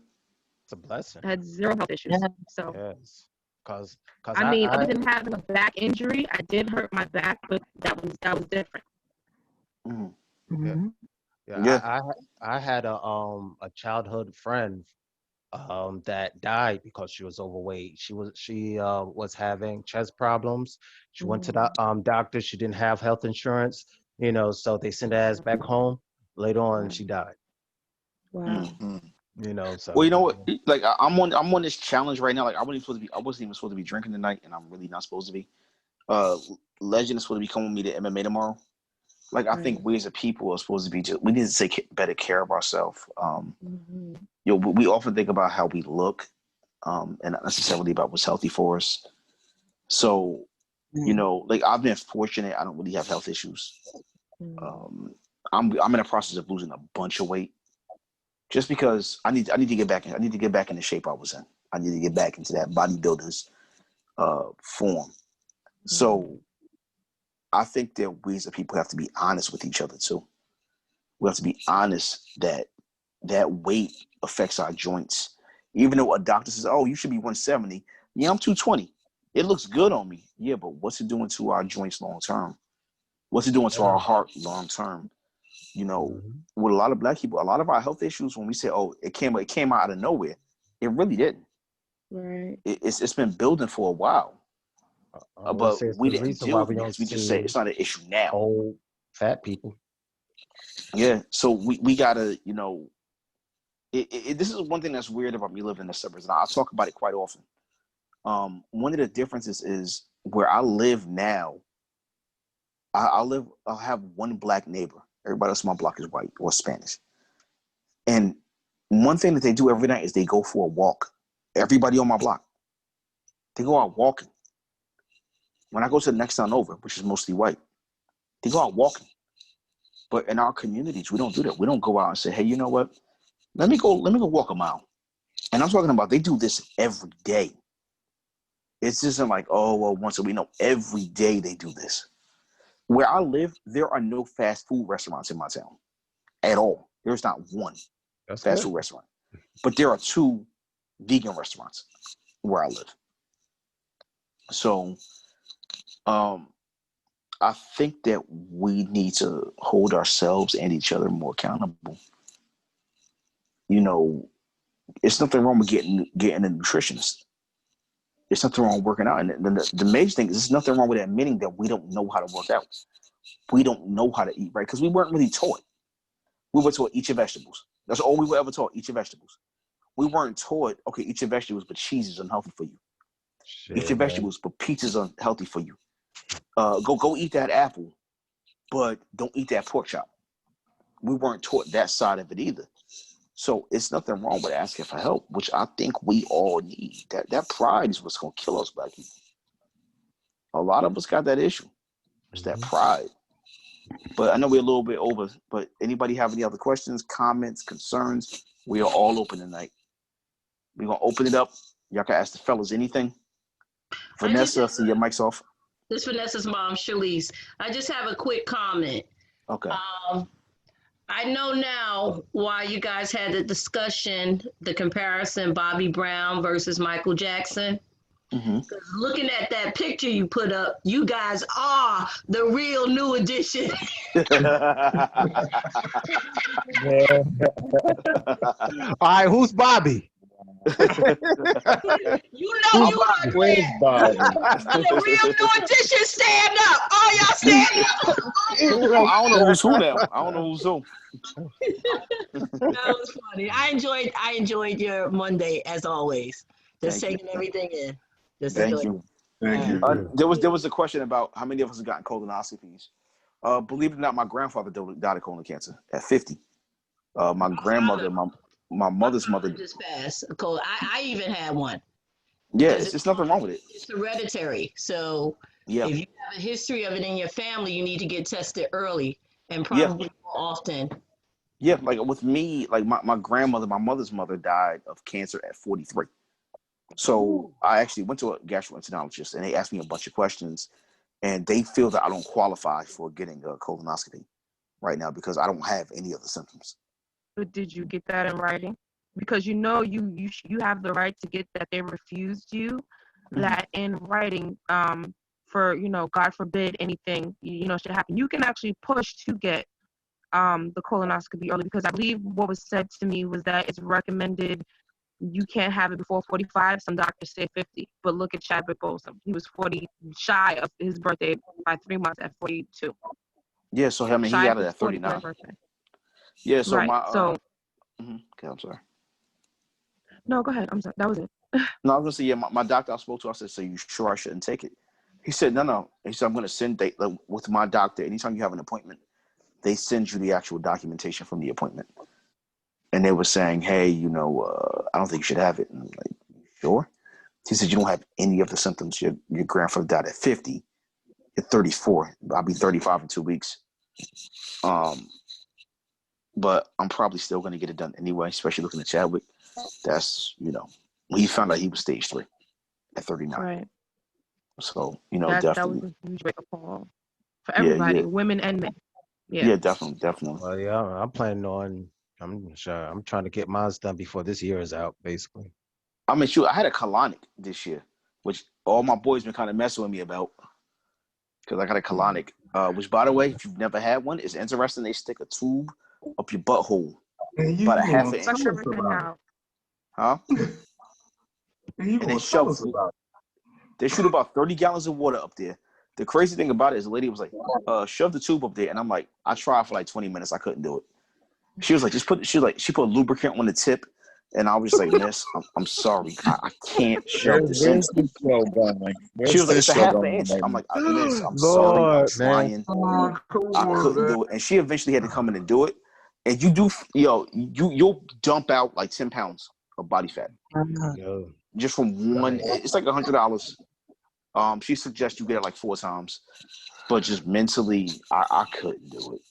It's a blessing. I had zero health issues. So, yes. Cause I mean, other than having a back injury, I did hurt my back, but that was different. Mm-hmm. Yeah. I had a childhood friend that died because she was overweight. She was having chest problems. She went to the doctor. She didn't have health insurance, you know, so they sent her ass back home. Later on, she died. Wow. Mm-hmm. You know, so well, you know what? Like I'm on this challenge right now. Like I wasn't even supposed to be drinking tonight, and I'm really not supposed to be. Legend is supposed to be coming with me to MMA tomorrow. Like I think we as a people are supposed to be we need to take better care of ourselves. You know, we often think about how we look, and not necessarily about what's healthy for us. So, you know, like I've been fortunate. I don't really have health issues. I'm in the process of losing a bunch of weight, just because I need to get back in. I need to get back in the shape I was in. I need to get back into that bodybuilder's form. So I think that we as a people have to be honest with each other too. We have to be honest that weight affects our joints. Even though a doctor says, "Oh, you should be 170." Yeah, I'm 220. It looks good on me. Yeah, but what's it doing to our joints long term? What's it doing to our heart long term? You know, with a lot of Black people, a lot of our health issues, when we say, "Oh, it came out of nowhere," it really didn't. Right. It's been building for a while. But we didn't deal with it because we just say it's not an issue now. Old fat people. Yeah, so we gotta, you know, this is one thing that's weird about me living in the suburbs, and I talk about it quite often. One of the differences is where I live now. I'll have one Black neighbor. Everybody else on my block is white or Spanish. And one thing that they do every night is they go for a walk. Everybody on my block, they go out walking. When I go to the next town over, which is mostly white, they go out walking. But in our communities, we don't do that. We don't go out and say, "Hey, you know what? Let me go walk a mile." And I'm talking about they do this every day. It's just like, oh, well, once a week. No, every day they do this. Where I live, there are no fast food restaurants in my town at all. There's not one fast food restaurant. But there are 2 vegan restaurants where I live. So I think that we need to hold ourselves and each other more accountable. You know, it's nothing wrong with getting a nutritionist. There's nothing wrong with working out. And the major thing is there's nothing wrong with admitting that we don't know how to work out. We don't know how to eat right because we weren't really taught. We were taught eat your vegetables. That's all we were ever taught, eat your vegetables. We weren't taught, okay, eat your vegetables, but cheese is unhealthy for you. Shit, Eat your man. vegetables, but pizza's unhealthy for you. Go eat that apple, but don't eat that pork chop. We weren't taught that side of it either. So it's nothing wrong with asking for help, which I think we all need. That pride is what's gonna kill us, black people. A lot of us got that issue. It's that pride. But I know we're a little bit over. But anybody have any other questions, comments, concerns? We are all open tonight. We're gonna open it up. Y'all can ask the fellas anything. Vanessa, see your mic's off. This is Vanessa's mom, Shalise. I just have a quick comment. Okay. I know now why you guys had the discussion, the comparison, Bobby Brown versus Michael Jackson. Mm-hmm. Looking at that picture you put up, you guys are the real New Edition. All right, who's Bobby? You know you are Where's Bobby? the real New Edition. Stand up. All y'all stand up. I don't know who's who now. I don't know who's who. That was funny. I enjoyed your Monday as always. Just taking everything in. Just Thank enjoying you. Thank you. There was a question about how many of us have gotten colonoscopies. Believe it or not, my grandfather died of colon cancer at 50. My grandmother, my mother's mother. just passed. I even had one. Yeah, it's nothing wrong with it. It's hereditary. So Yeah. if you have a history of it in your family, you need to get tested early and probably more often. Yeah, like with me, like my grandmother, my mother's mother died of cancer at 43. So I actually went to a gastroenterologist and they asked me a bunch of questions and they feel that I don't qualify for getting a colonoscopy right now because I don't have any of the symptoms. But did you get that in writing? Because you have the right to get that. They refused you that in writing for God forbid anything should happen. You can actually push to get the colonoscopy early because I believe what was said to me was that it's recommended you can't have it before 45. Some doctors say 50. But look at Chadwick Boseman. He was 40 shy of his birthday by 3 months at 42. Yeah, so I mean he got it at 39. Yeah, so right. Okay, I'm sorry. No, go ahead. I'm sorry. That was it. No, I was gonna say, yeah, my doctor I spoke to, I said, so you sure I shouldn't take it? He said, no. He said, I'm gonna send with my doctor. Anytime you have an appointment, they send you the actual documentation from the appointment. And they were saying, hey, I don't think you should have it. And I'm like, sure? He said, you don't have any of the symptoms. Your grandfather died at 50. You're 34. I'll be 35 in 2 weeks. But I'm probably still going to get it done anyway, especially looking at Chadwick. That's, he found out he was stage 3 at 39. Right. So, that definitely. was a huge wake-up call for everybody, women and men. Yeah, definitely. Well, yeah, I'm planning on. I'm trying to get mine done before this year is out, basically. I mean, shoot, I had a colonic this year, which all my boys been kind of messing with me about because I got a colonic. Which, by the way, if you've never had one, it's interesting. They stick a tube up your butthole about a half an inch. Huh? And they shove. They shoot about 30 gallons of water up there. The crazy thing about it is the lady was like, shove the tube up there. And I'm like, I tried for like 20 minutes. I couldn't do it. She was like, she put lubricant on the tip. And I was just like, miss, I'm sorry. I can't shove this in. She was like, it's a half an inch. I'm like, miss, I'm sorry. I'm trying. I couldn't do it. And she eventually had to come in and do it. And you'll dump out like 10 pounds of body fat. Just from one. It's like $100. She suggests you get it like 4 times. But just mentally, I couldn't do it.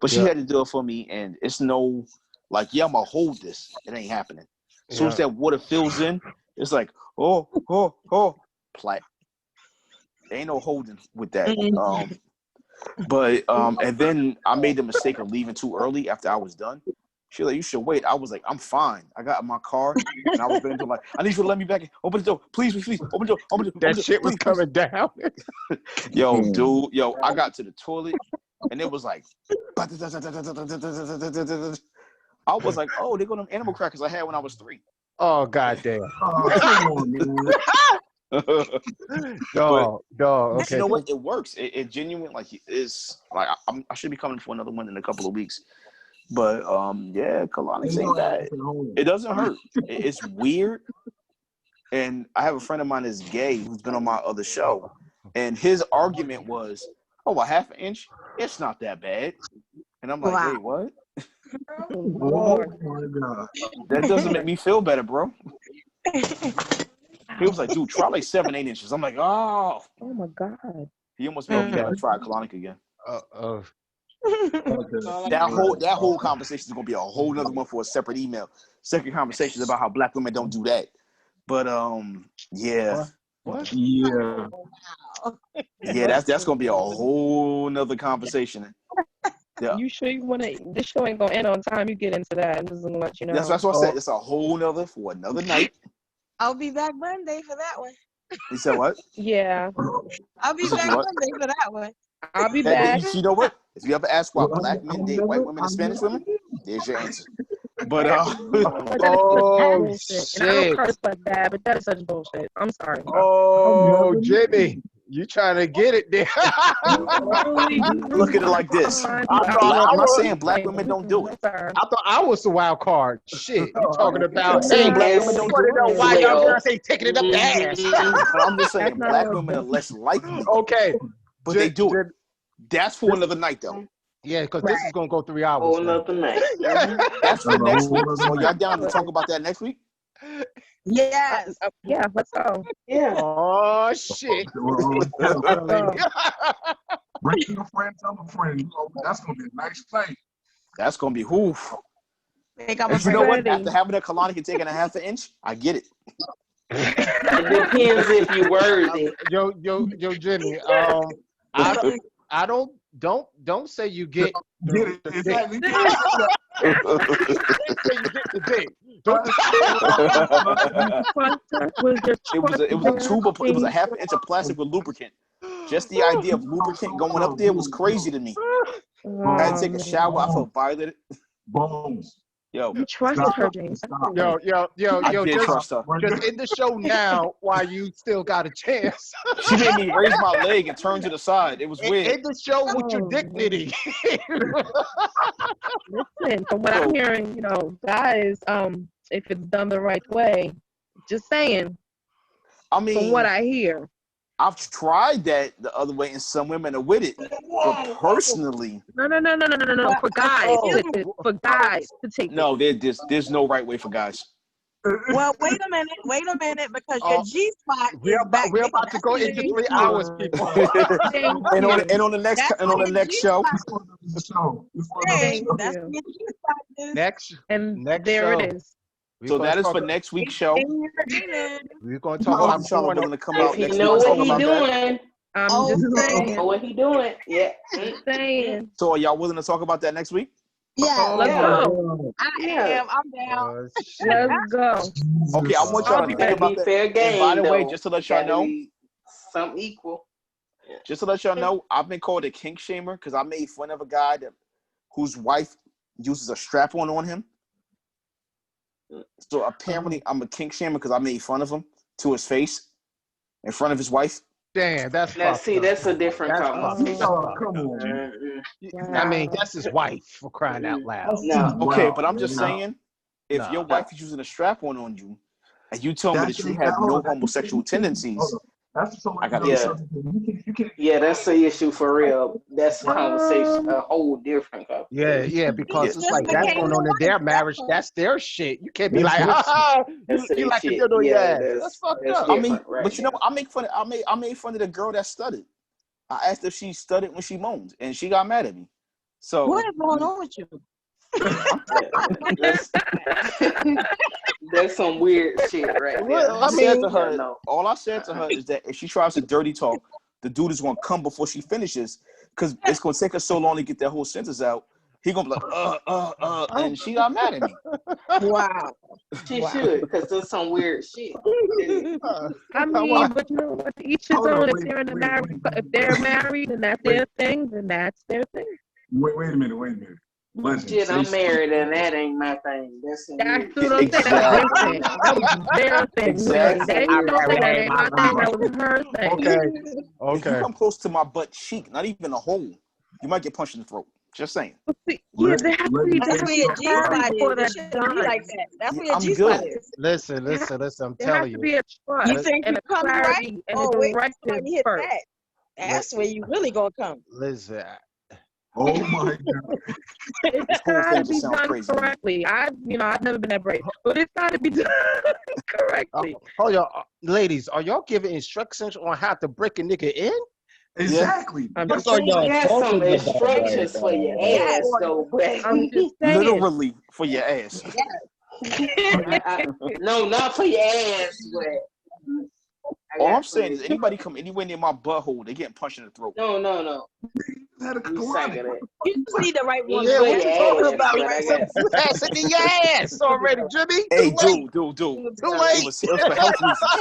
But she had to do it for me. And it's no, like, I'm going to hold this. It ain't happening. As soon as that water fills in, it's like, plat. There ain't no holding with that. And then I made the mistake of leaving too early after I was done. She was like, you should wait. I was like, I'm fine. I got in my car and I was going to like, I need you to let me back in. Open the door. Please, open the door. That shit was coming down. Dude, I got to the toilet and it was like, I was like, oh, they're going to animal crackers I had when I was 3. Oh, goddamn. Dog. Okay. You know what? It works. It genuinely is like I should be coming for another one in a couple of weeks. But colonics ain't bad. It doesn't hurt. It's weird. And I have a friend of mine that's gay who's been on my other show, and his argument was, "Oh, a half an inch? It's not that bad." And I'm like, Wow. "Wait, what? Oh, Lord. Oh my God. That doesn't make me feel better, bro." He was like, "Dude, try like 7, 8 inches." I'm like, "Oh." Oh my God. He almost made me never try colonic again. Okay. That whole conversation is gonna be a whole nother one for a separate email. Second conversation is about how black women don't do that. But yeah. What? Yeah. Yeah, that's gonna be a whole nother conversation. Yeah. You sure you want to? This show ain't gonna end on time. You get into that. I'm just gonna let you know. That's what I said. It's a whole nother for another night. I'll be back Monday for that one. You said what? Yeah, I'll be You said back what? Monday for that one. I'll be That, back. you know what? If you ever ask why black men date white women and Spanish women, there's your answer. But Oh bullshit. And I don't shit! curse like that, but that is such bullshit. I'm sorry. Oh, Jimmy, you trying to get it there? look at it like this. I'm not saying black women don't do it. I thought I was the wild card. Shit, you talking about? I'm saying black Yes. women don't Want to do know it. why y'all girls ain't taking it up the ass? But I'm just saying That's not black what- women are less likely, Okay, but they do it. That's for another night though. yeah, because this is gonna go 3 hours. Whole now. nother night. That's for next week. So y'all down to talk about that next week? Yes. Yeah, let's go. Yeah. Oh shit! Bring your friend, tell a friend. You know, that's gonna be a nice night. That's gonna be whoof. Think I'm a And you know what? ready. After having a colonic and taking a half an inch, I get it. It depends if you're worthy. Yo, Jimmy. I don't say you get. Get it? Exactly. It was a tube of, it was a half an inch of plastic with lubricant. Just the idea of lubricant going up there was crazy to me. I had to take a shower. I felt violated. Bones. Yo, You trusted her, James. Yo, I did trust her. just in the show now while you still got a chance. She made me raise my leg and turn to the side. It was In weird. the show with your dignity. Listen, from what I'm hearing, guys, if it's done the right way, just saying, I from mean, what I hear. I've tried that the other way, and some women are with it. But personally, No. For guys, for guys to take no, there's no right way for guys. Well, wait a minute, because your G spot We're is back. about to go into 3 hours, people. and on the next show. Thank That's you. where your G spot is. Next There show. it is. So that is for next week's show. We're gonna talk Hope about y'all are willing to come out If he next know week and what talk he about that. doing, I'm Oh, just know saying. what he doing. Yeah. Just saying. So are y'all willing to talk about that next week? Yeah, Let's Yeah. go. I am. I'm down. Let's go. Okay, I want y'all to think Gotta about be that. fair game. And by the way, though. just to let y'all Gotta know, be something equal. I've been called a kink shamer because I made fun of a guy whose wife uses a strap-on him. So apparently, I'm a kink shamer because I made fun of him to his face in front of his wife. Damn, that's Now, fucked see, up. that's a different That's conversation. Oh, come on. I mean, that's his wife for crying out loud. No. Okay, Wow. but I'm just Yeah. saying, if Nah. your wife is using a strap-on you, and you tell me that you have hold no on, homosexual tendencies, hold on. That's so I got Yeah. you can't. Yeah, that's the issue for real. That's a conversation, a whole different conversation. Yeah, because Yeah. it's like that's going on in their marriage. That's their shit. You can't be like, That's you like shit. to do your ass. that's That's fucked that's up. I mean, different right but you know, now. I made fun of the girl that studied. I asked if she studied when she moaned, and she got mad at me. So What is going on with you? That's some weird shit right there. Well, I said to her, no. all I said to her is that if she tries to dirty talk, the dude is gonna come before she finishes, because it's gonna take her so long to get that whole sentence out. He gonna be like, and she got mad at me. Wow. She should, because there's some weird shit. I mean, but you know what? Each his own. If they're in a marriage, if they're married and that's their thing, then that's their thing. Wait a minute. Listen, Shit, I'm married and that ain't my thing. That's some That's weird what I'm saying. That was their thing. That was their thing. Exactly. They don't say that ain't my thing. That was her thing. Okay. If you come close to my butt cheek, not even a hole, you might get punched in the throat. Just saying. Yeah, they have to be. That's where your G spot is. before It that's shouldn't done. be like that. That's where your I'm G spot good. is. Listen. I'm There has telling to you. be a trust You think and you a come right? clarity and Oh, a wait, directive somebody hit first. that. That's where you really gonna come. Listen. Oh my God. It's This whole got thing to just be sounds done crazy to me. correctly. I've never been that brave, but it's got to be done correctly. Hold on, ladies. Are y'all giving instructions on how to break a nigga in? Exactly. I'm What just are saying. y'all got some talking about instructions right for your now? ass, though, but I'm just saying. Literally for your ass. no, not for your ass, but I All got I'm some saying is anybody come anywhere near my butthole, they getting punched in the throat. No. Had a You colonic. sucking it. You just need the right Yeah, woman. Yeah, for what your you talking ass, about? but You I put got acid in your ass already, Jimmy. Hey, Too late. dude. Too It late. was for health reasons.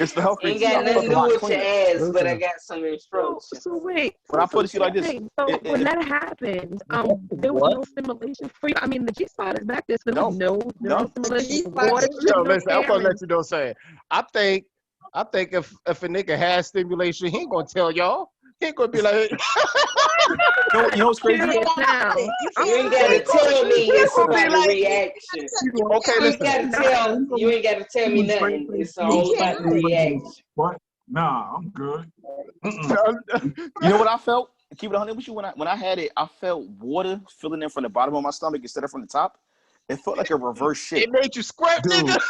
It's for health ain't reasons. got I nothing feel to a do lot with your cleaner. ass, but I got some instructions. So wait. But I put it to you like this. wait, So when that happened, there was What? no stimulation for you. I mean, the G spot is back there, so there was No, no none. stimulation. G-spot Water, is- Yo, no listen, I'm gonna let parents. you know something. I think if a nigga has stimulation, he ain't gonna tell y'all. He ain't gonna be like, You know what's crazy? Serious now. You You ain't can't gotta tell me it's gonna be about the like, reaction. okay, You ain't listen. gotta tell me nothing. It's all about the reaction. What? Nah, I'm good. You know what I felt? Keep it 100 with you. When I had it, I felt water filling in from the bottom of my stomach instead of from the top. It felt like a reverse shit. It made you squirt, Dude. nigga.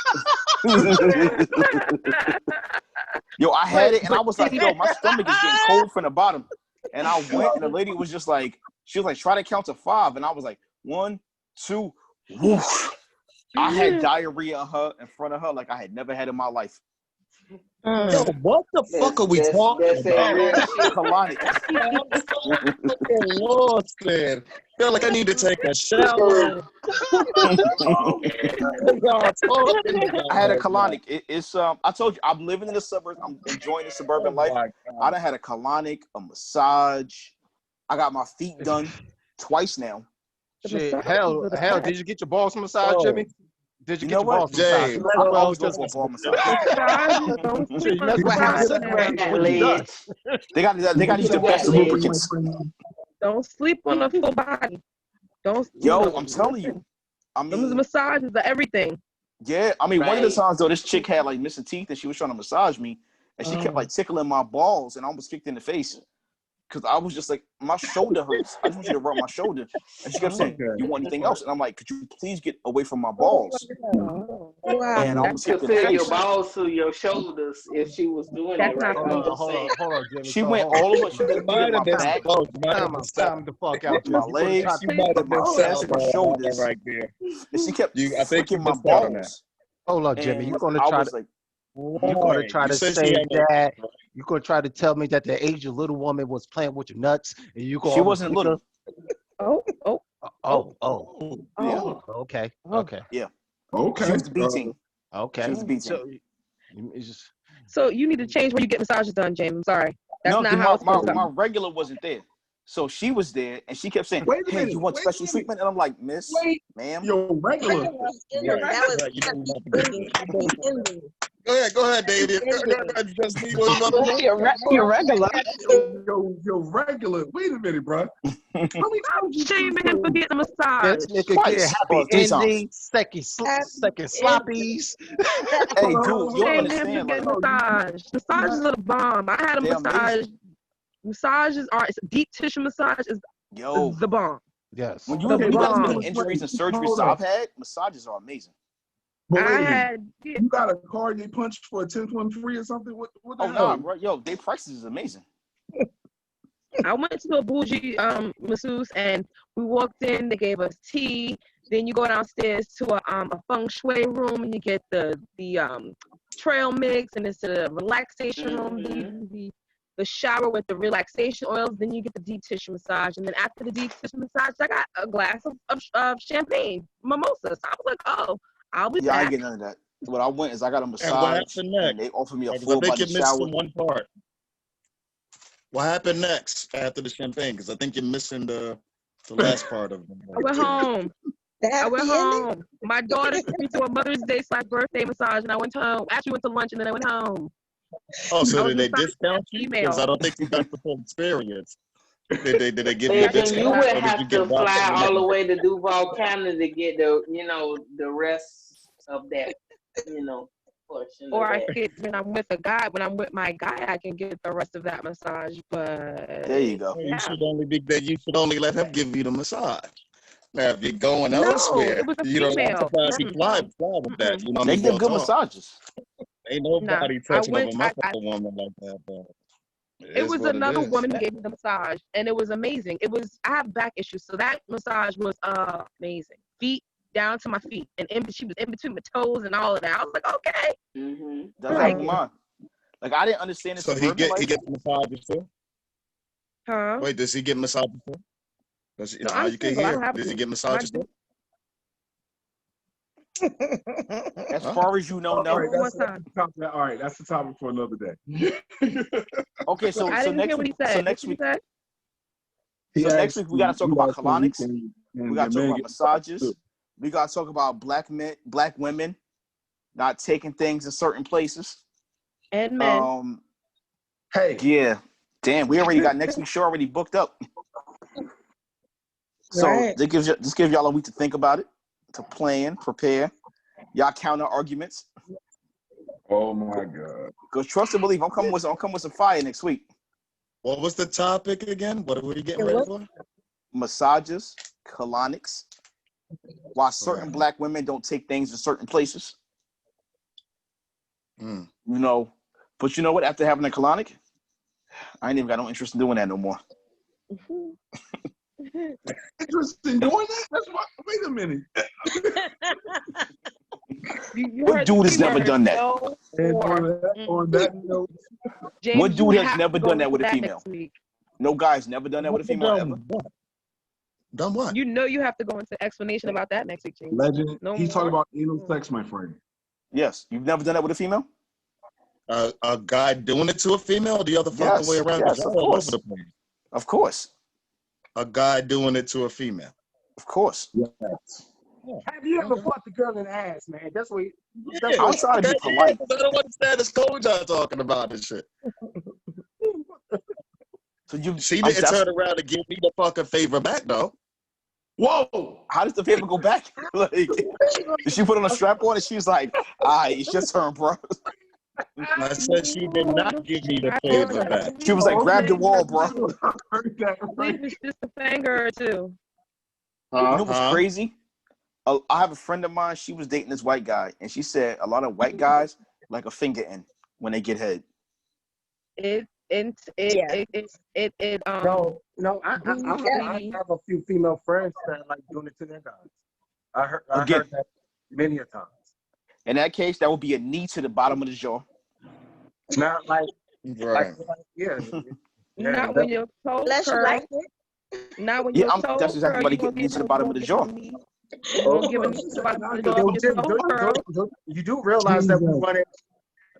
Yo, I had it and I But was like, yo, my stomach is getting cold from the bottom. And I went and the lady was just like, she was like, try to count to 5. And I was like, 1, 2, whoosh. I had diarrhea in front of her like I had never had in my life. Yo, what the fuck are we talking That's that about? real shit. Colonic. I'm so fucking lost, man. Feel like I need to take a shower. Y'all talking about I had a right now? colonic. It's I told you I'm living in the suburbs. I'm enjoying the suburban life. my I done had a colonic, a massage. I got my feet done twice now. Shit, hell, did you get your balls massaged, Jimmy? Did you You get know your what? balls massaged? James, I so always go for a ball massage. Shit, that's what happens anyway when you're done. They got to use the best lubricants. Don't sleep on a full body. Don't. Yo, I'm telling you. I Those mean, massages are everything. yeah. I mean, one of the Right. times though, this chick had like missing teeth and she was trying to massage me, and she kept like tickling my balls, and I almost kicked in the face. Because I was just like, my shoulder hurts. I just want you to rub my shoulder. And she kept saying, you want anything else? And I'm like, could you please get away from my balls? Wow. And I almost To kicked in the feel your face. balls through your shoulders if she was doing That's it right. not I'm cool. just saying. Hold on, Jimmy. She went all over. She did might my have been back, both. Might have been Time the fuck out, Jimmy. my legs, You might have my been chest, my shoulders. right there. And she kept I think you flicking my missed out on that. balls. Hold on, Jimmy. And You're gonna I try was to like, You said she say had no- that. You're gonna try to tell me that the Asian little woman was playing with your nuts, and you go. she wasn't little. Oh. Yeah. Okay. Yeah. Okay. She was the B team. Okay. She was the B team. So, it's just, So you need to change where you get massages done, James. I'm sorry. That's No, not how it's supposed to my go. regular wasn't there. So she was there, and she kept saying, Wait a hey, minute, you want wait a special minute. treatment? And I'm like, miss, Wait. ma'am. Yo, regular. That was Go ahead, David. Just me was another You're regular. Yo, regular. Wait a minute, bro. I'm shaming him for getting a massage. this nigga Twice. get Or happy 3 times. endings, second sloppies. Hey, dude, you don't Shaming him for understand. getting Like, a massage. Massages are the bomb. I had a they're massage. amazing. Massages are deep tissue massage is Yo, the bomb. Yes. when The you got as many bomb. injuries and surgeries Hold as up. I've had, massages are amazing. But wait I a minute. had You got a card they punched for a 10.3 or something? What the Oh, hell? nah, bro. Yo, their prices is amazing. I went to a bougie masseuse and we walked in. They gave us tea. Then you go downstairs to a feng shui room and you get the trail mix, and it's a relaxation room. Then you do the shower with the relaxation oils. Then you get the deep tissue massage, and then after the deep tissue massage, I got a glass of champagne, mimosa. So I was like, oh, I'll be Yeah, I ain't back. getting none of that. What I went is I got a And what massage, happened and next? they offered me a Because I full think you body missed shower. one part. What happened next after the champagne? Because I think you're missing the last part of it. I went home. the I went happy ending. home. My daughter took me to a Mother's Day / birthday massage, and I went home. Actually, went to lunch, and then I went home. Oh, so I was did they massaged discount you? Because I female. don't think you got the full experience. Did they give you a Then you discount, would or did you have get to Rob fly from all the the way to Duval County to get the rest of that, portion Or of I that. could, when I'm with a guy, when I'm with my guy, I can get the rest of that massage. But There you go. You should only be there. You should only let him give you the massage. Now, if you're going no, elsewhere, it was a I'm female. surprised he fly with that. You know, They give real good talk. massages. Ain't Nah, nobody I touching up went. a motherfucker woman like that, but it It is was what it another is. woman who gave me the massage, and it was amazing. I have back issues, so that massage was amazing. Feet down to my feet, and she was in between my toes and all of that. I was like, okay. Mm-hmm. That's Like like mine. Like I didn't understand the So he suburban life. gets massages too. Huh? Wait, does he get massages too? No, I'm You can single. I hear. don't have Does he to. get massages too? As far as you know, All no. right, One that's time. all right. That's the topic for another day. Okay, so I didn't next hear what week, he said. so What next did he week, say? so next week we gotta talk about colonics. We gotta talk about massages. Too. We gotta talk about black women not taking things in certain places. And men. Hey, Yeah. Damn, we already got next week's show already booked up. So Right. this gives y'all a week to think about it, to plan, prepare. Y'all counter arguments. oh my God. Because trust and believe, I'm coming with some fire next week. What was the topic again? What are we getting ready for? Massages, colonics. Why certain black women don't take things in certain places. Mm. But you know what? After having a colonic, I ain't even got no interest in doing that no more. Interest in doing that? Wait a minute. What dude has never done that? And on that note, James, What dude you has have never to go done that into with a female? next week. No guy's never done that with a female ever. Done what? You know you have to go into explanation about that next week, James. legend. No He's more. talking about anal sex, my friend. Yes, you've never done that with a female. A guy doing it to a female, or the other fucking way around? Yes, Y'all of all over course. the place. Of course. A guy doing it to a female. Of course. Yes. Have you ever fucked a girl in the ass, man? That's what. I'm trying to be polite. I don't understand this code y'all talking about this shit. So She didn't turn around and give me the fucking favor back though. Whoa! How does the favor go back? Like, did she put on a strap on and she was like, "All right, it's your turn, bro." I said she did not give me the favor back. She was like, "Grab the wall, bro." Believe it's just a finger or two. You know what's crazy? I have a friend of mine. She was dating this white guy, and she said a lot of white guys like a finger in when they get head. No, I have a few female friends that like doing it to their guys. I heard that many a times. In that case, that would be a knee to the bottom of the jaw. Not like, right. Yeah. Not when your toes Unless you curl. like it. Not when Yeah, your toes that's exactly why they curl. get knee to the bottom of the jaw. You won't give a knee to the bottom of the jaw. You do realize that we running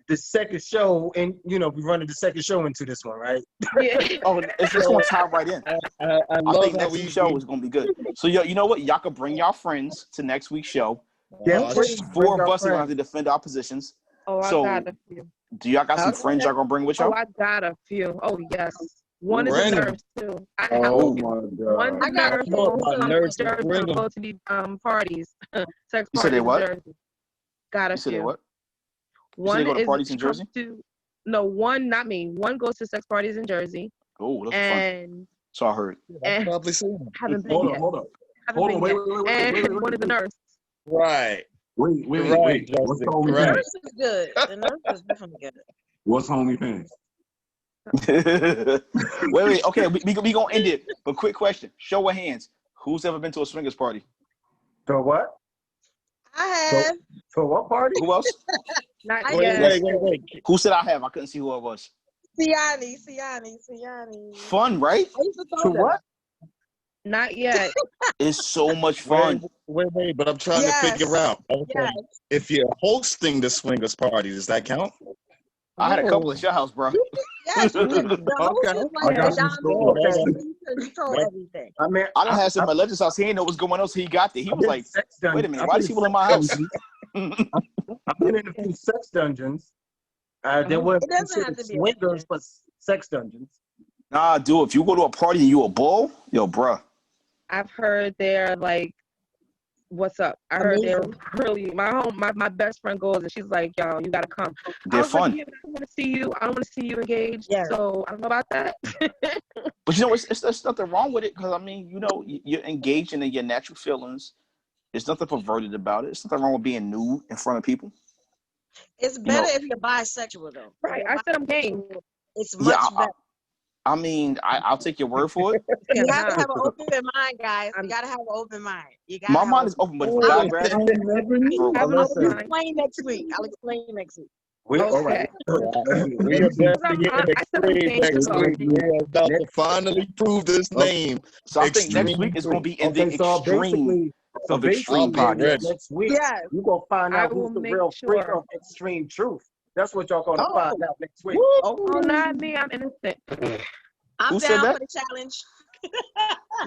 the second show, and we running the second show into this one, right? Yeah. Oh, it's just gonna tie right in. I think next week's show is gonna be good. So you know what? Y'all can bring y'all friends to next week's show. Yeah, four of us are gonna have to defend our positions. Oh, I got a few. Do y'all got some friends y'all gonna bring with y'all? Oh, I got a few. Oh, yes. One is Bring a 'em. nurse too. Oh my God. One I got a nurse few. goes to Nurse, Jersey bring to 'em. go to these parties, sex You said they parties in what? Jersey. Got a You said they few. what? One go to is parties in Jersey? No, one, not me. One goes to sex parties in Jersey. Oh, that's fun. And So I heard. I've probably seen them. haven't been yet. Hold up. Haven't Hold on. been Wait. yet. And one is a nurse. Right. Wait. Right, What's Justin, OnlyFans? right. Nurse is good. The nurse is definitely good. What's OnlyFans? wait. Okay, we gonna end it. But quick question: show of hands. Who's ever been to a swingers party? So what? I have. For what party? Who else? Not I yet. Wait. Who said I have? I couldn't see who it was. Siani. Fun, right? I used to To throw them. what? Not yet. It's so much fun. Wait, but I'm trying to figure out. Okay, Yes. if you're hosting the swingers party, does that count? I had a couple at your house, bro. Yes, you can. The host Okay. is I like got the some dominant. stories. So you control everything. I mean, I done had some at Legends house. He didn't know what's going on, so he got there. He was like, "Wait a minute, why these people in my house?" I've been in a few sex dungeons. There were It doesn't have to be a swingers, but sex dungeons. Nah, dude, if you go to a party and you a bull, yo, bruh. I've heard they're like, what's up? I heard they're Amazing. really my best friend goes and she's like, yo, you gotta come. I They're was like, fun. yeah, I don't want to see you. I don't want to see you engaged. Yes. So I don't know about that. But you know, there's nothing wrong with it because I mean, you know, you're engaging in your natural feelings. There's nothing perverted about it. There's nothing wrong with being nude in front of people. It's You better know, if you're bisexual though. If Right. you're I said I'm game. bisexual, it's yeah. much better. I mean, I'll take your word for it. Yeah, You have to nah. have an open mind, guys. You I'm gotta have an open mind. You My gotta have mind an is open, but if a Oh, guy and grabs me, Ebony, have an open listen, I'll mind. explain next week. I'll explain next week. all right. Okay. We are Next definitely I getting said I'm Xtreme game. next So week. We are about to next, finally prove this name. so I think next week Extreme is going to Truth. be in the okay, so extreme of extreme I'll be ready. next week, Yes. you're gonna find I out will who's the make real freak sure. of extreme truth. That's what y'all gonna Oh, find out next week. Oh, not me. I'm innocent. I'm Who said down that? for the challenge.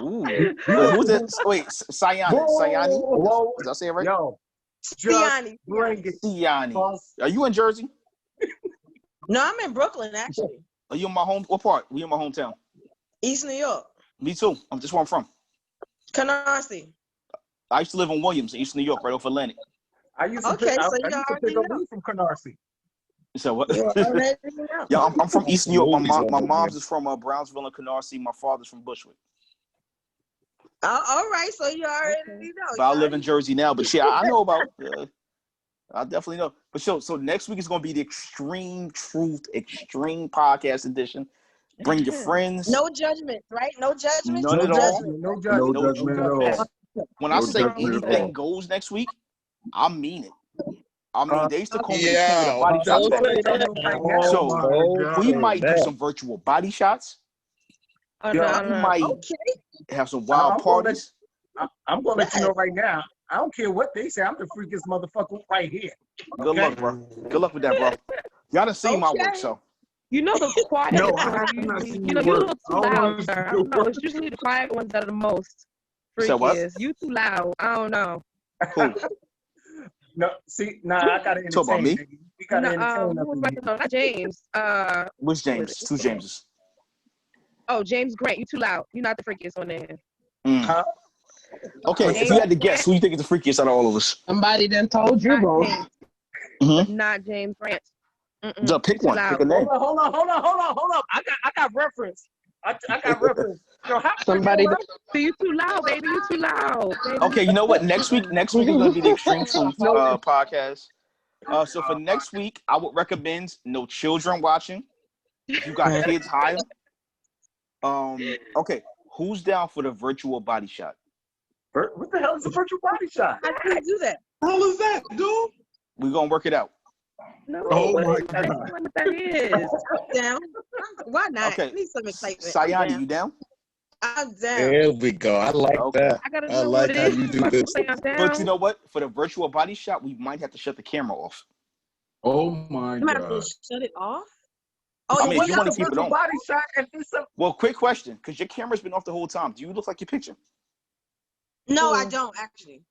Ooh, wait, who's that? Wait, Sayani, Whoa, did I say it right? yo, just Tiani. bring it. Sayani. Cause Are you in Jersey? No, I'm in Brooklyn actually. Are you in my home? What part? We in my hometown. East New York. Me too. I'm just where I'm from. Canarsie. I used to live in Williams, in East New York, right off Atlantic. I used to Okay, pick, I, so I you used to already pick up know. weed from Canarsie. So what? You already know. Yeah, I'm from East New York. My Movies over mom's there. is from Brownsville and Canarsie. My father's from Bushwick. All right, so you already Okay. know. But I live in Jersey now. But yeah, I know about. I definitely know. But so next week is going to be the Extreme Truth Extreme Podcast Edition. Bring your friends. No judgment, right? No judgment. None No at all. judgment, no judgment, No no judgment at all. When I No say judgment at anything all. goes next week, I mean it. I mean, they used to call me the king of Yeah, the body shots don't back say then. that. Right now, So my Don't we say might do that. some virtual body shots. Oh, Yo, no, We no. might Okay. have some wild parties. I'm gonna let you Yes. know right now. I don't care what they say. I'm the freakiest motherfucker right here. Good Okay? luck, bro. Good luck with that, bro. Y'all done seen my work, Okay. so You know the quiet No, ones I are have not usually, seen you know, you you're a work. little I too don't loud, want to see sir. I you don't know. work. It's usually the quiet ones that are the most you said what? freakiest. You too loud. I don't know. Who? No, see, nah, I gotta Talk about entertain. me? Nigga. We gotta No, entertain who up was in about here. to know? Not James. Which Who is James? it? Two Jameses. Oh, James Grant. You too loud. You're not the freakiest one there. Huh? Okay, What's if you James had to Grant. guess, who you think is the freakiest out of all of us? Somebody done told you, Not bro. James. Mm-hmm. Not James Grant. So You pick too one. Pick loud. a name. Hold on. I got reference. I got reference. Yo, how Somebody done. So you too loud, baby. You too loud, baby. Okay, you know what? Next week is going to be the Extreme Truth No. podcast. So for next week, I would recommend no children watching. If you got kids, hide them. Okay, who's down for the virtual body shot? What the hell is a virtual body shot? How do you do that? What the hell is that, dude? We're going to work it out. No, Oh what my is that? God. What that is? I'm down. Why not? Okay. I need some excitement. I'm Sayani, down. you down? I'm down. There we go. I like Okay. that. I gotta I know what like it how is. you do About to this. say I'm But you down. know what? For the virtual body shot, we might have to shut the camera off. Oh my You might have to God. shut it off. Oh, I you mean, if want you us want to to keep it virtual on. body shot and it's a Well, quick question, because your camera's been off the whole time. Do you look like your picture? No, I don't actually.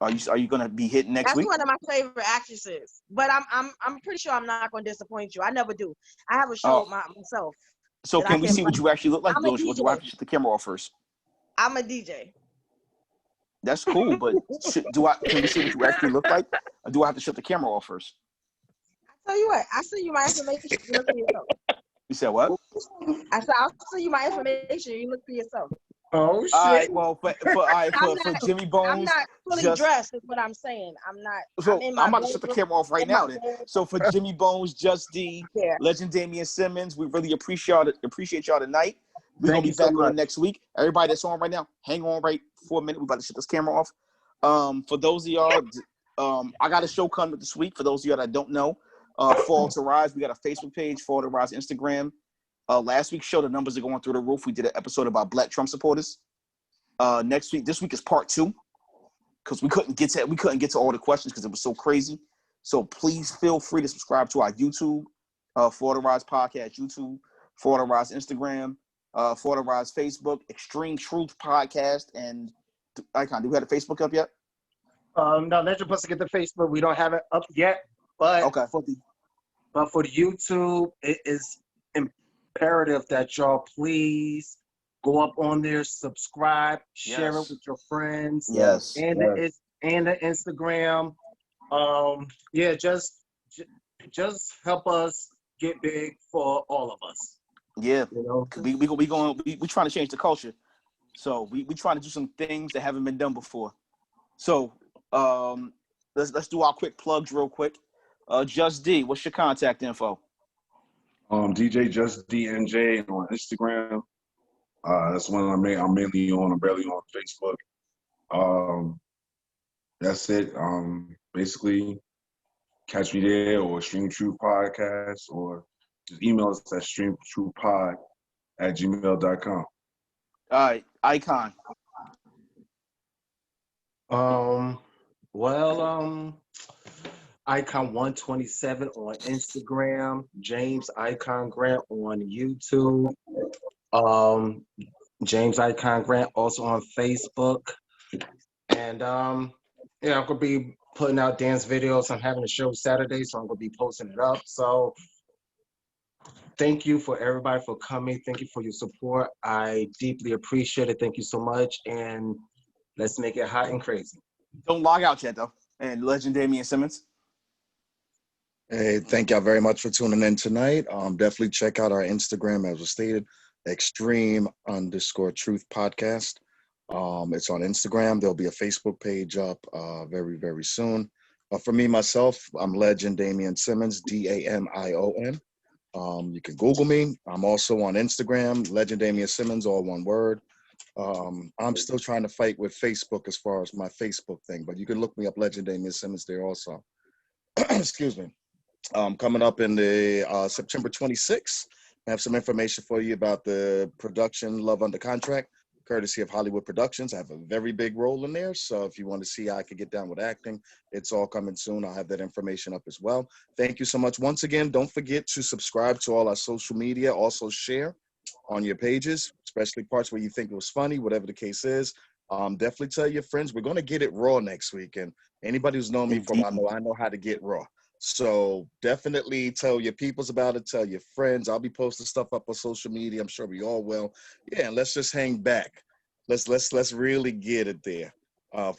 Are you going to be hitting next That's week? one of my favorite actresses. But I'm pretty sure I'm not going to disappoint you. I never do. I have a show myself. So that I can we can see what run. you actually look like? I'm a Or do I DJ. have to shut the camera off first? I'm a DJ. That's cool, but can we see what you actually look like? Or do I have to shut the camera off first? Tell you what, I'll send you my information. You look for yourself. You said what? I said I'll send you my information. You look for yourself. oh shit. All right, well, for Jimmy I'm Bones, not fully just dressed. Is what I'm saying. I'm not. so I'm in my I'm about to shut the bedroom. camera off right in my now. Then, bed. so for Jimmy Bones, Just D, Yeah. Legend Damian Simmons, we really appreciate y'all tonight. We're Thank gonna be you so back on much. next week. Everybody that's on right now, hang on right for a minute. We're about to shut this camera off. For those of y'all, I got a show coming this week. For those of y'all that don't know, Fall to Rise. We got a Facebook page, Fall to Rise Instagram. Last week's show, the numbers are going through the roof. We did an episode about Black Trump supporters. This week is part 2 because we couldn't get to all the questions because it was so crazy. So please feel free to subscribe to our YouTube, For the Rise Podcast YouTube, For the Rise Instagram, For the Rise Facebook, Extreme Truth Podcast, and Icon. Do we have the Facebook up yet? No, Legend Plus to get the Facebook. We don't have it up yet, but Okay. for the YouTube, it is imperative that y'all please go up on there, subscribe, share it with your friends, Yes. and the Instagram. Yeah, just help us get big for all of us. Yeah, you know, cause we trying to change the culture, so we trying to do some things that haven't been done before. So let's do our quick plugs real quick. Just D, what's your contact info? DJ Just DNJ on Instagram. That's one I'm mainly on. I'm barely on Facebook. That's it. Basically, catch me there or Stream True Podcast or just email us at streamtruepod@gmail.com. All right, Icon. Icon 127 on Instagram, James Icon Grant on YouTube, James Icon Grant also on Facebook, and yeah, I'm gonna be putting out dance videos. I'm having a show Saturday, so I'm gonna be posting it up. So thank you for everybody for coming. Thank you for your support. I deeply appreciate it. Thank you so much, and let's make it hot and crazy. Don't log out yet, though. And Legend Damian Simmons. Hey, thank y'all very much for tuning in tonight. Definitely check out our Instagram, as was stated, Xtreme_Truth Podcast. It's on Instagram. There'll be a Facebook page up very, very soon. For me, myself, I'm Legend Damian Simmons, DAMION. You can Google me. I'm also on Instagram, Legend Damian Simmons, all one word. I'm still trying to fight with Facebook as far as my Facebook thing, but you can look me up, Legend Damian Simmons, there also. Excuse me. Coming up in the September 26th, I have some information for you about the production Love Under Contract, courtesy of Hollywood Productions. I have a very big role in there, so if you want to see how I can get down with acting, it's all coming soon. I'll have that information up as well. Thank you so much. Once again, don't forget to subscribe to all our social media. Also share on your pages, especially parts where you think it was funny, whatever the case is. Definitely tell your friends. We're going to get it raw next week, and anybody who's known me for a while, I know how to get raw. So definitely tell your peoples about it. Tell your friends. I'll be posting stuff up on social media. I'm sure we all will. Yeah, and let's just hang back. Let's really get it there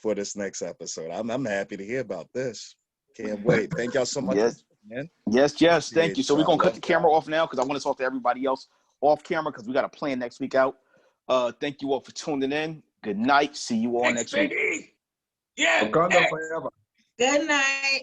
for this next episode. I'm happy to hear about this. Can't wait. Thank y'all so much. Yes, man. yes. Thank you. So we're gonna cut the camera y'all. off now because I want to talk to everybody else off camera because we got a plan next week out. Thank you all for tuning in. Good night. See you all next week. Yeah. Good night.